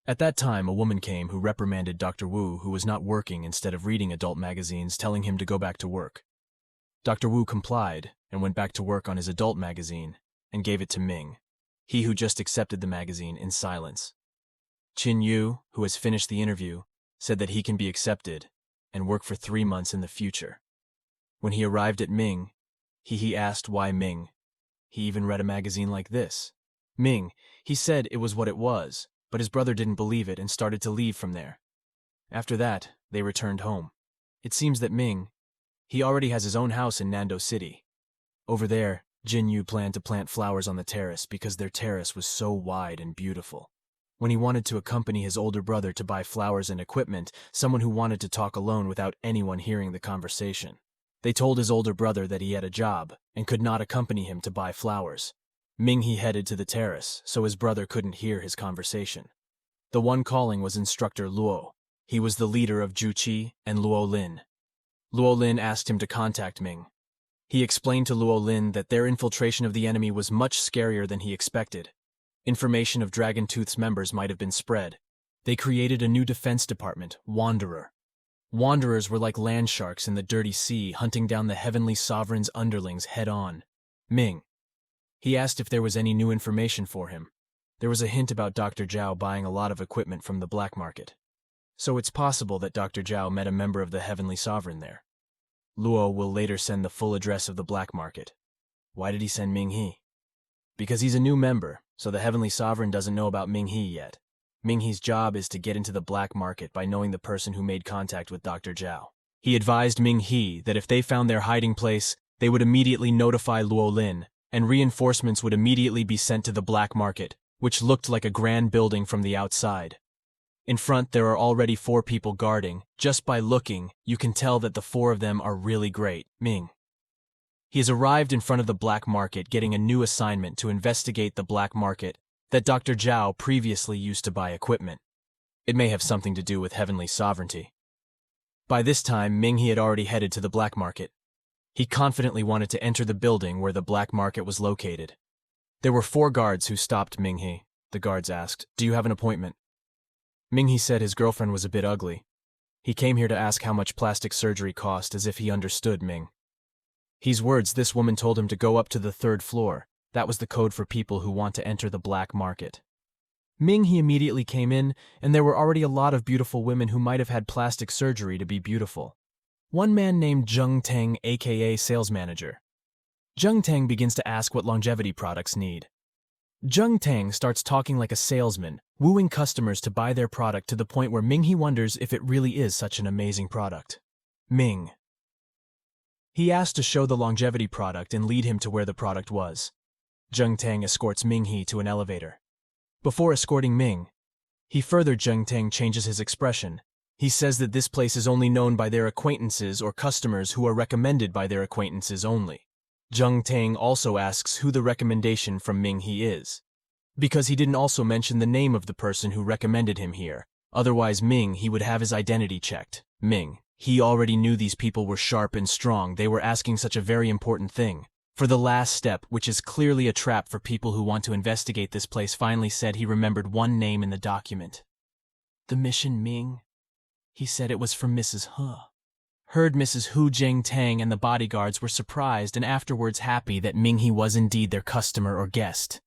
At that time, a woman came who reprimanded Dr. Wu, who was not working instead of reading adult magazines, telling him to go back to work. Dr. Wu complied and went back to work on his adult magazine and gave it to Ming, he who just accepted the magazine in silence. Qin Yu, who has finished the interview, said that he can be accepted and work for 3 months in the future. When he arrived at Ming, he asked why Ming. He even read a magazine like this. Ming, he said it was what it was, but his brother didn't believe it and started to leave from there. After that, they returned home. It seems that Ming, he already has his own house in Nando City. Over there, Jin Yu planned to plant flowers on the terrace because their terrace was so wide and beautiful. When he wanted to accompany his older brother to buy flowers and equipment, someone who wanted to talk alone without anyone hearing the conversation. They told his older brother that he had a job and could not accompany him to buy flowers. Ming He headed to the terrace, so his brother couldn't hear his conversation. The one calling was Instructor Luo. He was the leader of Juqi and Luo Lin. Luo Lin asked him to contact Ming. He explained to Luo Lin that their infiltration of the enemy was much scarier than he expected. Information of Dragon Tooth's members might have been spread. They created a new defense department, Wanderer. Wanderers were like land sharks in the dirty sea, hunting down the heavenly sovereign's underlings head-on. Ming. He asked if there was any new information for him. There was a hint about Dr. Zhao buying a lot of equipment from the black market. So it's possible that Dr. Zhao met a member of the heavenly sovereign there. Luo will later send the full address of the black market. Why did he send Ming He? Because he's a new member, so the heavenly sovereign doesn't know about Ming He yet. Ming He's job is to get into the black market by knowing the person who made contact with Dr. Zhao. He advised Ming He that if they found their hiding place, they would immediately notify Luo Lin, and reinforcements would immediately be sent to the black market, which looked like a grand building from the outside. In front, there are already 4 people guarding. Just by looking, you can tell that the 4 of them are really great. Ming. He has arrived in front of the black market, getting a new assignment to investigate the black market that Dr. Zhao previously used to buy equipment. It may have something to do with heavenly sovereignty. By this time, Ming He had already headed to the black market. He confidently wanted to enter the building where the black market was located. There were 4 guards who stopped Ming He. The guards asked, "Do you have an appointment?" Ming He said his girlfriend was a bit ugly. He came here to ask how much plastic surgery cost, as if he understood Ming He's words. This woman told him to go up to the 3rd floor. That was the code for people who want to enter the black market. Ming He immediately came in, and there were already a lot of beautiful women who might have had plastic surgery to be beautiful. One man named Zheng Teng, aka sales manager. Zheng Teng begins to ask what longevity products need. Zheng Teng starts talking like a salesman, wooing customers to buy their product to the point where Ming He wonders if it really is such an amazing product. Ming. He asked to show the longevity product and lead him to where the product was. Zheng Teng escorts Ming He to an elevator. Before escorting Ming He further, Zheng Teng changes his expression. He says that this place is only known by their acquaintances or customers who are recommended by their acquaintances only. Zheng Teng also asks who the recommendation from Ming He is, because he didn't also mention the name of the person who recommended him here. Otherwise Ming He would have his identity checked. Ming He already knew these people were sharp and strong. They were asking such a very important thing. For the last step, which is clearly a trap for people who want to investigate this place, finally said he remembered one name in the document. The mission Ming? He said it was from Mrs. He. Heard Mrs. Hu. Zheng Tang and the bodyguards were surprised and afterwards happy that Ming He was indeed their customer or guest.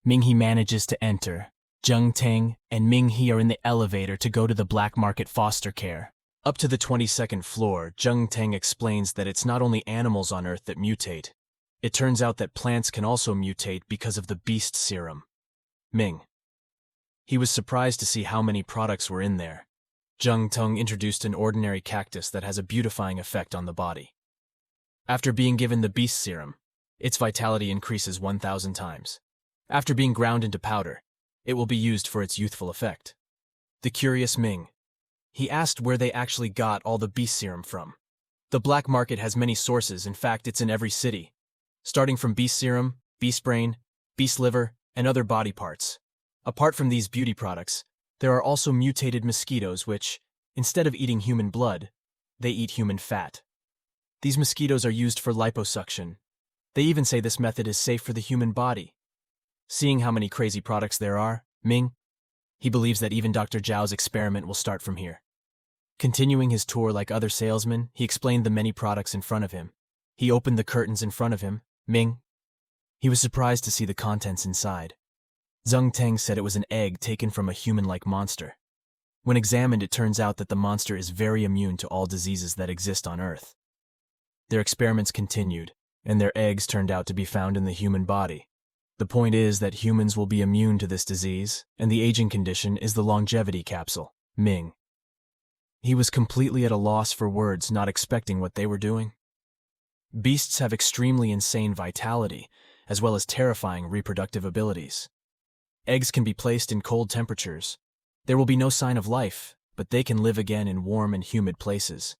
Ming He manages to enter. Zheng Tang and Ming He are in the elevator to go to the black market foster care. Up to the 22nd floor, Zheng Teng explains that it's not only animals on Earth that mutate. It turns out that plants can also mutate because of the beast serum. Ming. He was surprised to see how many products were in there. Zheng Teng introduced an ordinary cactus that has a beautifying effect on the body. After being given the beast serum, its vitality increases 1,000 times. After being ground into powder, it will be used for its youthful effect. The curious Ming. He asked where they actually got all the beast serum from. The black market has many sources, in fact it's in every city. Starting from beast serum, beast brain, beast liver, and other body parts. Apart from these beauty products, there are also mutated mosquitoes which, instead of eating human blood, they eat human fat. These mosquitoes are used for liposuction. They even say this method is safe for the human body. Seeing how many crazy products there are, Ming, he believes that even Dr. Zhao's experiment will start from here. Continuing his tour like other salesmen, he explained the many products in front of him. He opened the curtains in front of him. Ming. He was surprised to see the contents inside. Zheng Teng said it was an egg taken from a human-like monster. When examined, it turns out that the monster is very immune to all diseases that exist on Earth. Their experiments continued, and their eggs turned out to be found in the human body. The point is that humans will be immune to this disease, and the aging condition is the longevity capsule, Ming. He was completely at a loss for words, not expecting what they were doing. Beasts have extremely insane vitality, as well as terrifying reproductive abilities. Eggs can be placed in cold temperatures. There will be no sign of life, but they can live again in warm and humid places,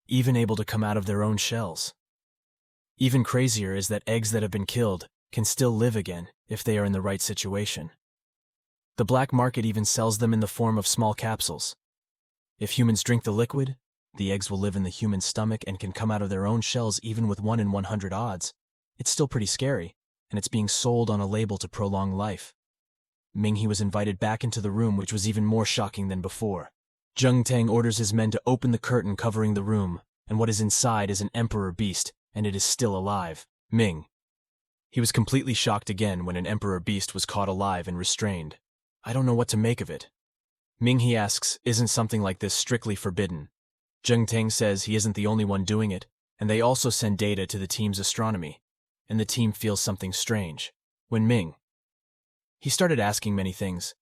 even able to come out of their own shells. Even crazier is that eggs that have been killed can still live again if they are in the right situation. The black market even sells them in the form of small capsules. If humans drink the liquid, the eggs will live in the human stomach and can come out of their own shells even with 1 in 100 odds. It's still pretty scary, and it's being sold on a label to prolong life. Ming He was invited back into the room, which was even more shocking than before. Zheng Teng orders his men to open the curtain covering the room, and what is inside is an emperor beast, and it is still alive. Ming. He was completely shocked again when an emperor beast was caught alive and restrained. I don't know what to make of it. Ming He asks, isn't something like this strictly forbidden? Zheng Teng says he isn't the only one doing it, and they also send data to the team's astronomy, and the team feels something strange. When Ming. He started asking many things.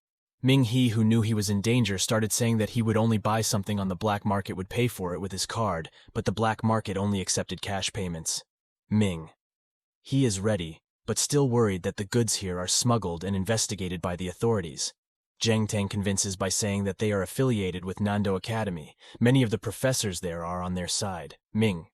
Ming He, who knew he was in danger, started saying that he would only buy something on the black market, would pay for it with his card, but the black market only accepted cash payments. Ming. He is ready, but still worried that the goods here are smuggled and investigated by the authorities. Zheng Teng convinces by saying that they are affiliated with Nando Academy. Many of the professors there are on their side. Ming.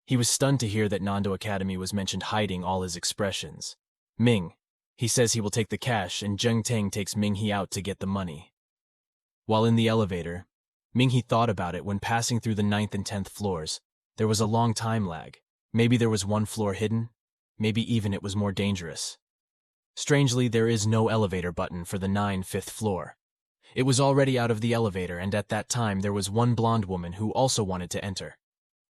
He was stunned to hear that Nando Academy was mentioned, hiding all his expressions. Ming. He says he will take the cash, and Zheng Teng takes Ming He out to get the money. While in the elevator, Ming He thought about it when passing through the 9th and 10th floors. There was a long time lag. Maybe there was one floor hidden. Maybe even it was more dangerous. Strangely, there is no elevator button for the 5th floor. It was already out of the elevator, and at that time there was one blonde woman who also wanted to enter.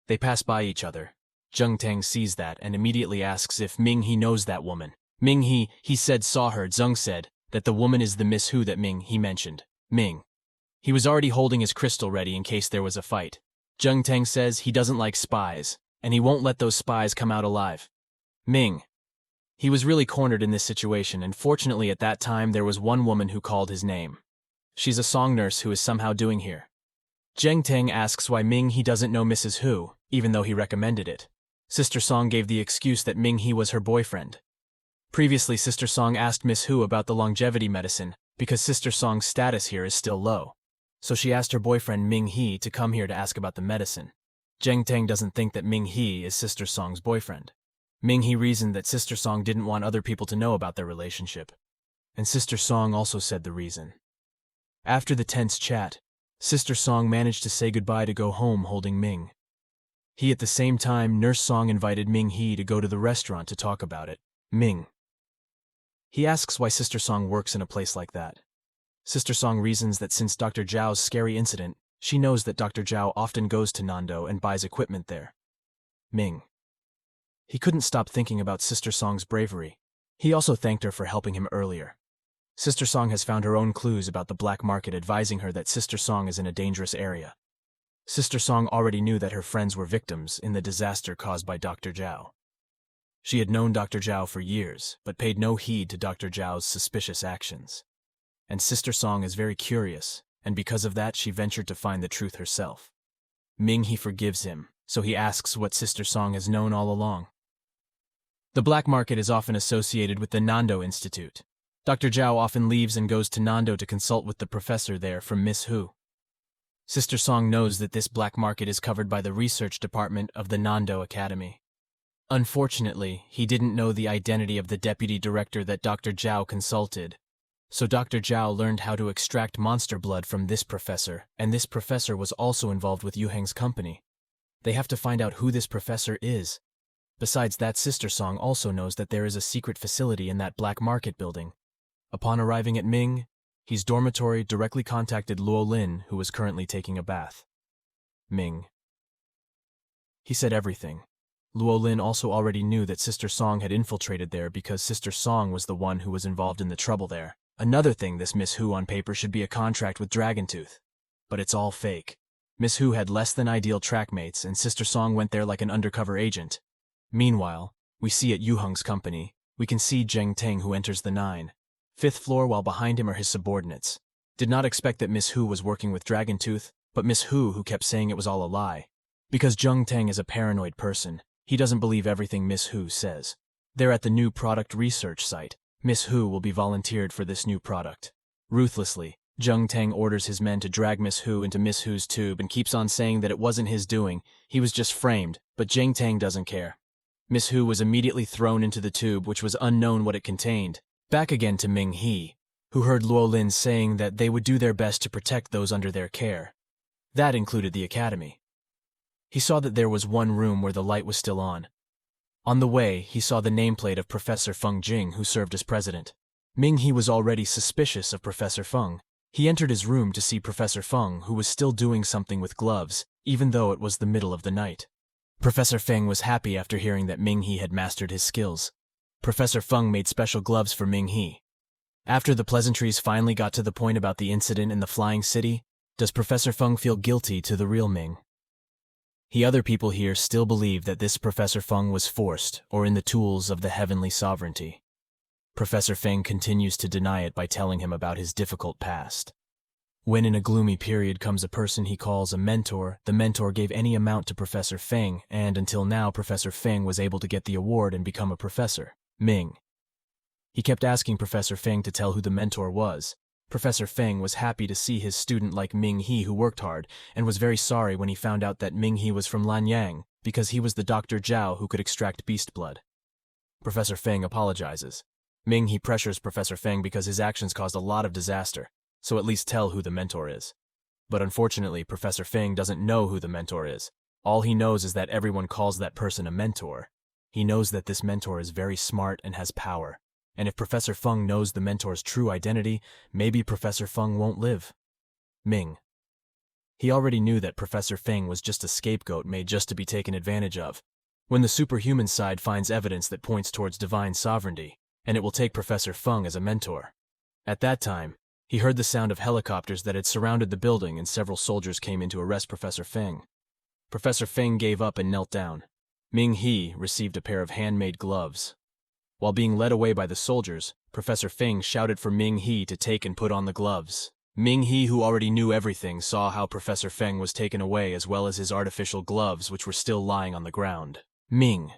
They pass by each other. Zheng Teng sees that and immediately asks if Ming He knows that woman. Ming He said saw her. Zheng said that the woman is the Miss Hu that Ming He mentioned. Ming. He was already holding his crystal ready in case there was a fight. Zheng Teng says he doesn't like spies, and he won't let those spies come out alive. Ming. He was really cornered in this situation, and fortunately at that time there was one woman who called his name. She's a song nurse who is somehow doing here. Zheng Teng asks why Ming He doesn't know Mrs. Hu, even though he recommended it. Sister Song gave the excuse that Ming He was her boyfriend. Previously, Sister Song asked Miss Hu about the longevity medicine, because Sister Song's status here is still low. So she asked her boyfriend Ming He to come here to ask about the medicine. Zheng Teng doesn't think that Ming He is Sister Song's boyfriend. Ming He reasoned that Sister Song didn't want other people to know about their relationship. And Sister Song also said the reason. After the tense chat, Sister Song managed to say goodbye to go home holding Ming. He at the same time, Nurse Song invited Ming He to go to the restaurant to talk about it. Ming. He asks why Sister Song works in a place like that. Sister Song reasons that since Dr. Zhao's scary incident, she knows that Dr. Zhao often goes to Nando and buys equipment there. Ming. He couldn't stop thinking about Sister Song's bravery. He also thanked her for helping him earlier. Sister Song has found her own clues about the black market, advising her that Sister Song is in a dangerous area. Sister Song already knew that her friends were victims in the disaster caused by Dr. Zhao. She had known Dr. Zhao for years, but paid no heed to Dr. Zhao's suspicious actions. And Sister Song is very curious, and because of that she ventured to find the truth herself. Ming He forgives him, so he asks what Sister Song has known all along. The black market is often associated with the Nando Institute. Dr. Zhao often leaves and goes to Nando to consult with the professor there from Miss Hu. Sister Song knows that this black market is covered by the research department of the Nando Academy. Unfortunately, he didn't know the identity of the deputy director that Dr. Zhao consulted, so Dr. Zhao learned how to extract monster blood from this professor, and this professor was also involved with Yu Heng's company. They have to find out who this professor is. Besides that, Sister Song also knows that there is a secret facility in that black market building. Upon arriving at Ming He's dormitory directly contacted Luo Lin, who was currently taking a bath. Ming. He said everything. Luo Lin also already knew that Sister Song had infiltrated there because Sister Song was the one who was involved in the trouble there. Another thing, this Miss Hu on paper should be a contract with Dragontooth. But it's all fake. Miss Hu had less than ideal trackmates, and Sister Song went there like an undercover agent. Meanwhile, we see at Yu Heng's company, we can see Zheng Teng who enters the 9th floor while behind him are his subordinates. Did not expect that Miss Hu was working with Dragontooth, but Miss Hu who kept saying it was all a lie. Because Zheng Teng is a paranoid person, he doesn't believe everything Miss Hu says. They're at the new product research site. Miss Hu will be volunteered for this new product. Ruthlessly, Zheng Teng orders his men to drag Miss Hu into Miss Hu's tube and keeps on saying that it wasn't his doing, he was just framed, but Zheng Teng doesn't care. Miss Hu was immediately thrown into the tube, which was unknown what it contained. Back again to Ming He, who heard Luo Lin saying that they would do their best to protect those under their care. That included the academy. He saw that there was one room where the light was still on. On the way, he saw the nameplate of Professor Feng Jing, who served as president. Ming He was already suspicious of Professor Feng. He entered his room to see Professor Feng, who was still doing something with gloves, even though it was the middle of the night. Professor Feng was happy after hearing that Ming He had mastered his skills. Professor Feng made special gloves for Ming He. After the pleasantries finally got to the point about the incident in the Flying City, does Professor Feng feel guilty to the real Ming? Other people here still believe that this Professor Feng was forced or in the tools of the heavenly sovereignty. Professor Feng continues to deny it by telling him about his difficult past. When in a gloomy period comes a person he calls a mentor, the mentor gave any amount to Professor Feng, and until now Professor Feng was able to get the award and become a professor. Ming. He kept asking Professor Feng to tell who the mentor was. Professor Feng was happy to see his student like Ming He who worked hard, and was very sorry when he found out that Ming He was from Lanyang, because he was the Dr. Zhao who could extract beast blood. Professor Feng apologizes. Ming He pressures Professor Feng because his actions caused a lot of disaster, so at least tell who the mentor is. But unfortunately, Professor Feng doesn't know who the mentor is. All he knows is that everyone calls that person a mentor. He knows that this mentor is very smart and has power. And if Professor Feng knows the mentor's true identity, maybe Professor Feng won't live. Ming. He already knew that Professor Feng was just a scapegoat made just to be taken advantage of. When the superhuman side finds evidence that points towards divine sovereignty, and it will take Professor Feng as a mentor. At that time, he heard the sound of helicopters that had surrounded the building and several soldiers came in to arrest Professor Feng. Professor Feng gave up and knelt down. Ming He received a pair of handmade gloves. While being led away by the soldiers, Professor Feng shouted for Ming He to take and put on the gloves. Ming He, who already knew everything, saw how Professor Feng was taken away as well as his artificial gloves which were still lying on the ground. Ming.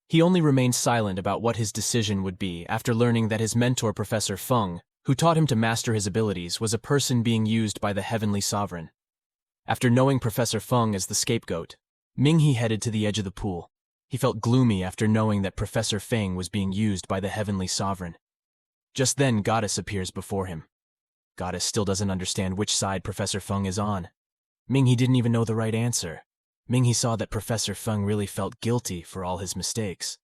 He only remained silent about what his decision would be after learning that his mentor Professor Feng, who taught him to master his abilities, was a person being used by the Heavenly Sovereign. After knowing Professor Feng as the scapegoat, Ming He headed to the edge of the pool. He felt gloomy after knowing that Professor Feng was being used by the Heavenly Sovereign. Just then, Goddess appears before him. Goddess still doesn't understand which side Professor Feng is on. Ming He didn't even know the right answer. Ming He saw that Professor Feng really felt guilty for all his mistakes.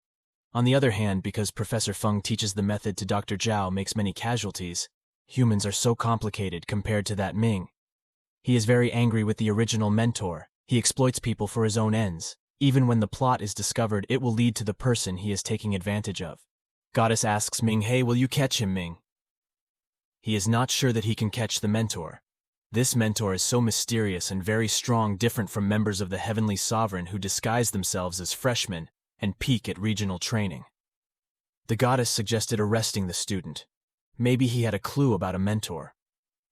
On the other hand, because Professor Feng teaches the method to Dr. Zhao makes many casualties, humans are so complicated compared to that Ming. He is very angry with the original mentor. He exploits people for his own ends. Even when the plot is discovered, it will lead to the person he is taking advantage of. Goddess asks Ming, "Hey, will you catch him, Ming?" He is not sure that he can catch the mentor. This mentor is so mysterious and very strong, different from members of the Heavenly Sovereign who disguise themselves as freshmen and peak at regional training. The goddess suggested arresting the student. Maybe he had a clue about a mentor.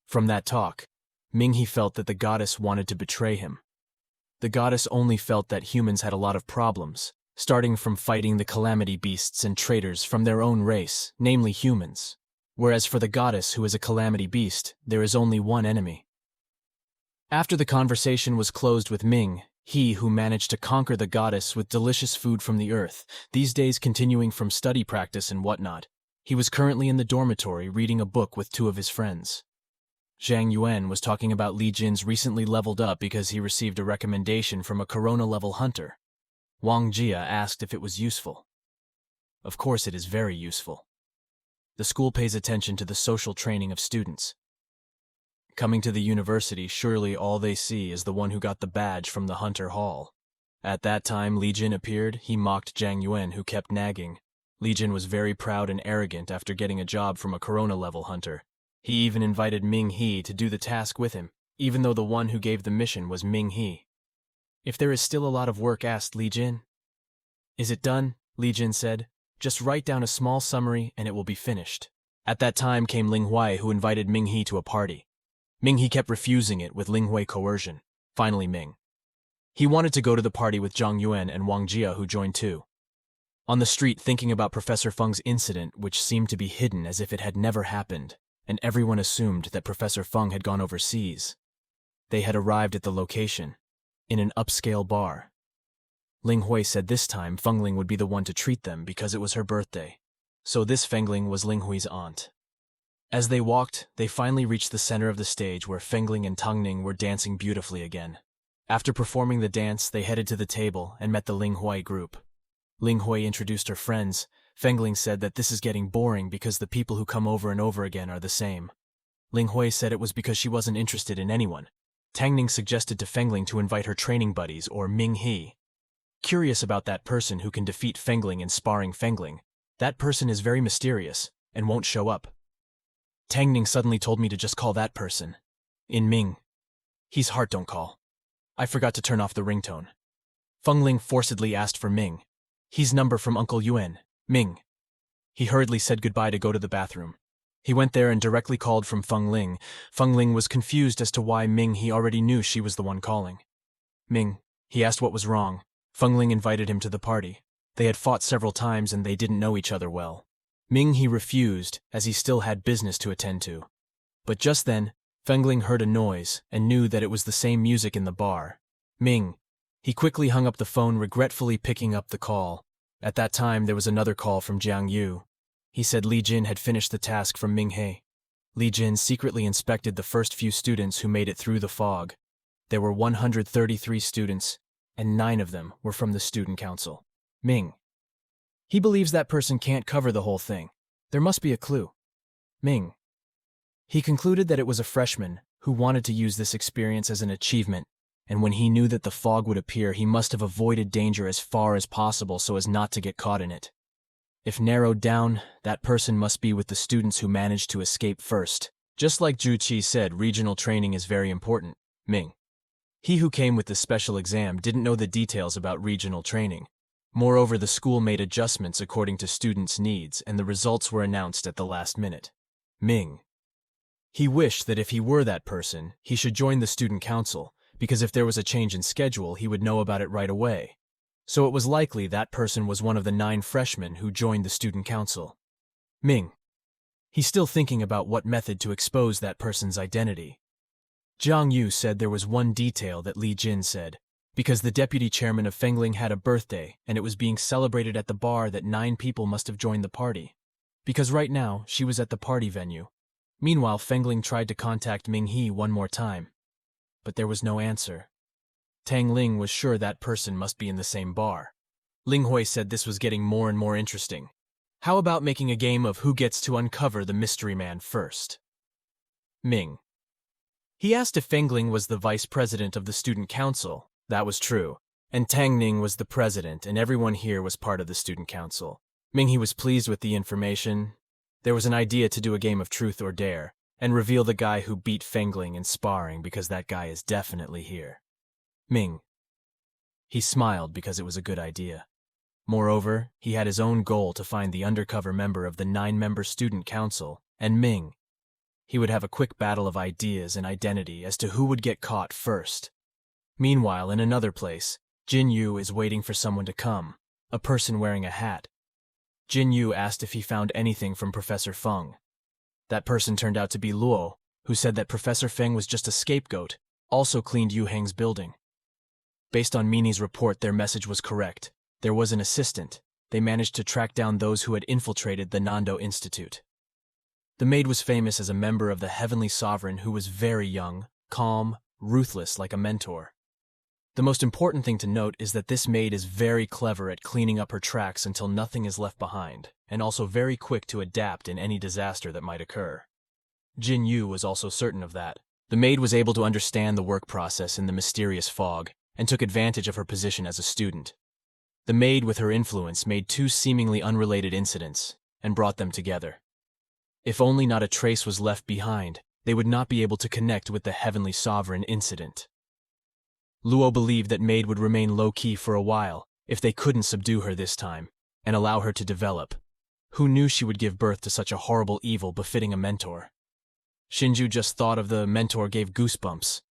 From that talk, Ming He felt that the goddess wanted to betray him. The goddess only felt that humans had a lot of problems, starting from fighting the calamity beasts and traitors from their own race, namely humans. Whereas for the goddess, who is a calamity beast, there is only one enemy. After the conversation was closed with Ming He, who managed to conquer the goddess with delicious food from the earth, these days continuing from study practice and whatnot, he was currently in the dormitory reading a book with two of his friends. Zhang Yuan was talking about Li Jin's recently leveled up because he received a recommendation from a corona-level hunter. Wang Jia asked if it was useful. Of course it is very useful. The school pays attention to the social training of students. Coming to the university, surely all they see is the one who got the badge from the Hunter Hall. At that time Li Jin appeared, he mocked Zhang Yuan, who kept nagging. Li Jin was very proud and arrogant after getting a job from a corona-level hunter. He even invited Ming He to do the task with him, even though the one who gave the mission was Ming He. If there is still a lot of work, asked Li Jin. Is it done? Li Jin said. Just write down a small summary and it will be finished. At that time came Ling Hui, who invited Ming He to a party. Ming He kept refusing it with Ling Hui coercion. Finally Ming He wanted to go to the party with Zhang Yuan and Wang Jia, who joined too. On the street, thinking about Professor Feng's incident, which seemed to be hidden as if it had never happened, and everyone assumed that Professor Feng had gone overseas. They had arrived at the location, in an upscale bar. Ling Hui said this time Fengling would be the one to treat them because it was her birthday. So this Fengling was Ling Hui's aunt. As they walked, they finally reached the center of the stage where Fengling and Tangning were dancing beautifully again. After performing the dance, they headed to the table and met the Ling Hui group. Ling Hui introduced her friends. Fengling said that this is getting boring because the people who come over and over again are the same. Ling Hui said it was because she wasn't interested in anyone. Tangning suggested to Fengling to invite her training buddies, or Ming He. Curious about that person who can defeat Fengling in sparring Fengling. That person is very mysterious and won't show up. Tangning suddenly told me to just call that person. In Ming He's heart don't call. I forgot to turn off the ringtone. Fengling forcedly asked for Ming He's number from Uncle Yuan. Ming He hurriedly said goodbye to go to the bathroom. He went there and directly called from Fengling. Fengling was confused as to why Ming He already knew she was the one calling. Ming He asked what was wrong. Fengling invited him to the party. They had fought several times and they didn't know each other well. Ming He refused, as he still had business to attend to. But just then, Fengling heard a noise and knew that it was the same music in the bar. Ming He quickly hung up the phone, regretfully picking up the call. At that time, there was another call from Jiang Yu. He said Li Jin had finished the task from Ming He. Li Jin secretly inspected the first few students who made it through the fog. There were 133 students, and 9 of them were from the student council. Ming He believes that person can't cover the whole thing. There must be a clue. Ming He concluded that it was a freshman who wanted to use this experience as an achievement, and when he knew that the fog would appear, he must have avoided danger as far as possible so as not to get caught in it. If narrowed down, that person must be with the students who managed to escape first. Just like Zhu Qi said, regional training is very important. Ming He who came with the special exam didn't know the details about regional training. Moreover, the school made adjustments according to students' needs, and the results were announced at the last minute. Ming He wished that if he were that person, he should join the student council, because if there was a change in schedule, he would know about it right away. So it was likely that person was one of the 9 freshmen who joined the student council. Ming He's still thinking about what method to expose that person's identity. Jiang Yu said there was one detail that Li Jin said, because the deputy chairman of Fengling had a birthday and it was being celebrated at the bar, that 9 people must have joined the party. Because right now, she was at the party venue. Meanwhile, Fengling tried to contact Ming He one more time. But there was no answer. Tang Ling was sure that person must be in the same bar. Ling Hui said this was getting more and more interesting. How about making a game of who gets to uncover the mystery man first? Ming He asked if Fengling was the vice president of the student council. That was true. And Tang Ning was the president, and everyone here was part of the student council. Ming He was pleased with the information. There was an idea to do a game of truth or dare. and reveal the guy who beat Fengling in sparring because that guy is definitely here. Ming. He smiled because it was a good idea. Moreover, he had his own goal to find the undercover member of the 9-member student council, and Ming. He would have a quick battle of ideas and identity as to who would get caught first. Meanwhile, in another place, Jin Yu is waiting for someone to come, a person wearing a hat. Jin Yu asked if he found anything from Professor Feng. That person turned out to be Luo, who said that Professor Feng was just a scapegoat, also cleaned Yu Heng's building. Based on Mini's report, their message was correct. There was an assistant. They managed to track down those who had infiltrated the Nando Institute. The maid was famous as a member of the Heavenly Sovereign who was very young, calm, ruthless like a mentor. The most important thing to note is that this maid is very clever at cleaning up her tracks until nothing is left behind, and also very quick to adapt in any disaster that might occur. Jin Yu was also certain of that. The maid was able to understand the work process in the mysterious fog, and took advantage of her position as a student. The maid with her influence made 2 seemingly unrelated incidents, and brought them together. If only not a trace was left behind, they would not be able to connect with the Heavenly Sovereign incident. Luo believed that maid would remain low-key for a while, if they couldn't subdue her this time, and allow her to develop. Who knew she would give birth to such a horrible evil befitting a mentor? Shinju just thought of the mentor gave goosebumps.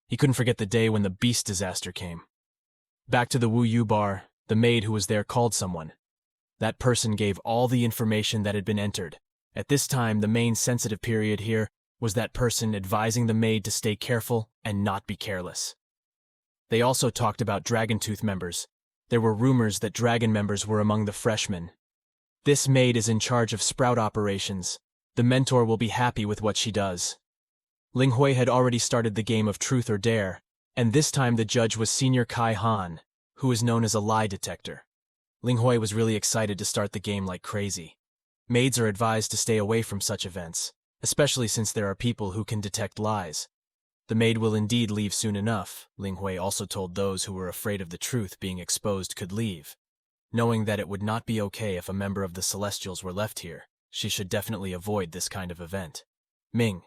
He couldn't forget the day when the beast disaster came. Back to the Wu Yu bar, the maid who was there called someone. That person gave all the information that had been entered. At this time, the main sensitive period here was that person advising the maid to stay careful and not be careless. They also talked about Dragon Tooth members. There were rumors that Dragon members were among the freshmen. This maid is in charge of sprout operations. The mentor will be happy with what she does. Ling Hui had already started the game of Truth or Dare, and this time the judge was Senior Kai Han, who is known as a lie detector. Ling Hui was really excited to start the game like crazy. Maids are advised to stay away from such events, especially since there are people who can detect lies. The maid will indeed leave soon enough. Ling Hui also told those who were afraid of the truth being exposed could leave. Knowing that it would not be okay if a member of the Celestials were left here, she should definitely avoid this kind of event. Ming.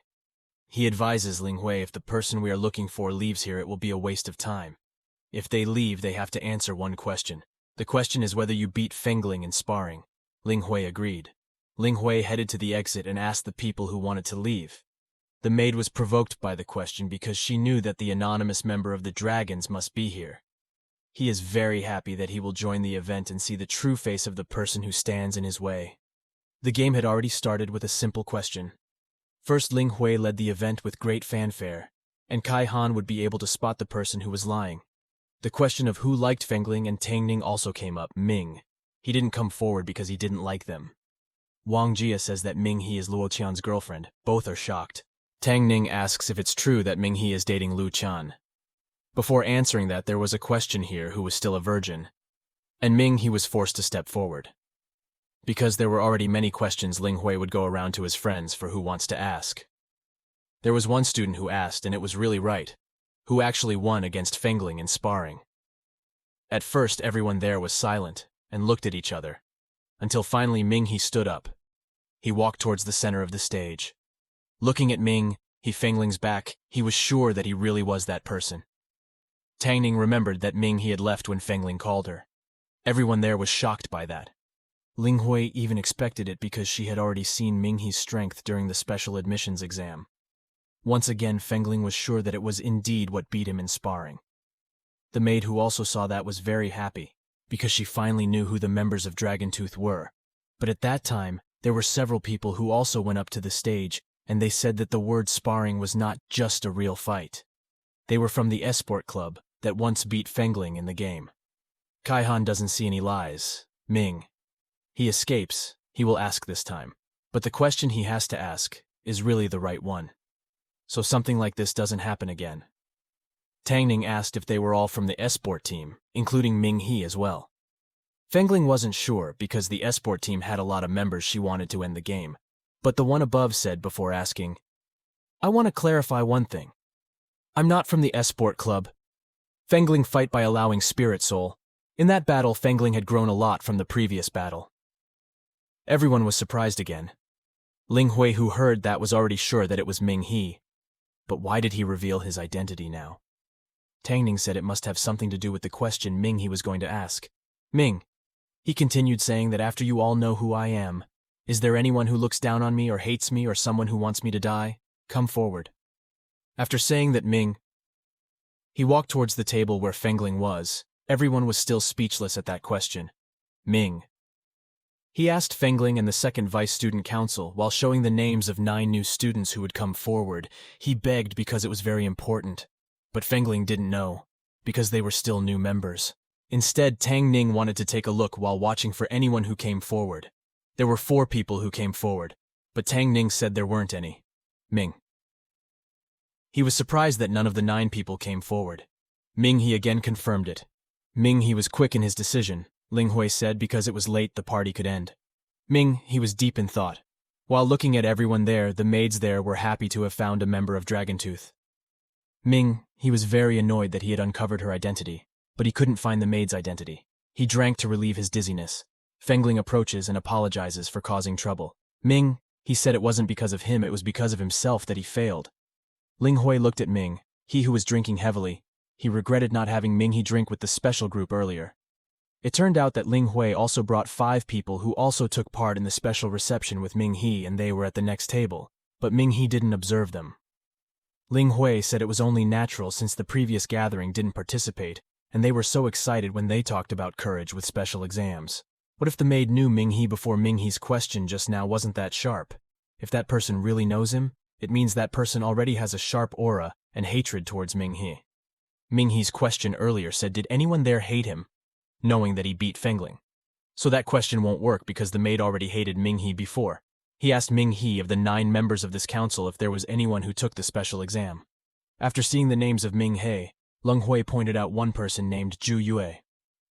He advises Ling Hui if the person we are looking for leaves here, it will be a waste of time. If they leave, they have to answer one question. The question is whether you beat Fengling in sparring. Ling Hui agreed. Ling Hui headed to the exit and asked the people who wanted to leave. The maid was provoked by the question because she knew that the anonymous member of the Dragons must be here. He is very happy that he will join the event and see the true face of the person who stands in his way. The game had already started with a simple question. First, Ling Hui led the event with great fanfare, and Kai Han would be able to spot the person who was lying. The question of who liked Fengling and Tang Ning also came up. Ming. He didn't come forward because he didn't like them. Wang Jia says that Ming He is Luo Qian's girlfriend. Both are shocked. Tang Ning asks if it's true that Ming He is dating Lu Qian. Before answering that, there was a question here who was still a virgin, and Ming He was forced to step forward. Because there were already many questions, Ling Hui would go around to his friends for who wants to ask. There was one student who asked, and it was really right, who actually won against Fengling in sparring. At first, everyone there was silent and looked at each other, until finally Ming He stood up. He walked towards the center of the stage. Looking at Ming He Fengling's back, he was sure that he really was that person. Tang Ning remembered that Ming He had left when Fengling called her. Everyone there was shocked by that. Ling Hui even expected it because she had already seen Ming He's strength during the special admissions exam. Once again, Fengling was sure that it was indeed what beat him in sparring. The maid who also saw that was very happy, because she finally knew who the members of Dragon Tooth were. But at that time, there were several people who also went up to the stage, and they said that the word sparring was not just a real fight. They were from the Esport Club that once beat Fengling in the game. Kai Han doesn't see any lies. Ming. He escapes. He will ask this time. But the question he has to ask is really the right one. So something like this doesn't happen again. Tang Ning asked if they were all from the Esport team, including Ming He as well. Fengling wasn't sure because the Esport team had a lot of members she wanted to end the game. But the one above said before asking, I want to clarify one thing. I'm not from the Esport Club. Fengling fight by allowing Spirit Soul. In that battle, Fengling had grown a lot from the previous battle. Everyone was surprised again. Ling Hui, who heard that, was already sure that it was Ming He. But why did he reveal his identity now? Tang Ning said it must have something to do with the question Ming He was going to ask. Ming, he continued, saying that after you all know who I am, is there anyone who looks down on me or hates me or someone who wants me to die? Come forward. After saying that Ming, he walked towards the table where Fengling was. Everyone was still speechless at that question. Ming. He asked Fengling and the second vice student council while showing the names of 9 new students who would come forward. He begged because it was very important. But Fengling didn't know, because they were still new members. Instead, Tang Ning wanted to take a look while watching for anyone who came forward. There were 4 people who came forward, but Tang Ning said there weren't any. Ming. He was surprised that none of the 9 people came forward. Ming He again confirmed it. Ming He was quick in his decision, Ling Hui said, because it was late the party could end. Ming He was deep in thought. While looking at everyone there, the maids there were happy to have found a member of Dragontooth. Ming He was very annoyed that he had uncovered her identity, but he couldn't find the maid's identity. He drank to relieve his dizziness. Fengling approaches and apologizes for causing trouble. Ming He said it wasn't because of him, it was because of himself that he failed. Ling Hui looked at Ming He, who was drinking heavily. He regretted not having Ming He drink with the special group earlier. It turned out that Ling Hui also brought 5 people who also took part in the special reception with Ming He, and they were at the next table, but Ming He didn't observe them. Ling Hui said it was only natural since the previous gathering didn't participate, and they were so excited when they talked about courage with special exams. What if the maid knew Ming He before Ming He's question just now wasn't that sharp? If that person really knows him, it means that person already has a sharp aura and hatred towards Ming He. Ming He's question earlier said, did anyone there hate him, knowing that he beat Fengling? So that question won't work because the maid already hated Ming He before. He asked Ming He of the 9 members of this council if there was anyone who took the special exam. After seeing the names of Ming He, Ling Hui pointed out one person named Zhu Yue.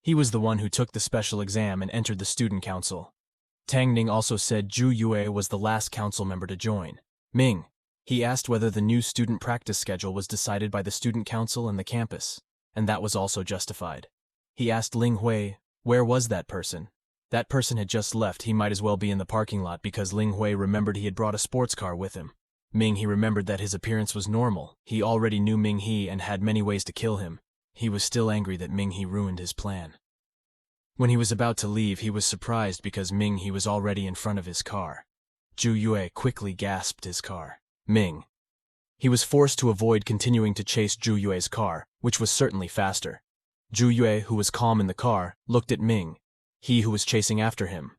He was the one who took the special exam and entered the student council. Tang Ning also said Zhu Yue was the last council member to join. Ming He asked whether the new student practice schedule was decided by the student council and the campus, and that was also justified. He asked Ling Hui, where was that person? That person had just left, he might as well be in the parking lot, because Ling Hui remembered he had brought a sports car with him. Ming He remembered that his appearance was normal. He already knew Ming He and had many ways to kill him. He was still angry that Ming He ruined his plan. When he was about to leave, he was surprised because Ming He was already in front of his car. Zhu Yue quickly gasped his car. Ming He was forced to avoid continuing to chase Zhu Yue's car, which was certainly faster. Zhu Yue, who was calm in the car, looked at Ming He, who was chasing after him.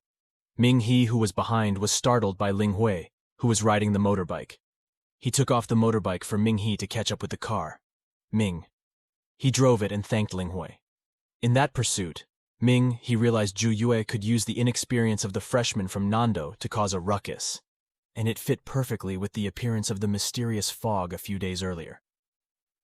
Ming He, who was behind, was startled by Ling Hui, who was riding the motorbike. He took off the motorbike for Ming He to catch up with the car. Ming He drove it and thanked Ling Hui. In that pursuit, Ming He realized Zhu Yue could use the inexperience of the freshman from Nando to cause a ruckus, and it fit perfectly with the appearance of the mysterious fog a few days earlier.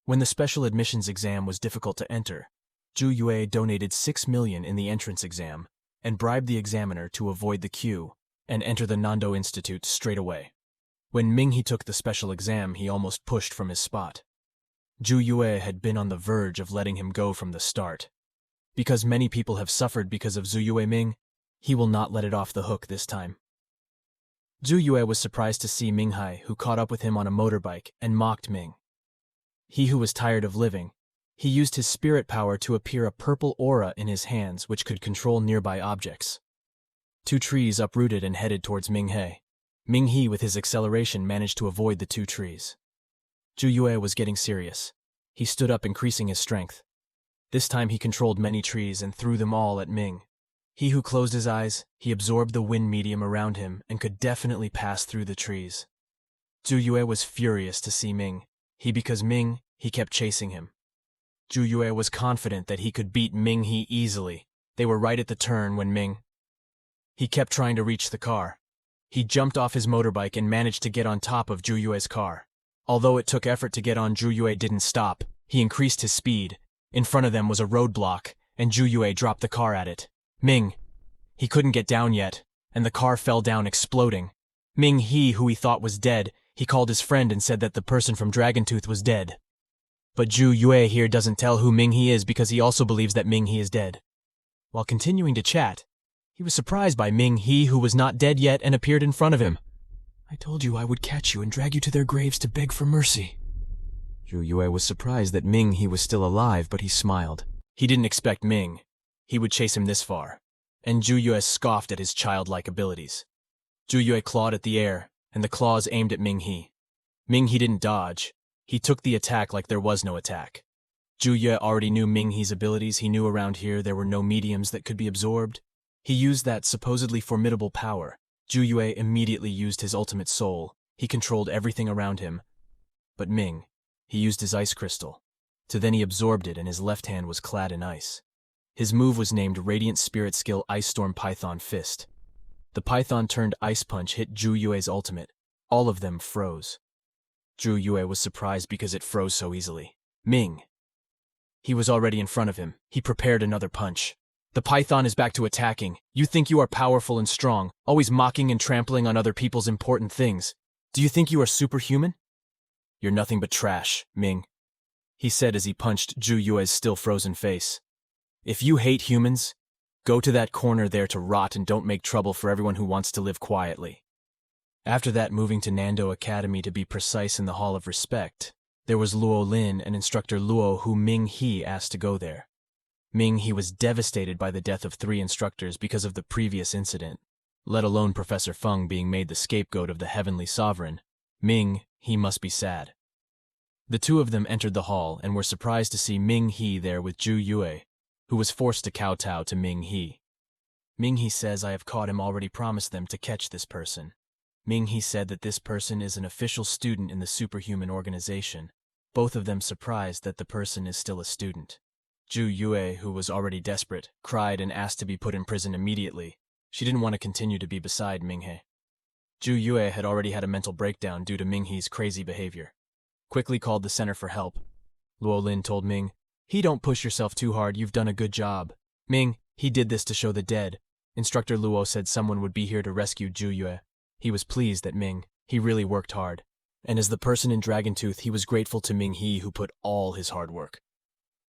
When the special admissions exam was difficult to enter, Zhu Yue donated 6 million in the entrance exam and bribed the examiner to avoid the queue and enter the Nando Institute straight away. When Ming He took the special exam, he almost pushed from his spot. Zhu Yue had been on the verge of letting him go from the start. Because many people have suffered because of Zhu Yue Ming, he will not let it off the hook this time. Zhu Yue was surprised to see Ming He, who caught up with him on a motorbike and mocked Ming He, who was tired of living. He used his spirit power to appear a purple aura in his hands which could control nearby objects. 2 trees uprooted and headed towards Ming He. Ming He, with his acceleration, managed to avoid the 2 trees. Zhu Yue was getting serious. He stood up, increasing his strength. This time he controlled many trees and threw them all at Ming He, who closed his eyes. He absorbed the wind medium around him and could definitely pass through the trees. Zhu Yue was furious to see Ming He, because Ming He kept chasing him. Zhu Yue was confident that he could beat Ming He easily. They were right at the turn when Ming He kept trying to reach the car. He jumped off his motorbike and managed to get on top of Zhu Yue's car. Although it took effort to get on, Zhu Yue didn't stop. He increased his speed. In front of them was a roadblock, and Zhu Yue dropped the car at it. Ming He couldn't get down yet, and the car fell down, exploding. Ming He, who he thought was dead, he called his friend and said that the person from Dragontooth was dead. But Zhu Yue here doesn't tell who Ming He is because he also believes that Ming He is dead. While continuing to chat, he was surprised by Ming He, who was not dead yet and appeared in front of him. I told you I would catch you and drag you to their graves to beg for mercy. Zhu Yue was surprised that Ming He was still alive, but he smiled. He didn't expect Ming He would chase him this far, and Zhu Yue scoffed at his childlike abilities. Zhu Yue clawed at the air, and the claws aimed at Ming He. Ming He didn't dodge. He took the attack like there was no attack. Zhu Yue already knew Ming He's abilities. He knew around here there were no mediums that could be absorbed. He used that supposedly formidable power. Zhu Yue immediately used his ultimate soul. He controlled everything around him. But Ming, he used his ice crystal. Then he absorbed it, and his left hand was clad in ice. His move was named Radiant Spirit Skill Ice Storm Python Fist. The Python turned Ice Punch hit Zhu Yue's ultimate. All of them froze. Zhu Yue was surprised because it froze so easily. Ming He was already in front of him. He prepared another punch. The Python is back to attacking. You think you are powerful and strong, always mocking and trampling on other people's important things. Do you think you are superhuman? You're nothing but trash, Ming, he said as he punched Zhu Yue's still frozen face. If you hate humans, go to that corner there to rot and don't make trouble for everyone who wants to live quietly. After that, moving to Nando Academy, to be precise, in the Hall of Respect, there was Luo Lin and instructor Luo, who Ming He asked to go there. Ming He was devastated by the death of 3 instructors because of the previous incident, let alone Professor Feng being made the scapegoat of the Heavenly Sovereign. Ming He must be sad. The two of them entered the hall and were surprised to see Ming He there with Zhu Yue, who was forced to kowtow to Ming He. Ming He says, I have caught him, already promised them to catch this person. Ming He said that this person is an official student in the superhuman organization. Both of them surprised that the person is still a student. Zhu Yue, who was already desperate, cried and asked to be put in prison immediately. She didn't want to continue to be beside Ming He. Zhu Yue had already had a mental breakdown due to Ming He's crazy behavior. Quickly called the center for help. Luo Lin told Ming, He, don't push yourself too hard, you've done a good job. Ming, he did this to show the dead. Instructor Luo said someone would be here to rescue Zhu Yue. He was pleased that Ming, he really worked hard. And as the person in Dragon Tooth, he was grateful to Ming He, who put all his hard work.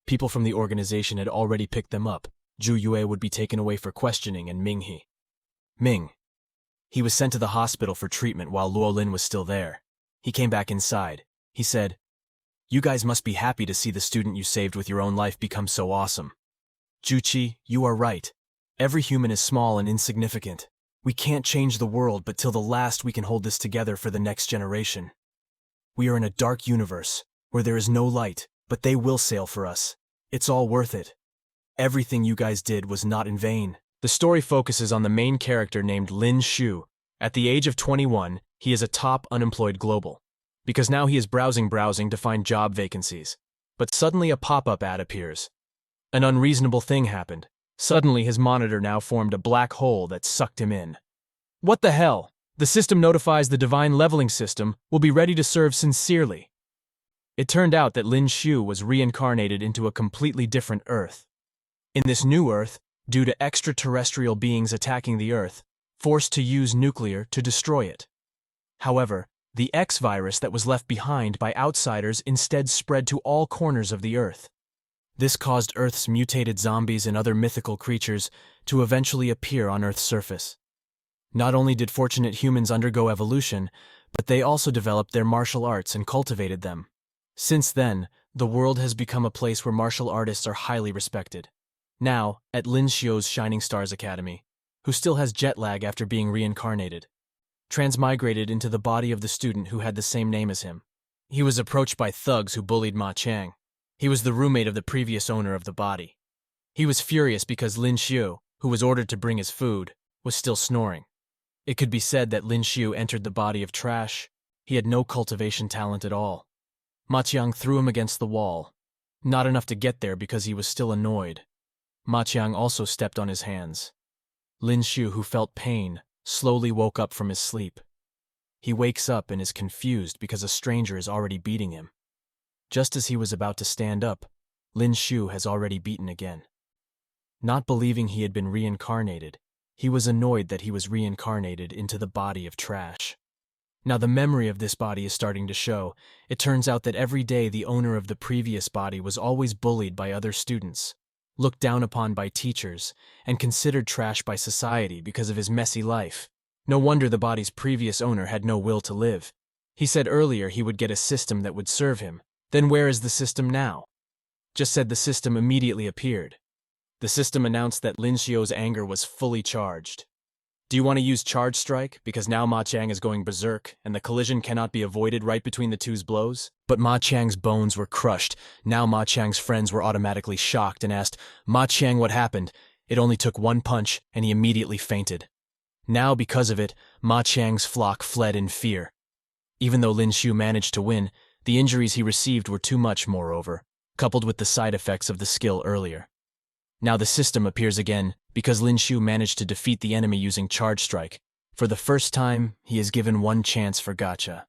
People from the organization had already picked them up. Zhu Yue would be taken away for questioning, and Ming he was sent to the hospital for treatment while Luo Lin was still there. He came back inside. He said, You guys must be happy to see the student you saved with your own life become so awesome. Juqi, you are right. Every human is small and insignificant. We can't change the world, but till the last we can hold this together for the next generation. We are in a dark universe, where there is no light, but they will sail for us. It's all worth it. Everything you guys did was not in vain. The story focuses on the main character named Lin Shu. At the age of 21, he is a top unemployed global, because now he is browsing to find job vacancies. But suddenly a pop-up ad appears. An unreasonable thing happened. Suddenly his monitor now formed a black hole that sucked him in. What the hell? The system notifies the divine leveling system will be ready to serve sincerely. It turned out that Lin Shu was reincarnated into a completely different Earth. In this new Earth, due to extraterrestrial beings attacking the Earth, forced to use nuclear to destroy it. However, the X virus that was left behind by outsiders instead spread to all corners of the Earth. This caused Earth's mutated zombies and other mythical creatures to eventually appear on Earth's surface. Not only did fortunate humans undergo evolution, but they also developed their martial arts and cultivated them. Since then, the world has become a place where martial artists are highly respected. Now, at Lin Xiu's Shining Stars Academy, who still has jet lag after being reincarnated, transmigrated into the body of the student who had the same name as him. He was approached by thugs who bullied Ma Chang. He was the roommate of the previous owner of the body. He was furious because Lin Xiu, who was ordered to bring his food, was still snoring. It could be said that Lin Xiu entered the body of trash. He had no cultivation talent at all. Ma Qiang threw him against the wall. Not enough to get there because he was still annoyed. Ma Qiang also stepped on his hands. Lin Xiu, who felt pain, slowly woke up from his sleep. He wakes up and is confused because a stranger is already beating him. Just as he was about to stand up, Lin Xiu has already beaten again. Not believing he had been reincarnated, he was annoyed that he was reincarnated into the body of trash. Now the memory of this body is starting to show. It turns out that every day the owner of the previous body was always bullied by other students, looked down upon by teachers, and considered trash by society because of his messy life. No wonder the body's previous owner had no will to live. He said earlier he would get a system that would serve him. Then where is the system now? Just said the system immediately appeared. The system announced that Lin Xiu's anger was fully charged. Do you want to use Charge Strike? Because now Ma Qiang is going berserk, and the collision cannot be avoided right between the two's blows? But Ma Qiang's bones were crushed. Now Ma Qiang's friends were automatically shocked and asked, Ma Qiang, what happened? It only took one punch, and he immediately fainted. Now, because of it, Ma Qiang's flock fled in fear. Even though Lin Xiu managed to win, the injuries he received were too much, moreover, coupled with the side effects of the skill earlier. Now the system appears again, because Lin Xiu managed to defeat the enemy using Charge Strike. For the first time, he is given one chance for gacha.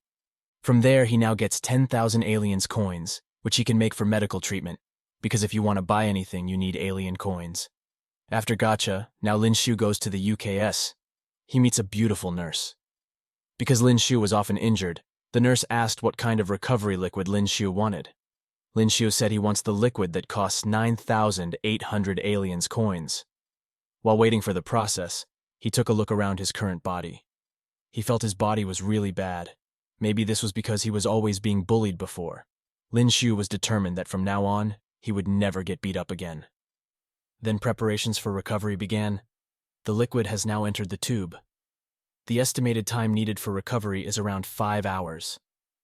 From there, he now gets 10,000 aliens coins, which he can make for medical treatment, because if you want to buy anything, you need alien coins. After gacha, now Lin Xiu goes to the UKS. He meets a beautiful nurse. Because Lin Xiu was often injured, the nurse asked what kind of recovery liquid Lin Xiu wanted. Lin Xiu said he wants the liquid that costs 9,800 aliens coins. While waiting for the process, he took a look around his current body. He felt his body was really bad. Maybe this was because he was always being bullied before. Lin Xiu was determined that from now on, he would never get beat up again. Then preparations for recovery began. The liquid has now entered the tube. The estimated time needed for recovery is around 5 hours.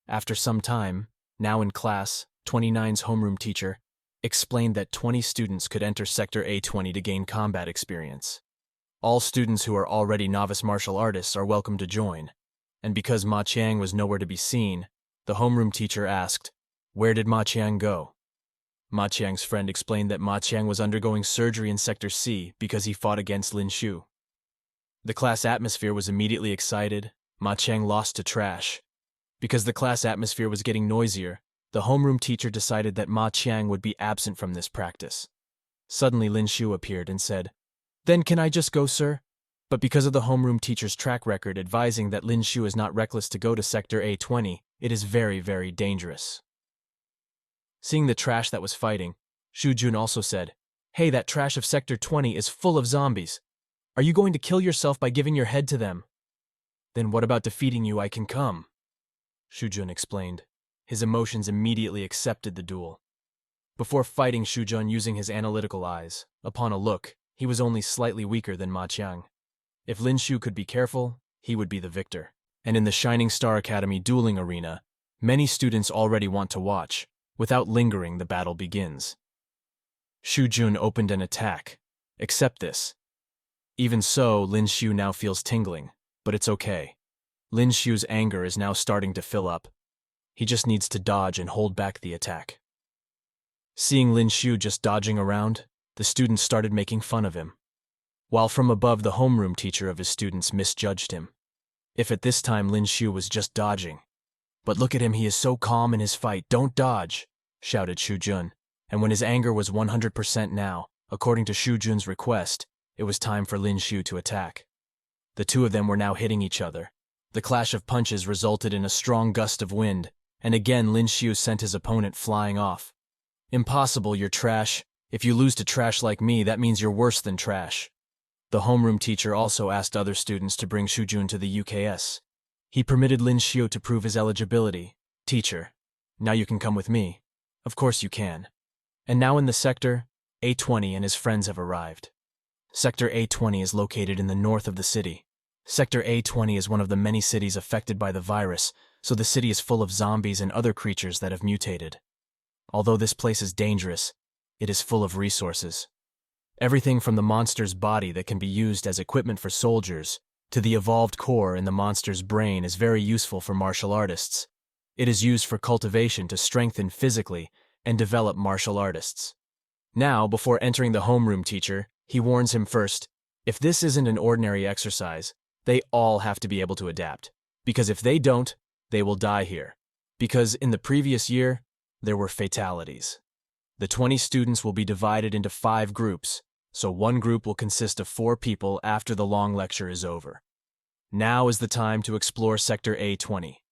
After some time, now in class, 29's homeroom teacher explained that 20 students could enter Sector A20 to gain combat experience. All students who are already novice martial artists are welcome to join. And because Ma Qiang was nowhere to be seen, the homeroom teacher asked, "Where did Ma Qiang go?" Ma Qiang's friend explained that Ma Qiang was undergoing surgery in Sector C because he fought against Lin Xiu. The class atmosphere was immediately excited. Ma Qiang lost to trash. Because the class atmosphere was getting noisier, the homeroom teacher decided that Ma Qiang would be absent from this practice. Suddenly Lin Xiu appeared and said, "Then can I just go, sir?" But because of the homeroom teacher's track record advising that Lin Xiu is not reckless to go to Sector A20, it is very, very dangerous. Seeing the trash that was fighting, Xu Jun also said, "Hey, that trash of Sector 20 is full of zombies. Are you going to kill yourself by giving your head to them?" "Then what about defeating you? I can come," Xu Jun explained. His emotions immediately accepted the duel. Before fighting Xu Jun using his analytical eyes, upon a look, he was only slightly weaker than Ma Qiang. If Lin Xiu could be careful, he would be the victor. And in the Shining Star Academy dueling arena, many students already want to watch. Without lingering, the battle begins. Xu Jun opened an attack. Accept this. Even so, Lin Xiu now feels tingling, but it's okay. Lin Xiu's anger is now starting to fill up. He just needs to dodge and hold back the attack. Seeing Lin Xiu just dodging around, the students started making fun of him. While from above, the homeroom teacher of his students misjudged him. If at this time Lin Xiu was just dodging. "But look at him, he is so calm in his fight, don't dodge," shouted Xu Jun. And when his anger was 100% now, according to Xu Jun's request, it was time for Lin Xiu to attack. The two of them were now hitting each other. The clash of punches resulted in a strong gust of wind, and again Lin Xiu sent his opponent flying off. "Impossible, you're trash. If you lose to trash like me, that means you're worse than trash." The homeroom teacher also asked other students to bring Xu Jun to the UKS. He permitted Lin Xiu to prove his eligibility. "Teacher, now you can come with me." "Of course you can." And now in the sector, A20 and his friends have arrived. Sector A20 is located in the north of the city. Sector A20 is one of the many cities affected by the virus, so the city is full of zombies and other creatures that have mutated. Although this place is dangerous, it is full of resources. Everything from the monster's body that can be used as equipment for soldiers to the evolved core in the monster's brain is very useful for martial artists. It is used for cultivation to strengthen physically and develop martial artists. Now, before entering the homeroom teacher, he warns him first, if this isn't an ordinary exercise, they all have to be able to adapt. Because if they don't, they will die here. Because in the previous year, there were fatalities. The 20 students will be divided into 5 groups, so one group will consist of 4 people after the long lecture is over. Now is the time to explore Sector A20.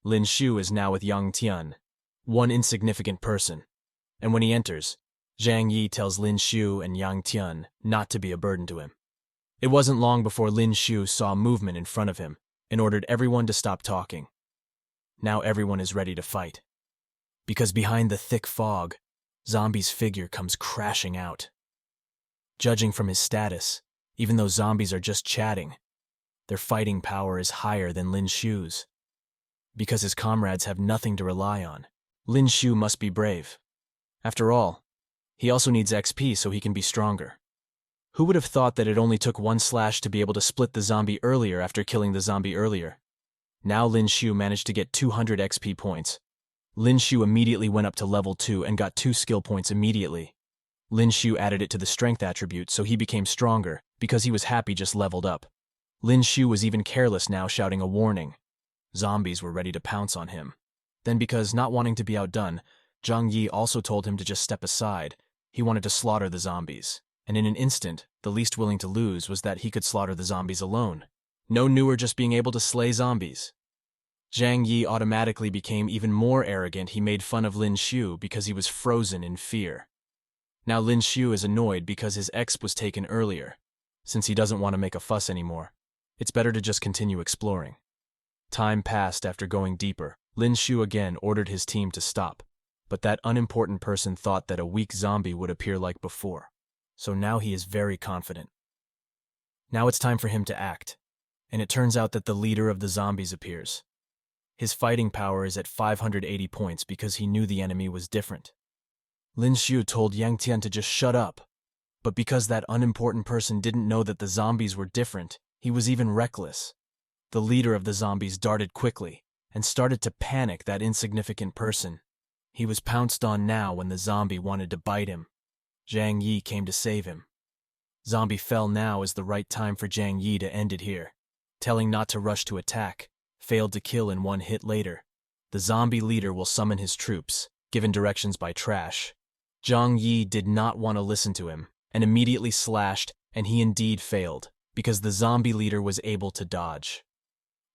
Lin Xiu is now with Yang Tian, one insignificant person. And when he enters, Zhang Yi tells Lin Xiu and Yang Tian not to be a burden to him. It wasn't long before Lin Shu saw movement in front of him and ordered everyone to stop talking. Now everyone is ready to fight. Because behind the thick fog, Zombie's figure comes crashing out. Judging from his status, even though zombies are just chatting, their fighting power is higher than Lin Shu's. Because his comrades have nothing to rely on, Lin Shu must be brave. After all, he also needs XP so he can be stronger. Who would have thought that it only took one slash to be able to split the zombie earlier after killing the zombie earlier? Now Lin Shu managed to get 200 XP points. Lin Shu immediately went up to level 2 and got 2 skill points immediately. Lin Shu added it to the strength attribute so he became stronger because he was happy just leveled up. Lin Shu was even careless now, shouting a warning. Zombies were ready to pounce on him. Then, because not wanting to be outdone, Zhang Yi also told him to just step aside. He wanted to slaughter the zombies. And in an instant, the least willing to lose was that he could slaughter the zombies alone. No newer just being able to slay zombies. Zhang Yi automatically became even more arrogant. He made fun of Lin Shu because he was frozen in fear. Now Lin Shu is annoyed because his exp was taken earlier. Since he doesn't want to make a fuss anymore, it's better to just continue exploring. Time passed after going deeper. Lin Shu again ordered his team to stop, but that unimportant person thought that a weak zombie would appear like before. So now he is very confident. Now it's time for him to act, and it turns out that the leader of the zombies appears. His fighting power is at 580 points because he knew the enemy was different. Lin Shu told Yang Tian to just shut up, but because that unimportant person didn't know that the zombies were different, he was even reckless. The leader of the zombies darted quickly and started to panic that insignificant person. He was pounced on now when the zombie wanted to bite him. Zhang Yi came to save him. Zombie fell. Now is the right time for Zhang Yi to end it here. Telling not to rush to attack, failed to kill in one hit later. The zombie leader will summon his troops, given directions by Trash. Zhang Yi did not want to listen to him, and immediately slashed, and he indeed failed, because the zombie leader was able to dodge.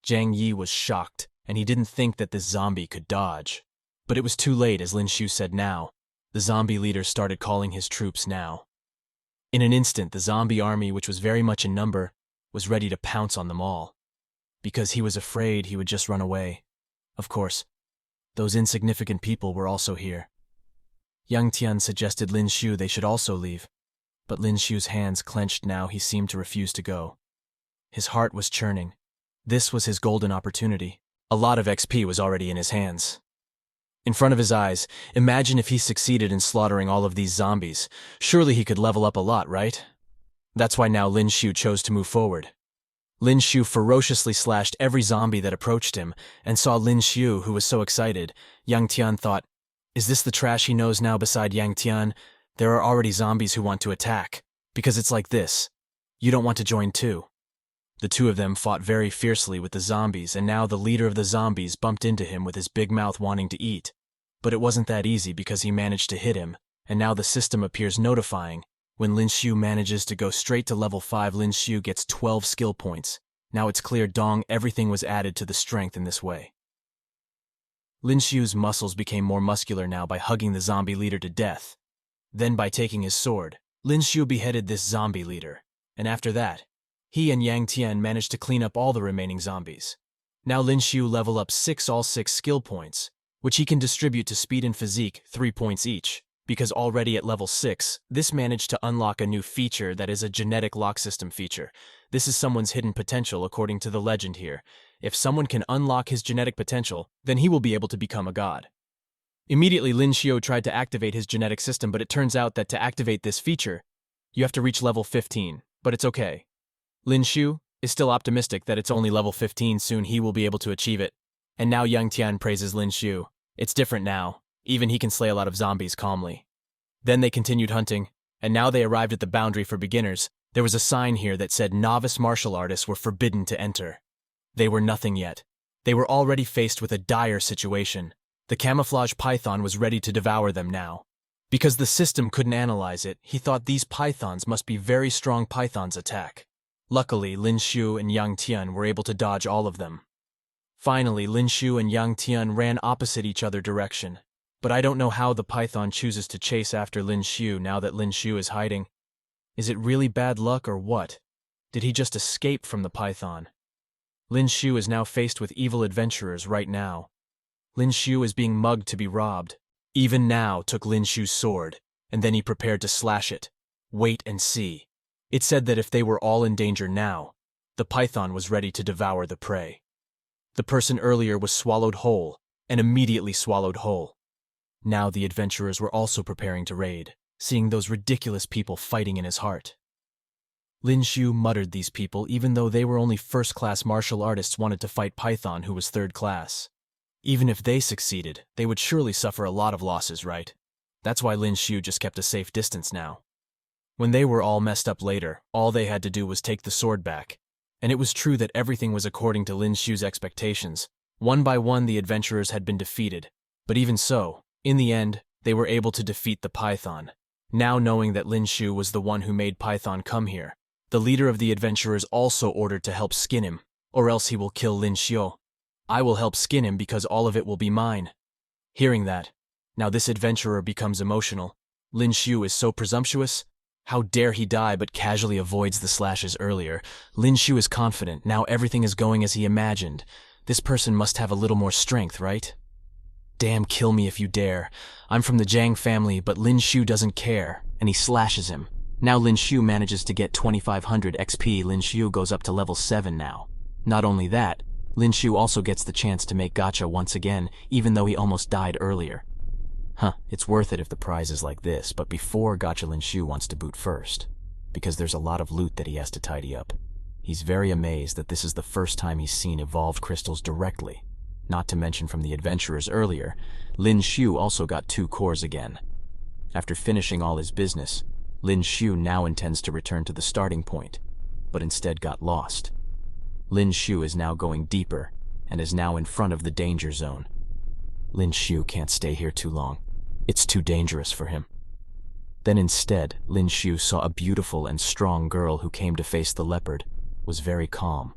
Zhang Yi was shocked, and he didn't think that this zombie could dodge. But it was too late, as Lin Shu said now. The zombie leader started calling his troops now. In an instant, the zombie army, which was very much in number, was ready to pounce on them all. Because he was afraid he would just run away. Of course, those insignificant people were also here. Yang Tian suggested Lin Shu they should also leave, but Lin Shu's hands clenched now. He seemed to refuse to go. His heart was churning. This was his golden opportunity. A lot of XP was already in his hands. In front of his eyes, imagine if he succeeded in slaughtering all of these zombies. Surely he could level up a lot, right? That's why now Lin Shu chose to move forward. Lin Shu ferociously slashed every zombie that approached him, and saw Lin Shu, who was so excited. Yang Tian thought, is this the Trash he knows now? Beside Yang Tian, there are already zombies who want to attack. Because it's like this. You don't want to join too. The two of them fought very fiercely with the zombies, and now the leader of the zombies bumped into him with his big mouth wanting to eat. But it wasn't that easy because he managed to hit him, and now the system appears notifying. When Lin Shu manages to go straight to level 5, Lin Shu gets 12 skill points. Now it's clear everything was added to the strength in this way. Lin Shu's muscles became more muscular now by hugging the zombie leader to death. Then by taking his sword, Lin Shu beheaded this zombie leader, and after that, he and Yang Tian managed to clean up all the remaining zombies. Now Lin Shu level up all 6 skill points, which he can distribute to speed and physique, 3 points each, because already at level 6, this managed to unlock a new feature that is a genetic lock system feature. This is someone's hidden potential according to the legend here. If someone can unlock his genetic potential, then he will be able to become a god. Immediately Lin Shu tried to activate his genetic system, but it turns out that to activate this feature, you have to reach level 15, but it's okay. Lin Shu is still optimistic that it's only level 15, soon he will be able to achieve it. And now Yang Tian praises Lin Shu. It's different now. Even he can slay a lot of zombies calmly. Then they continued hunting, and now they arrived at the boundary for beginners. There was a sign here that said novice martial artists were forbidden to enter. They were nothing yet. They were already faced with a dire situation. The camouflage python was ready to devour them now. Because the system couldn't analyze it, he thought these pythons must be very strong pythons attack. Luckily, Lin Shu and Yang Tian were able to dodge all of them. Finally, Lin Shu and Yang Tian ran opposite each other direction. But I don't know how the python chooses to chase after Lin Shu now that Lin Shu is hiding. Is it really bad luck or what? Did he just escape from the python? Lin Shu is now faced with evil adventurers right now. Lin Shu is being mugged to be robbed. Even now took Lin Shu's sword, and then he prepared to slash it. Wait and see. It said that if they were all in danger now, the python was ready to devour the prey. The person earlier was swallowed whole, and immediately swallowed whole. Now the adventurers were also preparing to raid, seeing those ridiculous people fighting in his heart. Lin Shu muttered these people even though they were only first-class martial artists wanted to fight Python who was third class. Even if they succeeded, they would surely suffer a lot of losses, right? That's why Lin Shu just kept a safe distance now. When they were all messed up later, all they had to do was take the sword back. And it was true that everything was according to Lin Shu's expectations. One by one the adventurers had been defeated. But even so, in the end, they were able to defeat the python. Now knowing that Lin Shu was the one who made Python come here, the leader of the adventurers also ordered to help skin him, or else he will kill Lin Shu. I will help skin him because all of it will be mine. Hearing that, now this adventurer becomes emotional. Lin Shu is so presumptuous. How dare he die but casually avoids the slashes earlier. Lin Shu is confident, now everything is going as he imagined. This person must have a little more strength, right? Damn, kill me if you dare. I'm from the Jiang family, but Lin Shu doesn't care, and he slashes him. Now Lin Shu manages to get 2500 XP. Lin Shu goes up to level 7 now. Not only that, Lin Shu also gets the chance to make gacha once again, even though he almost died earlier. It's worth it if the prize is like this, but before gacha Lin Shu wants to boot first, because there's a lot of loot that he has to tidy up. He's very amazed that this is the first time he's seen evolved crystals directly. Not to mention from the adventurers earlier, Lin Shu also got 2 cores again. After finishing all his business, Lin Shu now intends to return to the starting point, but instead got lost. Lin Shu is now going deeper, and is now in front of the danger zone. Lin Shu can't stay here too long. It's too dangerous for him. Then instead, Lin Shu saw a beautiful and strong girl who came to face the leopard, was very calm.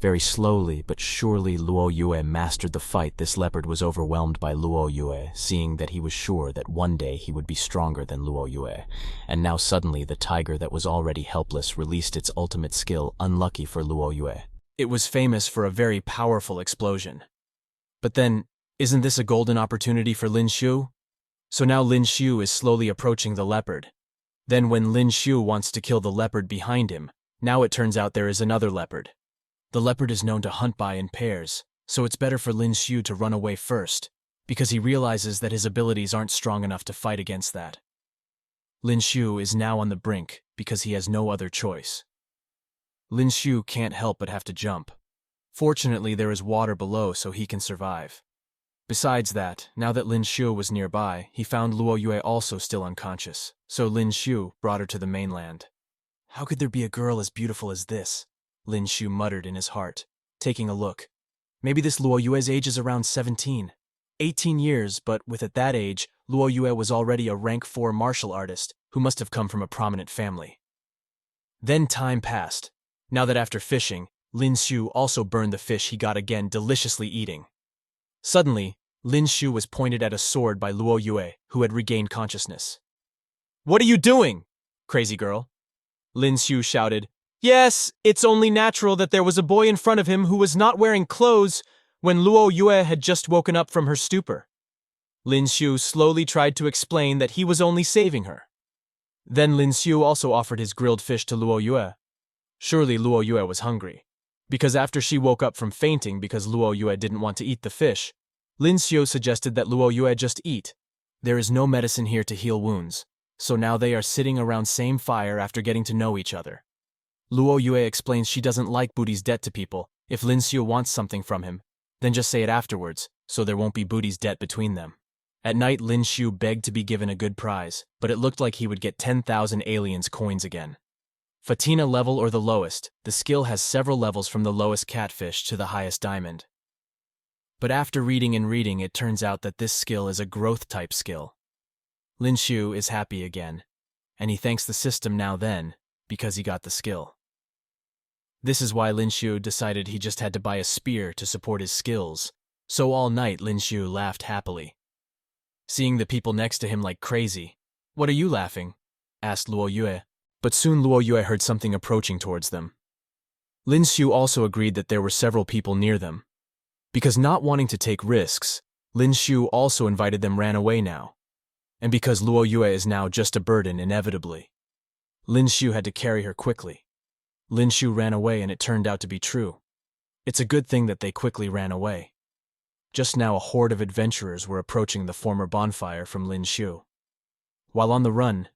Very slowly but surely Luo Yue mastered the fight. This leopard was overwhelmed by Luo Yue, seeing that he was sure that one day he would be stronger than Luo Yue. And now suddenly the tiger that was already helpless released its ultimate skill, unlucky for Luo Yue. It was famous for a very powerful explosion. But then, isn't this a golden opportunity for Lin Shu? So now Lin Shu is slowly approaching the leopard. Then when Lin Shu wants to kill the leopard behind him, now it turns out there is another leopard. The leopard is known to hunt by in pairs, so it's better for Lin Shu to run away first, because he realizes that his abilities aren't strong enough to fight against that. Lin Shu is now on the brink because he has no other choice. Lin Shu can't help but have to jump. Fortunately, there is water below so he can survive. Besides that, now that Lin Shu was nearby, he found Luo Yue also still unconscious, so Lin Shu brought her to the mainland. How could there be a girl as beautiful as this? Lin Shu muttered in his heart, taking a look. Maybe this Luo Yue's age is around 17. 18 years, but at that age, Luo Yue was already a rank 4 martial artist who must have come from a prominent family. Then time passed. Now that after fishing, Lin Shu also burned the fish he got again deliciously eating. Suddenly, Lin Shu was pointed at a sword by Luo Yue, who had regained consciousness. "What are you doing, crazy girl?" Lin Shu shouted. Yes, it's only natural that there was a boy in front of him who was not wearing clothes when Luo Yue had just woken up from her stupor. Lin Shu slowly tried to explain that he was only saving her. Then Lin Shu also offered his grilled fish to Luo Yue. Surely Luo Yue was hungry, because after she woke up from fainting because Luo Yue didn't want to eat the fish, Lin Shu suggested that Luo Yue just eat. There is no medicine here to heal wounds, so now they are sitting around same fire after getting to know each other. Luo Yue explains she doesn't like Booty's debt to people. If Lin Shu wants something from him, then just say it afterwards, so there won't be Booty's debt between them. At night, Lin Shu begged to be given a good prize, but it looked like he would get 10,000 aliens coins again. Fatina level or the lowest, the skill has several levels from the lowest catfish to the highest diamond. But after reading and reading, it turns out that this skill is a growth-type skill. Lin Shu is happy again, and he thanks the system now then, because he got the skill. This is why Lin Shu decided he just had to buy a spear to support his skills, so all night Lin Shu laughed happily. Seeing the people next to him like crazy, "What are you laughing?" asked Luo Yue. But soon Luo Yue heard something approaching towards them. Lin Xiu also agreed that there were several people near them. Because not wanting to take risks, Lin Xiu also invited them ran away now. And because Luo Yue is now just a burden inevitably, Lin Xiu had to carry her quickly. Lin Xiu ran away and it turned out to be true. It's a good thing that they quickly ran away. Just now a horde of adventurers were approaching the former bonfire from Lin Xiu. While on the run,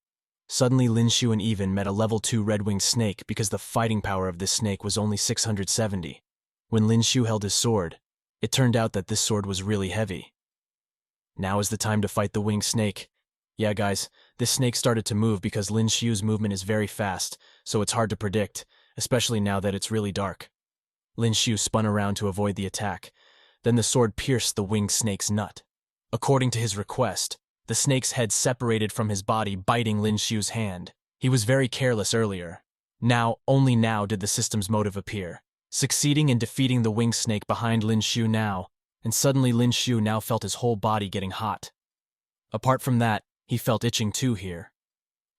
suddenly Lin Xiu and Even met a level 2 red-winged snake because the fighting power of this snake was only 670. When Lin Xiu held his sword, it turned out that this sword was really heavy. Now is the time to fight the winged snake. Yeah guys, this snake started to move because Lin Xiu's movement is very fast, so it's hard to predict, especially now that it's really dark. Lin Xiu spun around to avoid the attack. Then the sword pierced the winged snake's nut. According to his request, the snake's head separated from his body, biting Lin Xiu's hand. He was very careless earlier. Now, only now did the system's motive appear, succeeding in defeating the winged snake behind Lin Xiu now, and suddenly Lin Xiu now felt his whole body getting hot. Apart from that, he felt itching too here.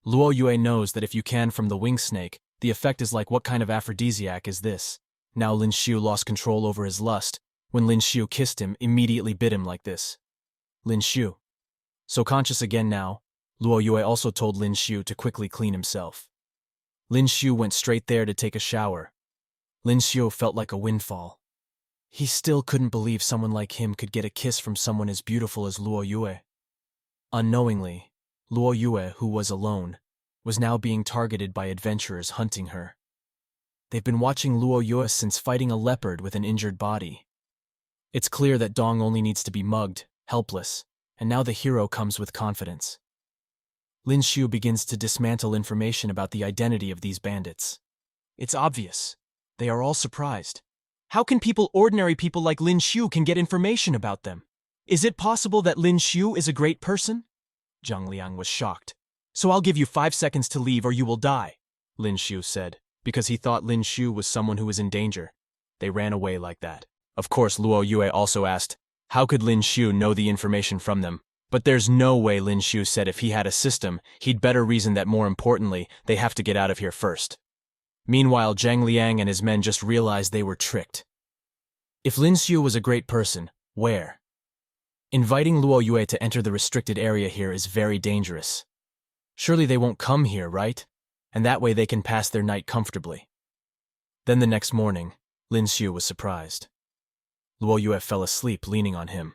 Luo Yue knows that if you can from the winged snake, the effect is like what kind of aphrodisiac is this? Now Lin Xiu lost control over his lust. When Lin Xiu kissed him, immediately bit him like this. Lin Xiu. So conscious again now, Luo Yue also told Lin Xiu to quickly clean himself. Lin Xiu went straight there to take a shower. Lin Xiu felt like a windfall. He still couldn't believe someone like him could get a kiss from someone as beautiful as Luo Yue. Unknowingly, Luo Yue, who was alone, was now being targeted by adventurers hunting her. They've been watching Luo Yue since fighting a leopard with an injured body. It's clear that Dong only needs to be mugged, helpless, and now the hero comes with confidence. Lin Xiu begins to dismantle information about the identity of these bandits. It's obvious. They are all surprised. How can ordinary people like Lin Xiu can get information about them? Is it possible that Lin Xiu is a great person? Zhang Liang was shocked. So I'll give you 5 seconds to leave or you will die, Lin Xiu said, because he thought Lin Xiu was someone who was in danger. They ran away like that. Of course, Luo Yue also asked, how could Lin Xiu know the information from them? But there's no way, Lin Xiu said. If he had a system, he'd better reason that more importantly, they have to get out of here first. Meanwhile, Zhang Liang and his men just realized they were tricked. If Lin Xiu was a great person, where? Inviting Luo Yue to enter the restricted area here is very dangerous. Surely they won't come here, right? And that way they can pass their night comfortably. Then the next morning, Lin Xiu was surprised. Luo Yue fell asleep leaning on him.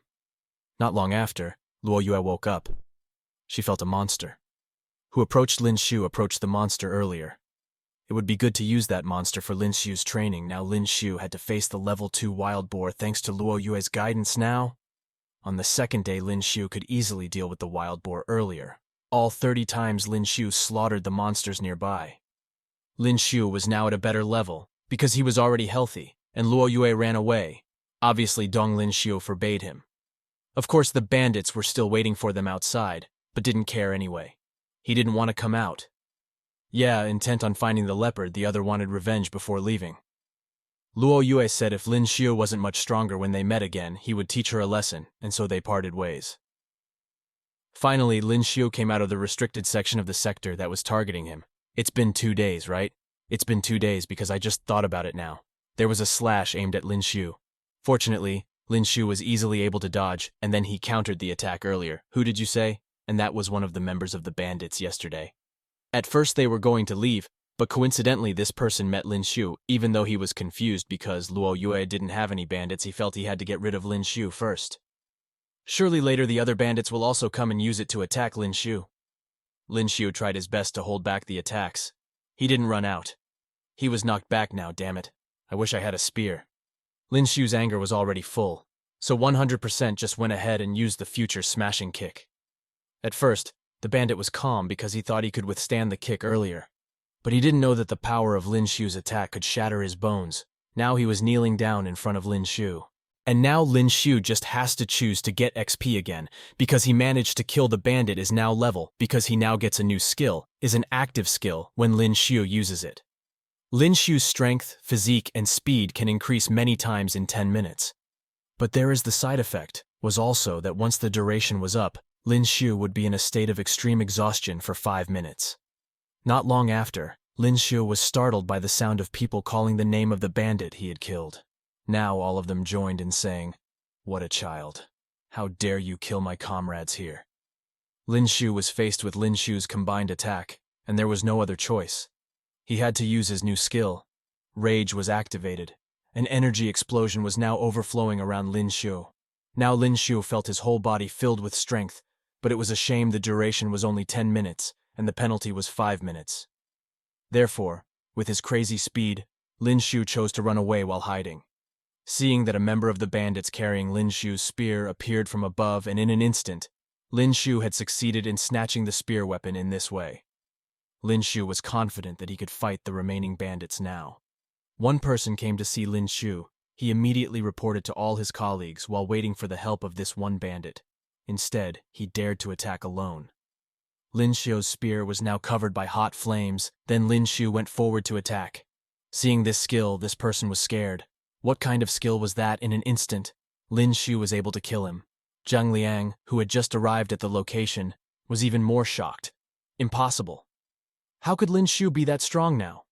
Not long after, Luo Yue woke up. She felt a monster. Who approached Lin Xiu approached the monster earlier. It would be good to use that monster for Lin Xiu's training. Now Lin Xiu had to face the level 2 wild boar thanks to Luo Yue's guidance now. On the second day, Lin Xiu could easily deal with the wild boar earlier. All 30 times Lin Xiu slaughtered the monsters nearby. Lin Xiu was now at a better level, because he was already healthy, and Luo Yue ran away. Obviously, Dong Lin Xiu forbade him. Of course, the bandits were still waiting for them outside, but didn't care anyway. He didn't want to come out. Yeah, intent on finding the leopard, the other wanted revenge before leaving. Luo Yue said if Lin Xiu wasn't much stronger when they met again, he would teach her a lesson, and so they parted ways. Finally, Lin Xiu came out of the restricted section of the sector that was targeting him. It's been 2 days, right? It's been 2 days because I just thought about it now. There was a slash aimed at Lin Xiu. Fortunately, Lin Xiu was easily able to dodge, and then he countered the attack earlier. Who did you say? And that was one of the members of the bandits yesterday. At first they were going to leave, but coincidentally this person met Lin Xiu, even though he was confused because Luo Yue didn't have any bandits. He felt he had to get rid of Lin Xiu first. Surely later the other bandits will also come and use it to attack Lin Xiu. Lin Xiu tried his best to hold back the attacks. He didn't run out. He was knocked back now, damn it. I wish I had a spear. Lin Xiu's anger was already full, so 100% just went ahead and used the future smashing kick. At first, the bandit was calm because he thought he could withstand the kick earlier. But he didn't know that the power of Lin Xiu's attack could shatter his bones. Now he was kneeling down in front of Lin Xiu. And now Lin Xiu just has to choose to get XP again, because he managed to kill the bandit is now level, because he now gets a new skill, is an active skill when Lin Xiu uses it. Lin Xiu's strength, physique, and speed can increase many times in 10 minutes. But there is the side effect, was also that once the duration was up, Lin Xiu would be in a state of extreme exhaustion for 5 minutes. Not long after, Lin Xiu was startled by the sound of people calling the name of the bandit he had killed. Now all of them joined in saying, "What a child. How dare you kill my comrades here?" Lin Xiu was faced with Lin Xiu's combined attack, and there was no other choice. He had to use his new skill. Rage was activated. An energy explosion was now overflowing around Lin Xiu. Now Lin Xiu felt his whole body filled with strength, but it was a shame the duration was only 10 minutes, and the penalty was 5 minutes. Therefore, with his crazy speed, Lin Xiu chose to run away while hiding. Seeing that a member of the bandits carrying Lin Xiu's spear appeared from above, and in an instant, Lin Xiu had succeeded in snatching the spear weapon in this way. Lin Xiu was confident that he could fight the remaining bandits now. One person came to see Lin Xiu. He immediately reported to all his colleagues while waiting for the help of this one bandit. Instead, he dared to attack alone. Lin Xiu's spear was now covered by hot flames, then Lin Xiu went forward to attack. Seeing this skill, this person was scared. What kind of skill was that? In an instant, Lin Xiu was able to kill him. Zhang Liang, who had just arrived at the location, was even more shocked. Impossible. How could Lin Xiu be that strong now?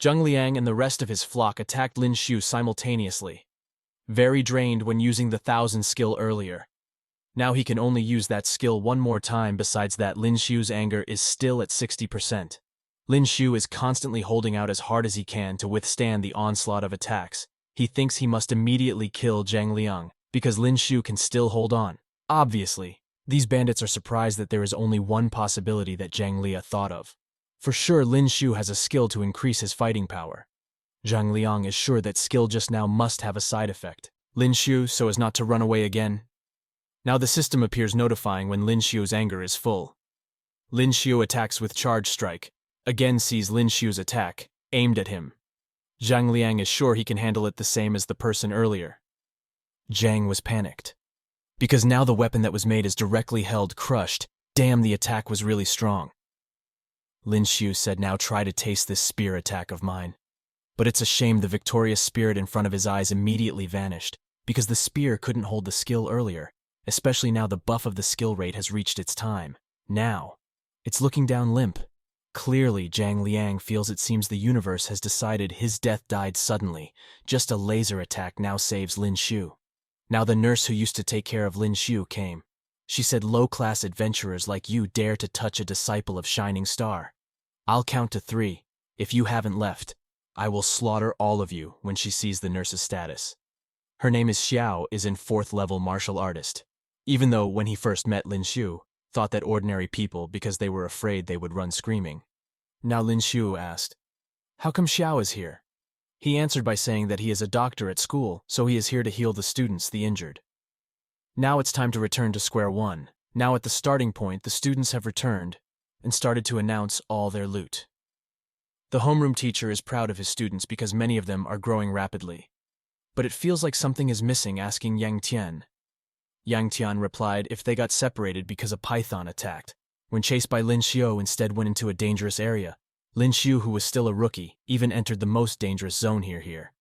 Zhang Liang and the rest of his flock attacked Lin Xiu simultaneously. Very drained when using the 1000 skill earlier. Now he can only use that skill one more time. Besides that, Lin Xiu's anger is still at 60%. Lin Xiu is constantly holding out as hard as he can to withstand the onslaught of attacks. He thinks he must immediately kill Zhang Liang, because Lin Xiu can still hold on. Obviously, these bandits are surprised that there is only one possibility that Zhang Liang thought of. For sure, Lin Xiu has a skill to increase his fighting power. Zhang Liang is sure that skill just now must have a side effect. Lin Xiu, so as not to run away again. Now the system appears notifying when Lin Xiu's anger is full. Lin Xiu attacks with charge strike. Again sees Lin Xiu's attack, aimed at him. Zhang Liang is sure he can handle it the same as the person earlier. Zhang was panicked. Because now the weapon that was made is directly held crushed. Damn, the attack was really strong. Lin Xiu said, "Now try to taste this spear attack of mine." But it's a shame the victorious spirit in front of his eyes immediately vanished, because the spear couldn't hold the skill earlier, especially now the buff of the skill rate has reached its time. Now, it's looking down limp. Clearly, Zhang Liang feels it seems the universe has decided his death died suddenly. Just a laser attack now saves Lin Xiu. Now the nurse who used to take care of Lin Xiu came. She said, "Low-class adventurers like you dare to touch a disciple of Shining Star. I'll count to 3. If you haven't left, I will slaughter all of you." When she sees the nurse's status. Her name is Xiao, is in 4th level martial artist. Even though when he first met Lin Xiu, thought that ordinary people because they were afraid they would run screaming. Now Lin Xiu asked, "How come Xiao is here?" He answered by saying that he is a doctor at school, so he is here to heal the students, the injured. Now it's time to return to square one. Now at the starting point, the students have returned and started to announce all their loot. The homeroom teacher is proud of his students because many of them are growing rapidly. But it feels like something is missing, asking Yang Tian. Yang Tian replied if they got separated because a python attacked. When chased by Lin Xiu, instead went into a dangerous area. Lin Xiu, who was still a rookie, even entered the most dangerous zone here.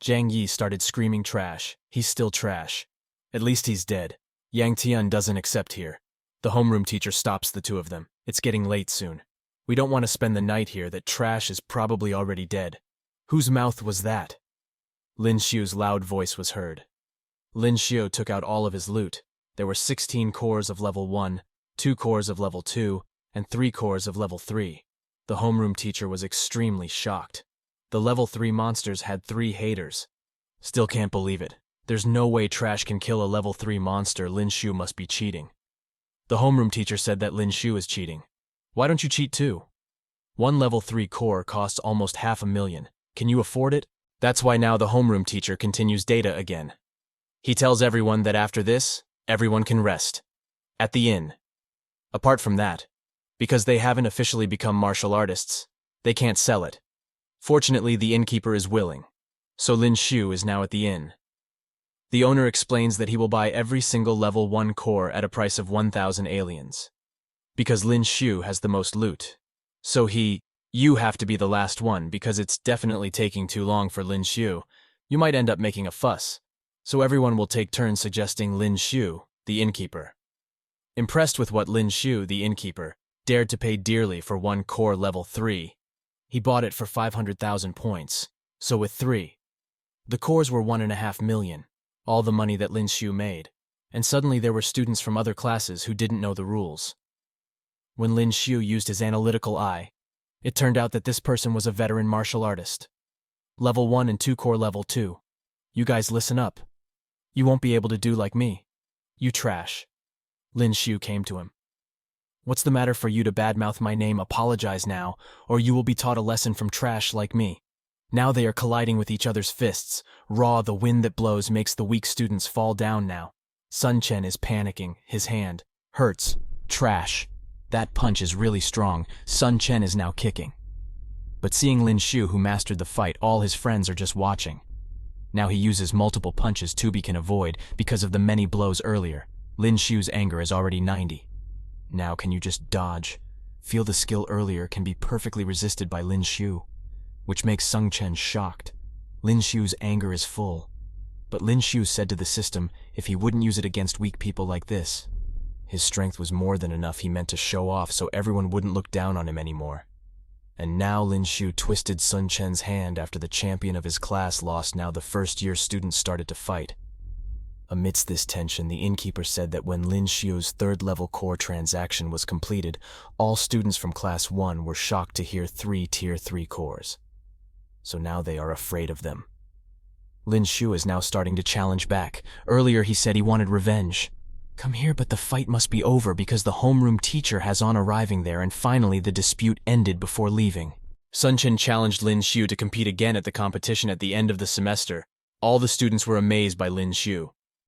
Zhang Yi started screaming trash. He's still trash. At least he's dead. Yang Tian doesn't accept here. The homeroom teacher stops the two of them. It's getting late soon. We don't want to spend the night here. That trash is probably already dead. Whose mouth was that? Lin Xiu's loud voice was heard. Lin Xiu took out all of his loot. There were 16 cores of level 1, 2 cores of level 2, and 3 cores of level 3. The homeroom teacher was extremely shocked. The level 3 monsters had 3 haters. Still can't believe it. There's no way trash can kill a level 3 monster. Lin Xiu must be cheating. The homeroom teacher said that Lin Xiu is cheating. Why don't you cheat too? One level 3 core costs almost $500,000. Can you afford it? That's why now the homeroom teacher continues data again. He tells everyone that after this, everyone can rest. At the inn. Apart from that, because they haven't officially become martial artists, they can't sell it. Fortunately, the innkeeper is willing. So Lin Xiu is now at the inn. The owner explains that he will buy every single level 1 core at a price of 1,000 aliens. Because Lin Xiu has the most loot. So you have to be the last one because it's definitely taking too long for Lin Xiu. You might end up making a fuss. So everyone will take turns suggesting Lin Xiu, the innkeeper. Impressed with what Lin Xiu, the innkeeper, dared to pay dearly for 1 core level 3, He bought it for 500,000 points, so with 3. The cores were 1.5 million, all the money that Lin Xiu made, and suddenly there were students from other classes who didn't know the rules. When Lin Xiu used his analytical eye, it turned out that this person was a veteran martial artist. Level 1 and 2 core level 2. You guys listen up. You won't be able to do like me. You trash. Lin Xiu came to him. What's the matter for you to badmouth my name? Apologize now, or you will be taught a lesson from trash like me. Now they are colliding with each other's fists. Raw, the wind that blows makes the weak students fall down now. Sun Chen is panicking. His hand hurts. Trash. That punch is really strong. Sun Chen is now kicking. But seeing Lin Xiu, who mastered the fight, all his friends are just watching. Now he uses multiple punches Tubi can avoid because of the many blows earlier. Lin Xiu's anger is already 90. Now can you just dodge? Feel the skill earlier can be perfectly resisted by Lin Xiu, which makes Sun Chen shocked. Lin Xiu's anger is full. But Lin Xiu said to the system if he wouldn't use it against weak people like this. His strength was more than enough. He meant to show off so everyone wouldn't look down on him anymore. And now Lin Xiu twisted Sun Chen's hand after the champion of his class lost. Now the first-year students started to fight. Amidst this tension, the innkeeper said that when Lin Xiu's third-level core transaction was completed, all students from Class 1 were shocked to hear 3 Tier 3 cores. So now they are afraid of them. Lin Xiu is now starting to challenge back. Earlier he said he wanted revenge. Come here, but the fight must be over because the homeroom teacher has on arriving there, and finally the dispute ended before leaving. Sun Chen challenged Lin Xiu to compete again at the competition at the end of the semester. All the students were amazed by Lin Xiu.